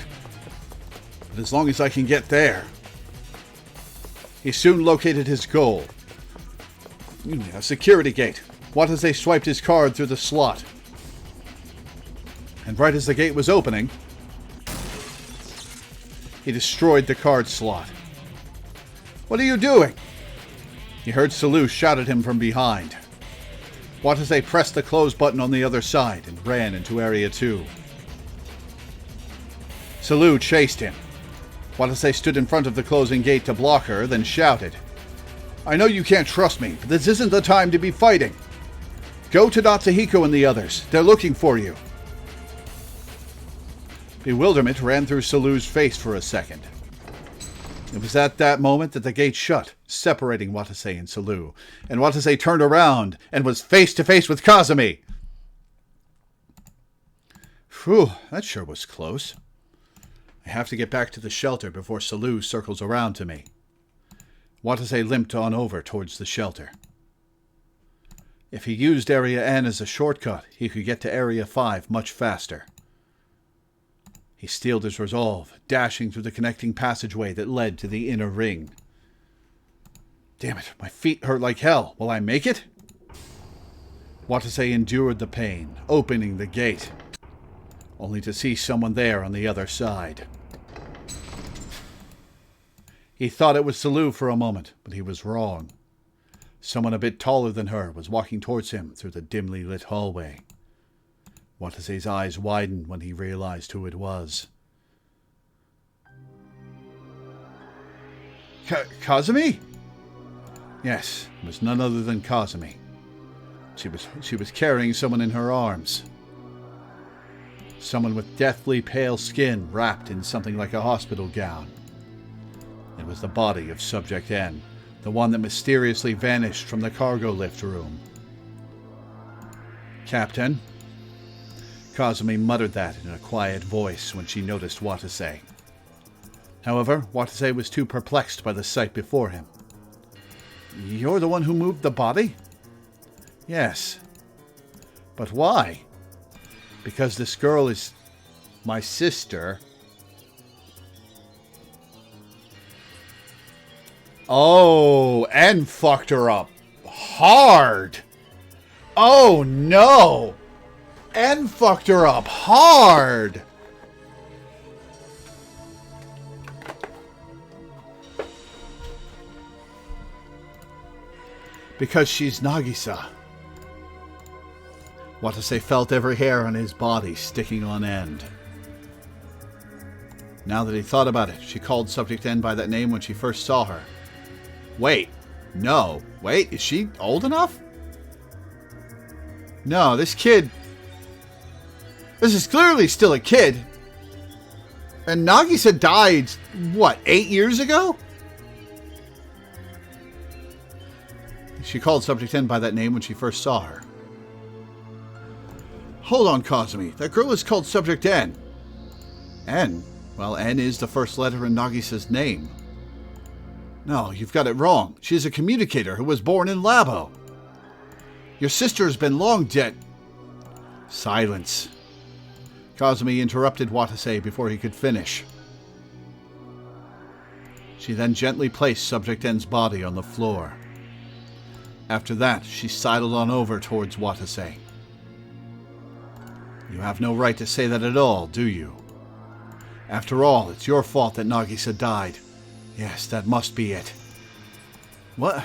But as long as I can get there... He soon located his goal. A security gate. Watase swiped his card through the slot. And right as the gate was opening, he destroyed the card slot. What are you doing? He heard Salu shout at him from behind. Watase pressed the close button on the other side and ran into Area 2. Salu chased him. Watase stood in front of the closing gate to block her, then shouted, I know you can't trust me, but this isn't the time to be fighting. Go to Natsuhiko and the others. They're looking for you. Bewilderment ran through Salu's face for a second. It was at that moment that the gate shut, separating Watase and Salu, and Watase turned around and was face to face with Kazumi. Phew, that sure was close. I have to get back to the shelter before Salu circles around to me. Watase limped on over towards the shelter. If he used Area N as a shortcut, he could get to Area 5 much faster. He steeled his resolve, dashing through the connecting passageway that led to the inner ring. Damn it, my feet hurt like hell. Will I make it? Watase endured the pain, opening the gate, only to see someone there on the other side. He thought it was Salu for a moment, but he was wrong. Someone a bit taller than her was walking towards him through the dimly lit hallway. Watase's eyes widened when he realized who it was. Kazumi? Yes, it was none other than Kazumi. She was carrying someone in her arms. Someone with deathly pale skin wrapped in something like a hospital gown. It was the body of Subject N, the one that mysteriously vanished from the cargo lift room. Captain? Kazumi muttered that in a quiet voice when she noticed Watase. However, Watase was too perplexed by the sight before him. You're the one who moved the body? Yes. But why? Because this girl is my sister. Oh, and fucked her up hard. Oh no. And fucked her up hard. Because she's Nagisa. Watase felt every hair on his body sticking on end. Now that he thought about it, she called Subject N by that name when she first saw her. Wait. No. Wait, is she old enough? No, this is clearly still a kid. And Nagisa died, what, 8 years ago? She called Subject N by that name when she first saw her. Hold on, Kazumi. That girl is called Subject N. N? Well, N is the first letter in Nagisa's name. No, you've got it wrong. She's a communicator who was born in Labo. Your sister has been long dead. Silence. Kazumi interrupted Watase before he could finish. She then gently placed Subject N's body on the floor. After that, she sidled on over towards Watase. You have no right to say that at all, do you? After all, it's your fault that Nagisa died. Yes, that must be it. What?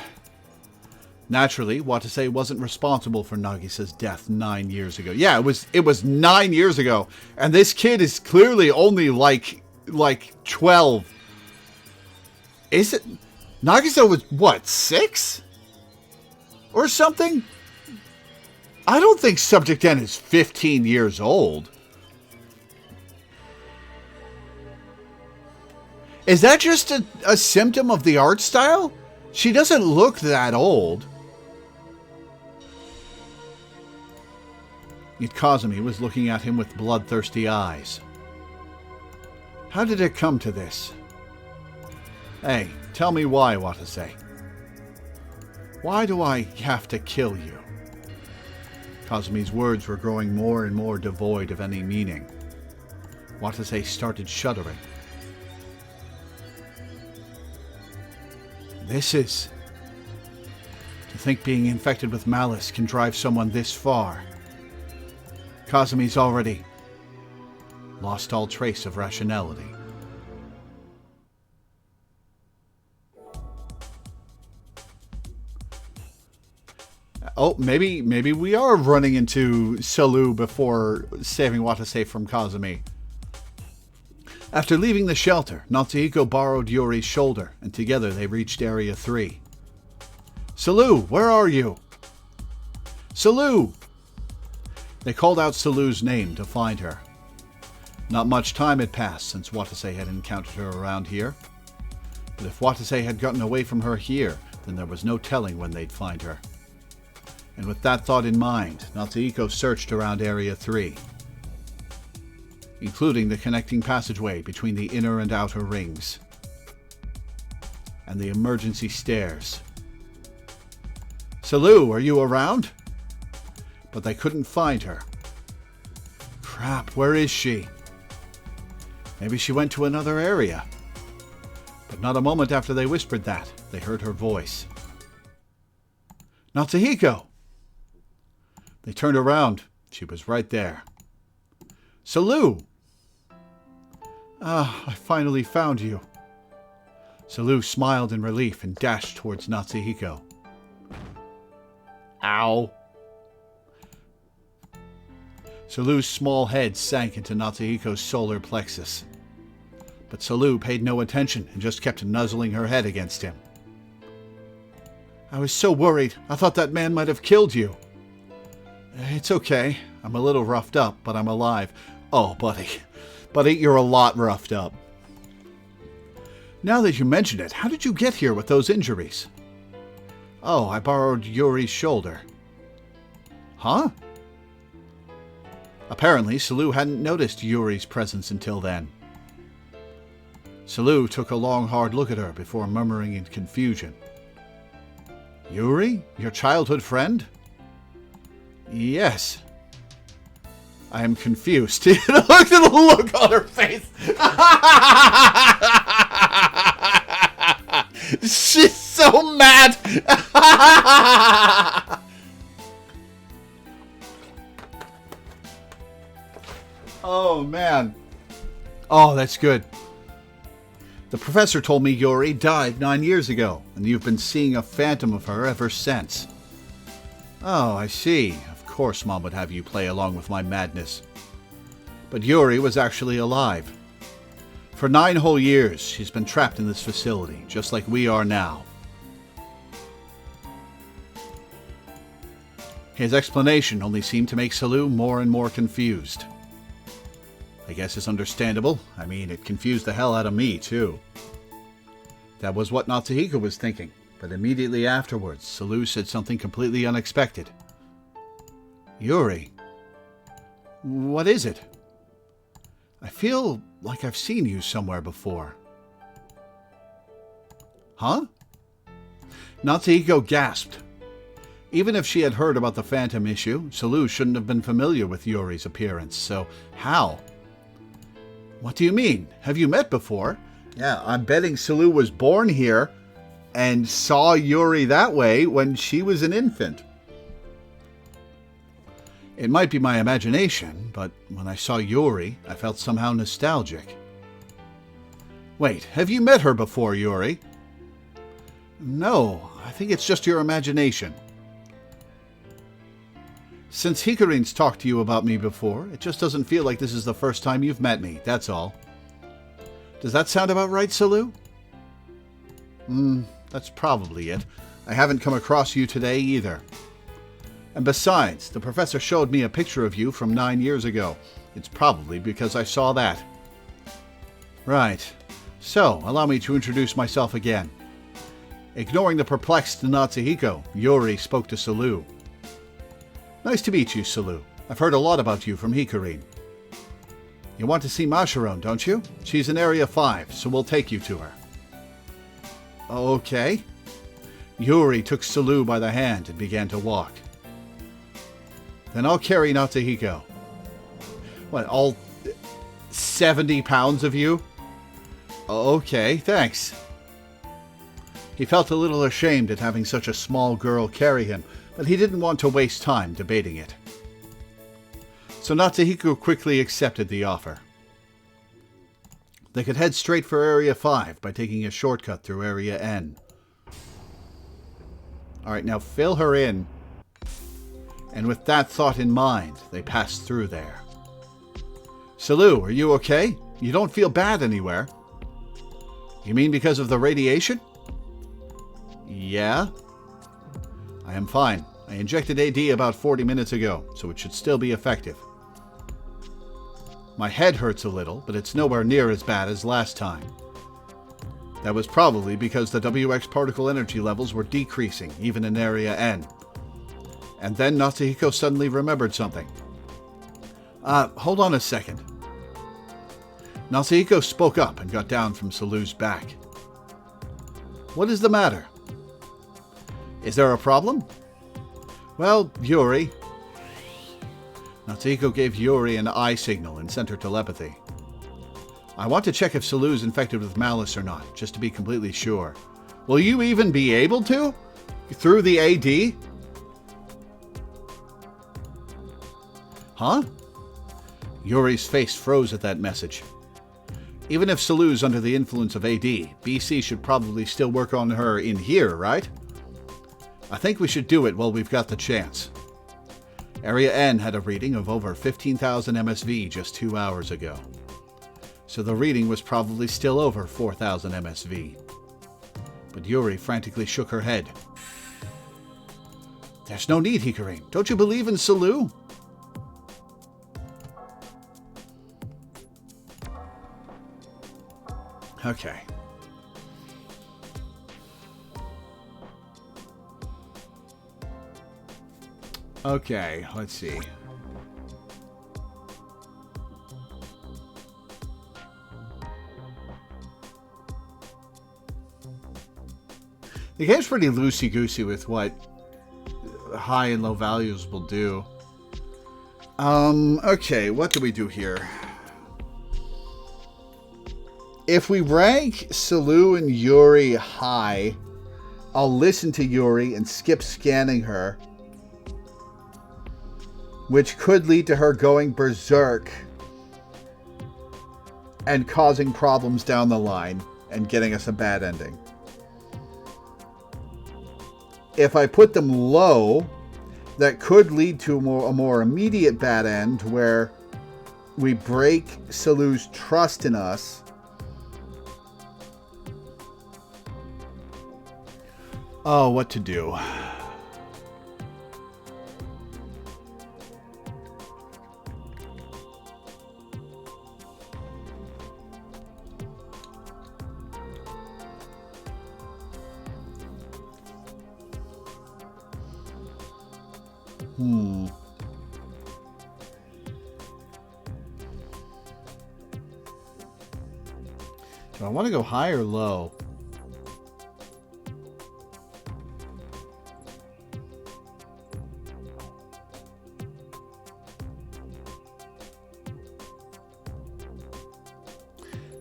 Naturally, Watase wasn't responsible for Nagisa's death 9 years ago. Yeah, it was 9 years ago, and this kid is clearly only like 12. Is it? Nagisa was what, 6? Or something? I don't think Subject N is 15 years old. Is that just a symptom of the art style? She doesn't look that old. Yet Kazumi was looking at him with bloodthirsty eyes. How did it come to this? Hey, tell me why, Watase. Why do I have to kill you? Kazumi's words were growing more and more devoid of any meaning. Watase started shuddering. This is... To think being infected with malice can drive someone this far. Kazumi's already lost all trace of rationality. Oh, maybe we are running into Salu before saving Watase from Kazumi. After leaving the shelter, Natsuhiko borrowed Yuri's shoulder, and together they reached Area 3. Salu, where are you? Salu! They called out Salu's name to find her. Not much time had passed since Watase had encountered her around here. But if Watase had gotten away from her here, then there was no telling when they'd find her. And with that thought in mind, Natsuhiko searched around Area 3, including the connecting passageway between the inner and outer rings, and the emergency stairs. Salu, are you around? But they couldn't find her. Crap, where is she? Maybe she went to another area. But not a moment after they whispered that, they heard her voice. Natsuhiko! They turned around. She was right there. Salu! Ah, I finally found you. Salu smiled in relief and dashed towards Natsuhiko. Ow! Salu's small head sank into Natsuhiko's solar plexus. But Salu paid no attention and just kept nuzzling her head against him. I was so worried. I thought that man might have killed you. It's okay. I'm a little roughed up, but I'm alive. Oh, buddy. Buddy, you're a lot roughed up. Now that you mention it, how did you get here with those injuries? Oh, I borrowed Yuri's shoulder. Huh? Apparently, Salu hadn't noticed Yuri's presence until then. Salu took a long, hard look at her before murmuring in confusion. Yuri? Your childhood friend? Yes. I am confused. Look at the look on her face. She's so mad. Oh, man. Oh, that's good. The professor told me Yuri died 9 years ago, and you've been seeing a phantom of her ever since. Oh, I see. Of course Mom would have you play along with my madness. But Yuri was actually alive. For 9 whole years, she's been trapped in this facility, just like we are now. His explanation only seemed to make Salu more and more confused. I guess it's understandable. I mean, it confused the hell out of me, too. That was what Natsuhiko was thinking, but immediately afterwards, Salu said something completely unexpected. Yuri, what is it? I feel like I've seen you somewhere before. Huh? Natsuhiko gasped. Even if she had heard about the phantom issue, Salu shouldn't have been familiar with Yuri's appearance, so how? What do you mean? Have you met before? Yeah, I'm betting Salu was born here. and saw Yuri that way when she was an infant. It might be my imagination, but when I saw Yuri, I felt somehow nostalgic. Wait, have you met her before, Yuri? No, I think it's just your imagination. Since Hikarin's talked to you about me before, it just doesn't feel like this is the first time you've met me, that's all. Does that sound about right, Salu? That's probably it. I haven't come across you today either. And besides, the professor showed me a picture of you from 9 years ago. It's probably because I saw that. Right. So, allow me to introduce myself again. Ignoring the perplexed Natsuhiko, Yuri spoke to Salu. Nice to meet you, Salu. I've heard a lot about you from Hikarin. You want to see Masharon, don't you? She's in Area 5, so we'll take you to her. Okay. Yuri took Salu by the hand and began to walk. Then I'll carry Natsuhiko. What, all 70 pounds of you? Okay, thanks. He felt a little ashamed at having such a small girl carry him, but he didn't want to waste time debating it. So Natsuhiko quickly accepted the offer. They could head straight for Area 5 by taking a shortcut through Area N. Alright, now fill her in. And with that thought in mind, they passed through there. Salu, are you okay? You don't feel bad anywhere. You mean because of the radiation? Yeah. I am fine. I injected AD about 40 minutes ago, so it should still be effective. My head hurts a little, but it's nowhere near as bad as last time. That was probably because the WX particle energy levels were decreasing, even in Area N. And then Natsuhiko suddenly remembered something. Hold on a second. Natsuhiko spoke up and got down from Salu's back. What is the matter? Is there a problem? Well, Yuri. Natsuhiko gave Yuri an eye signal and sent her telepathy. I want to check if Salu's infected with malice or not, just to be completely sure. Will you even be able to? Through the AD? Huh? Yuri's face froze at that message. Even if Salu's under the influence of AD, BC should probably still work on her in here, right? I think we should do it while we've got the chance. Area N had a reading of over 15,000 MSV just 2 hours ago. So the reading was probably still over 4,000 MSV. But Yuri frantically shook her head. There's no need, Hikarin. Don't you believe in Salu? Okay. Okay, let's see. The game's pretty loosey-goosey with what high and low values will do. Okay, what do we do here? If we rank Salu and Yuri high, I'll listen to Yuri and skip scanning her, which could lead to her going berserk and causing problems down the line and getting us a bad ending. If I put them low, that could lead to a more immediate bad end where we break Salu's trust in us. Oh, what to do? Do I want to go high or low?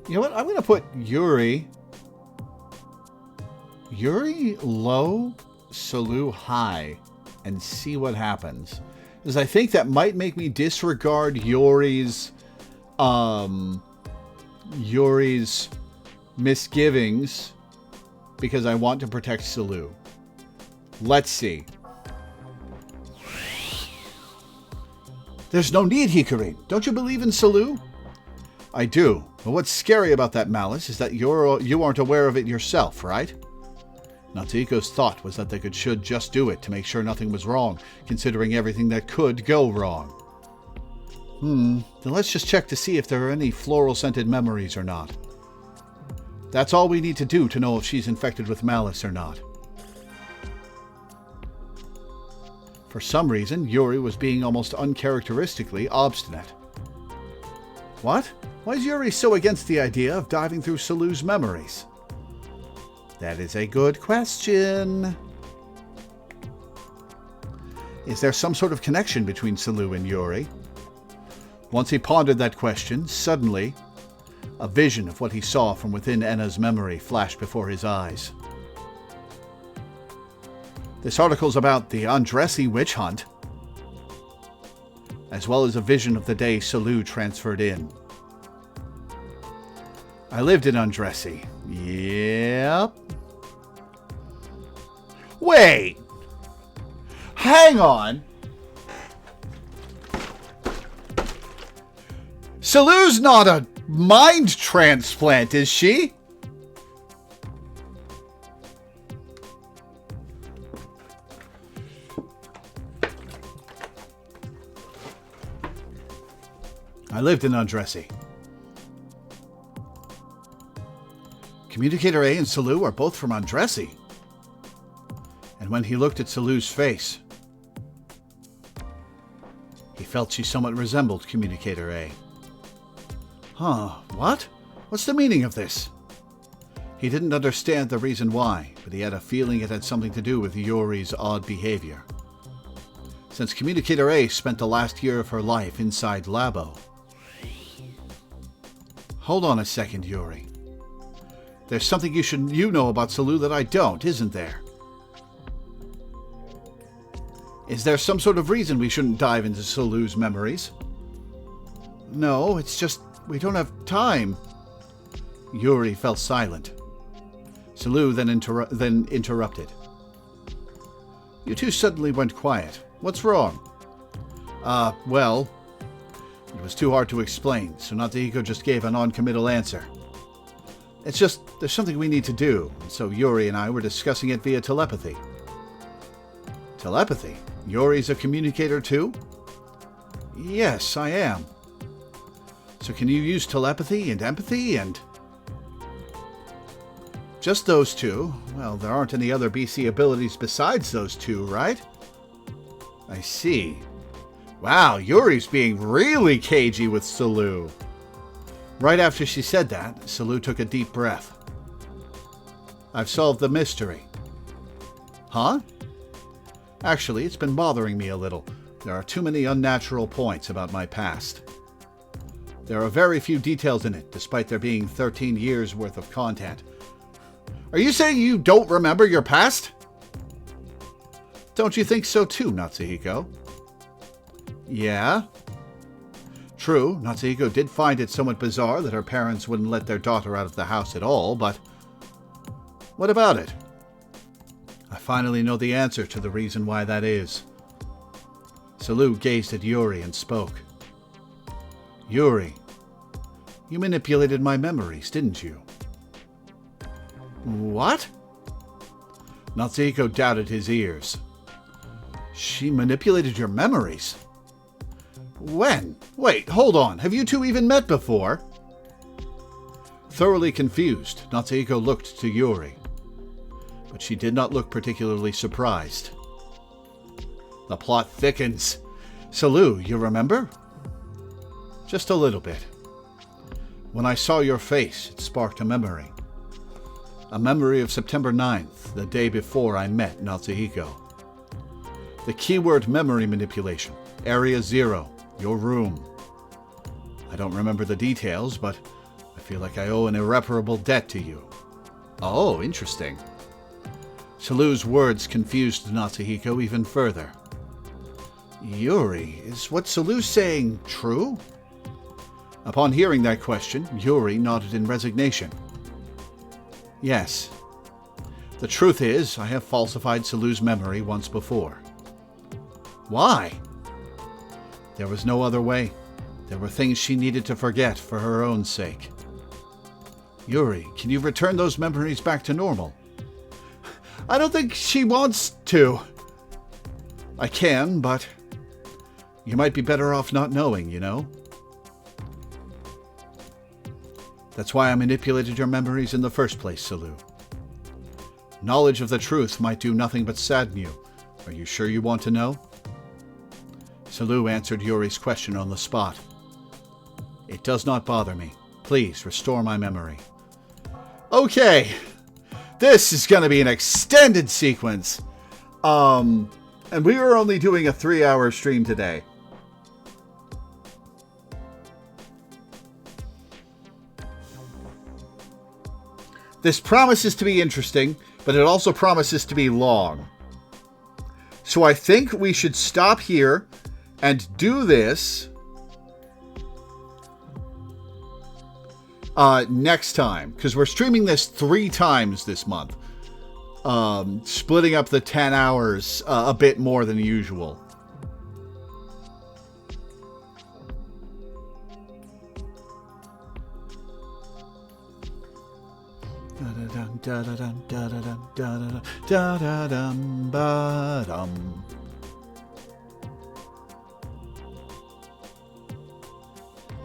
You know what? I'm going to put Yuri Yuri low, Salu high, and see what happens. Because I think that might make me disregard Yuri's misgivings because I want to protect Salu. Let's see. There's no need, Hikarin. Don't you believe in Salu? I do. But what's scary about that malice is that you aren't aware of it yourself, right? Natsuhiko's thought was that they should just do it to make sure nothing was wrong, considering everything that could go wrong. Then let's just check to see if there are any floral-scented memories or not. That's all we need to do to know if she's infected with malice or not. For some reason, Yuri was being almost uncharacteristically obstinate. What? Why is Yuri so against the idea of diving through Salu's memories? That is a good question. Is there some sort of connection between Salu and Yuri? Once he pondered that question, suddenly, a vision of what he saw from within Enna's memory flashed before his eyes. This article's about the Andressi witch hunt, as well as a vision of the day Salu transferred in. I lived in Andressi. Yep. Wait! Hang on! Salu's not a mind transplant, is she? I lived in Andressi. Communicator A and Salu are both from Andressi. And when he looked at Salu's face, he felt she somewhat resembled Communicator A. Huh, what? What's the meaning of this? He didn't understand the reason why, but he had a feeling it had something to do with Yuri's odd behavior. Since Communicator A spent the last year of her life inside Labo. Hold on a second, Yuri. There's something you know about Salu that I don't, isn't there? Is there some sort of reason we shouldn't dive into Salu's memories? No, it's just we don't have time. Yuri fell silent. Salu then interrupted. You two suddenly went quiet. What's wrong? Well, it was too hard to explain, so Natsuhiko just gave a non-committal answer. It's just, there's something we need to do, so Yuri and I were discussing it via telepathy. Telepathy? Yuri's a communicator too? Yes, I am. So can you use telepathy and empathy and... Just those two? Well, there aren't any other BC abilities besides those two, right? I see. Wow, Yuri's being really cagey with Salu. Right after she said that, Salu took a deep breath. I've solved the mystery. Huh? Actually, it's been bothering me a little. There are too many unnatural points about my past. There are very few details in it, despite there being 13 years worth of content. Are you saying you don't remember your past? Don't you think so too, Natsuhiko? Yeah? True, Natsuhiko did find it somewhat bizarre that her parents wouldn't let their daughter out of the house at all, but... What about it? I finally know the answer to the reason why that is. Salu gazed at Yuri and spoke. Yuri, you manipulated my memories, didn't you? What? Natsuhiko doubted his ears. She manipulated your memories? When? Wait, hold on. Have you two even met before? Thoroughly confused, Natsuhiko looked to Yuri. But she did not look particularly surprised. The plot thickens. Salu, you remember? Just a little bit. When I saw your face, it sparked a memory. A memory of September 9th, the day before I met Natsuhiko. The keyword memory manipulation. Area 0. Your room. I don't remember the details, but I feel like I owe an irreparable debt to you. Oh, interesting. Salu's words confused Natsuhiko even further. Yuri, is what Salu's saying true? Upon hearing that question, Yuri nodded in resignation. Yes. The truth is, I have falsified Salu's memory once before. Why? There was no other way. There were things she needed to forget for her own sake. Yuri, can you return those memories back to normal? I don't think she wants to. I can, but you might be better off not knowing, you know? That's why I manipulated your memories in the first place, Salu. Knowledge of the truth might do nothing but sadden you. Are you sure you want to know? Salu answered Yuri's question on the spot. It does not bother me. Please, restore my memory. Okay. This is going to be an extended sequence. And we are only doing a 3-hour stream today. This promises to be interesting, but it also promises to be long. So I think we should stop here and do this next time, because we're streaming this 3 times this month, splitting up the 10 hours a bit more than usual.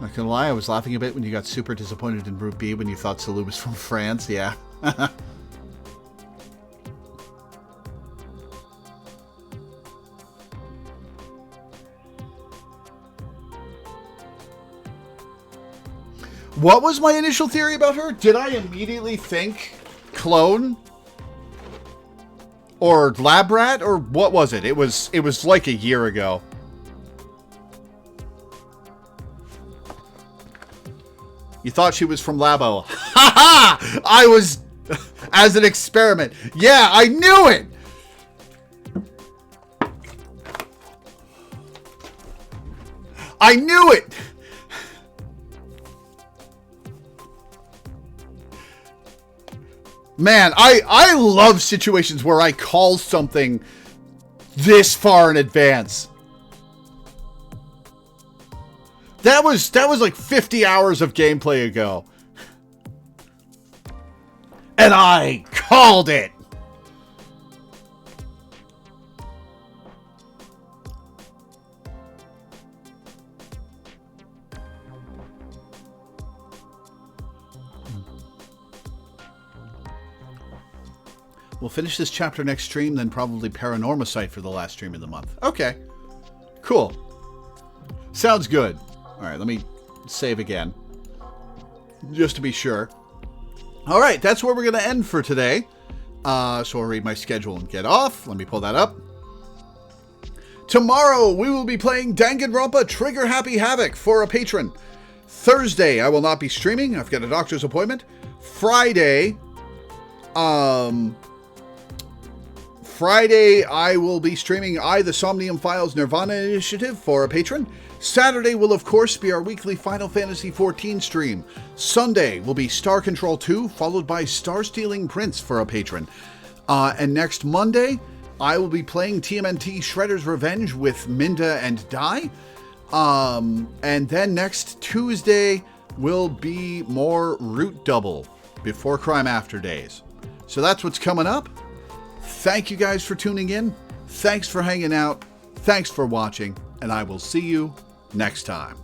Not gonna lie, I was laughing a bit when you got super disappointed in Route B when you thought Salu was from France, yeah. What was my initial theory about her? Did I immediately think clone? Or lab rat? Or what was it? It was like a year ago. You thought she was from Labo. Ha ha! I was... as an experiment. Yeah, I knew it! I knew it! Man, I love situations where I call something this far in advance. That was like 50 hours of gameplay ago. And I called it. We'll finish this chapter next stream, then probably Paranormacite for the last stream of the month. Okay. Cool. Sounds good. Alright, let me save again. Just to be sure. Alright, that's where we're going to end for today. So I'll read my schedule and get off. Let me pull that up. Tomorrow, we will be playing Danganronpa Trigger Happy Havoc for a patron. Thursday, I will not be streaming. I've got a doctor's appointment. Friday, I will be streaming The Somnium Files Nirvana Initiative for a patron. Saturday will, of course, be our weekly Final Fantasy XIV stream. Sunday will be Star Control 2, followed by Star Stealing Prince for a patron. And next Monday, I will be playing TMNT Shredder's Revenge with Minda and Dai. And then next Tuesday will be more Root Double Before Crime After Days. So that's what's coming up. Thank you guys for tuning in. Thanks for hanging out. Thanks for watching. And I will see you next time.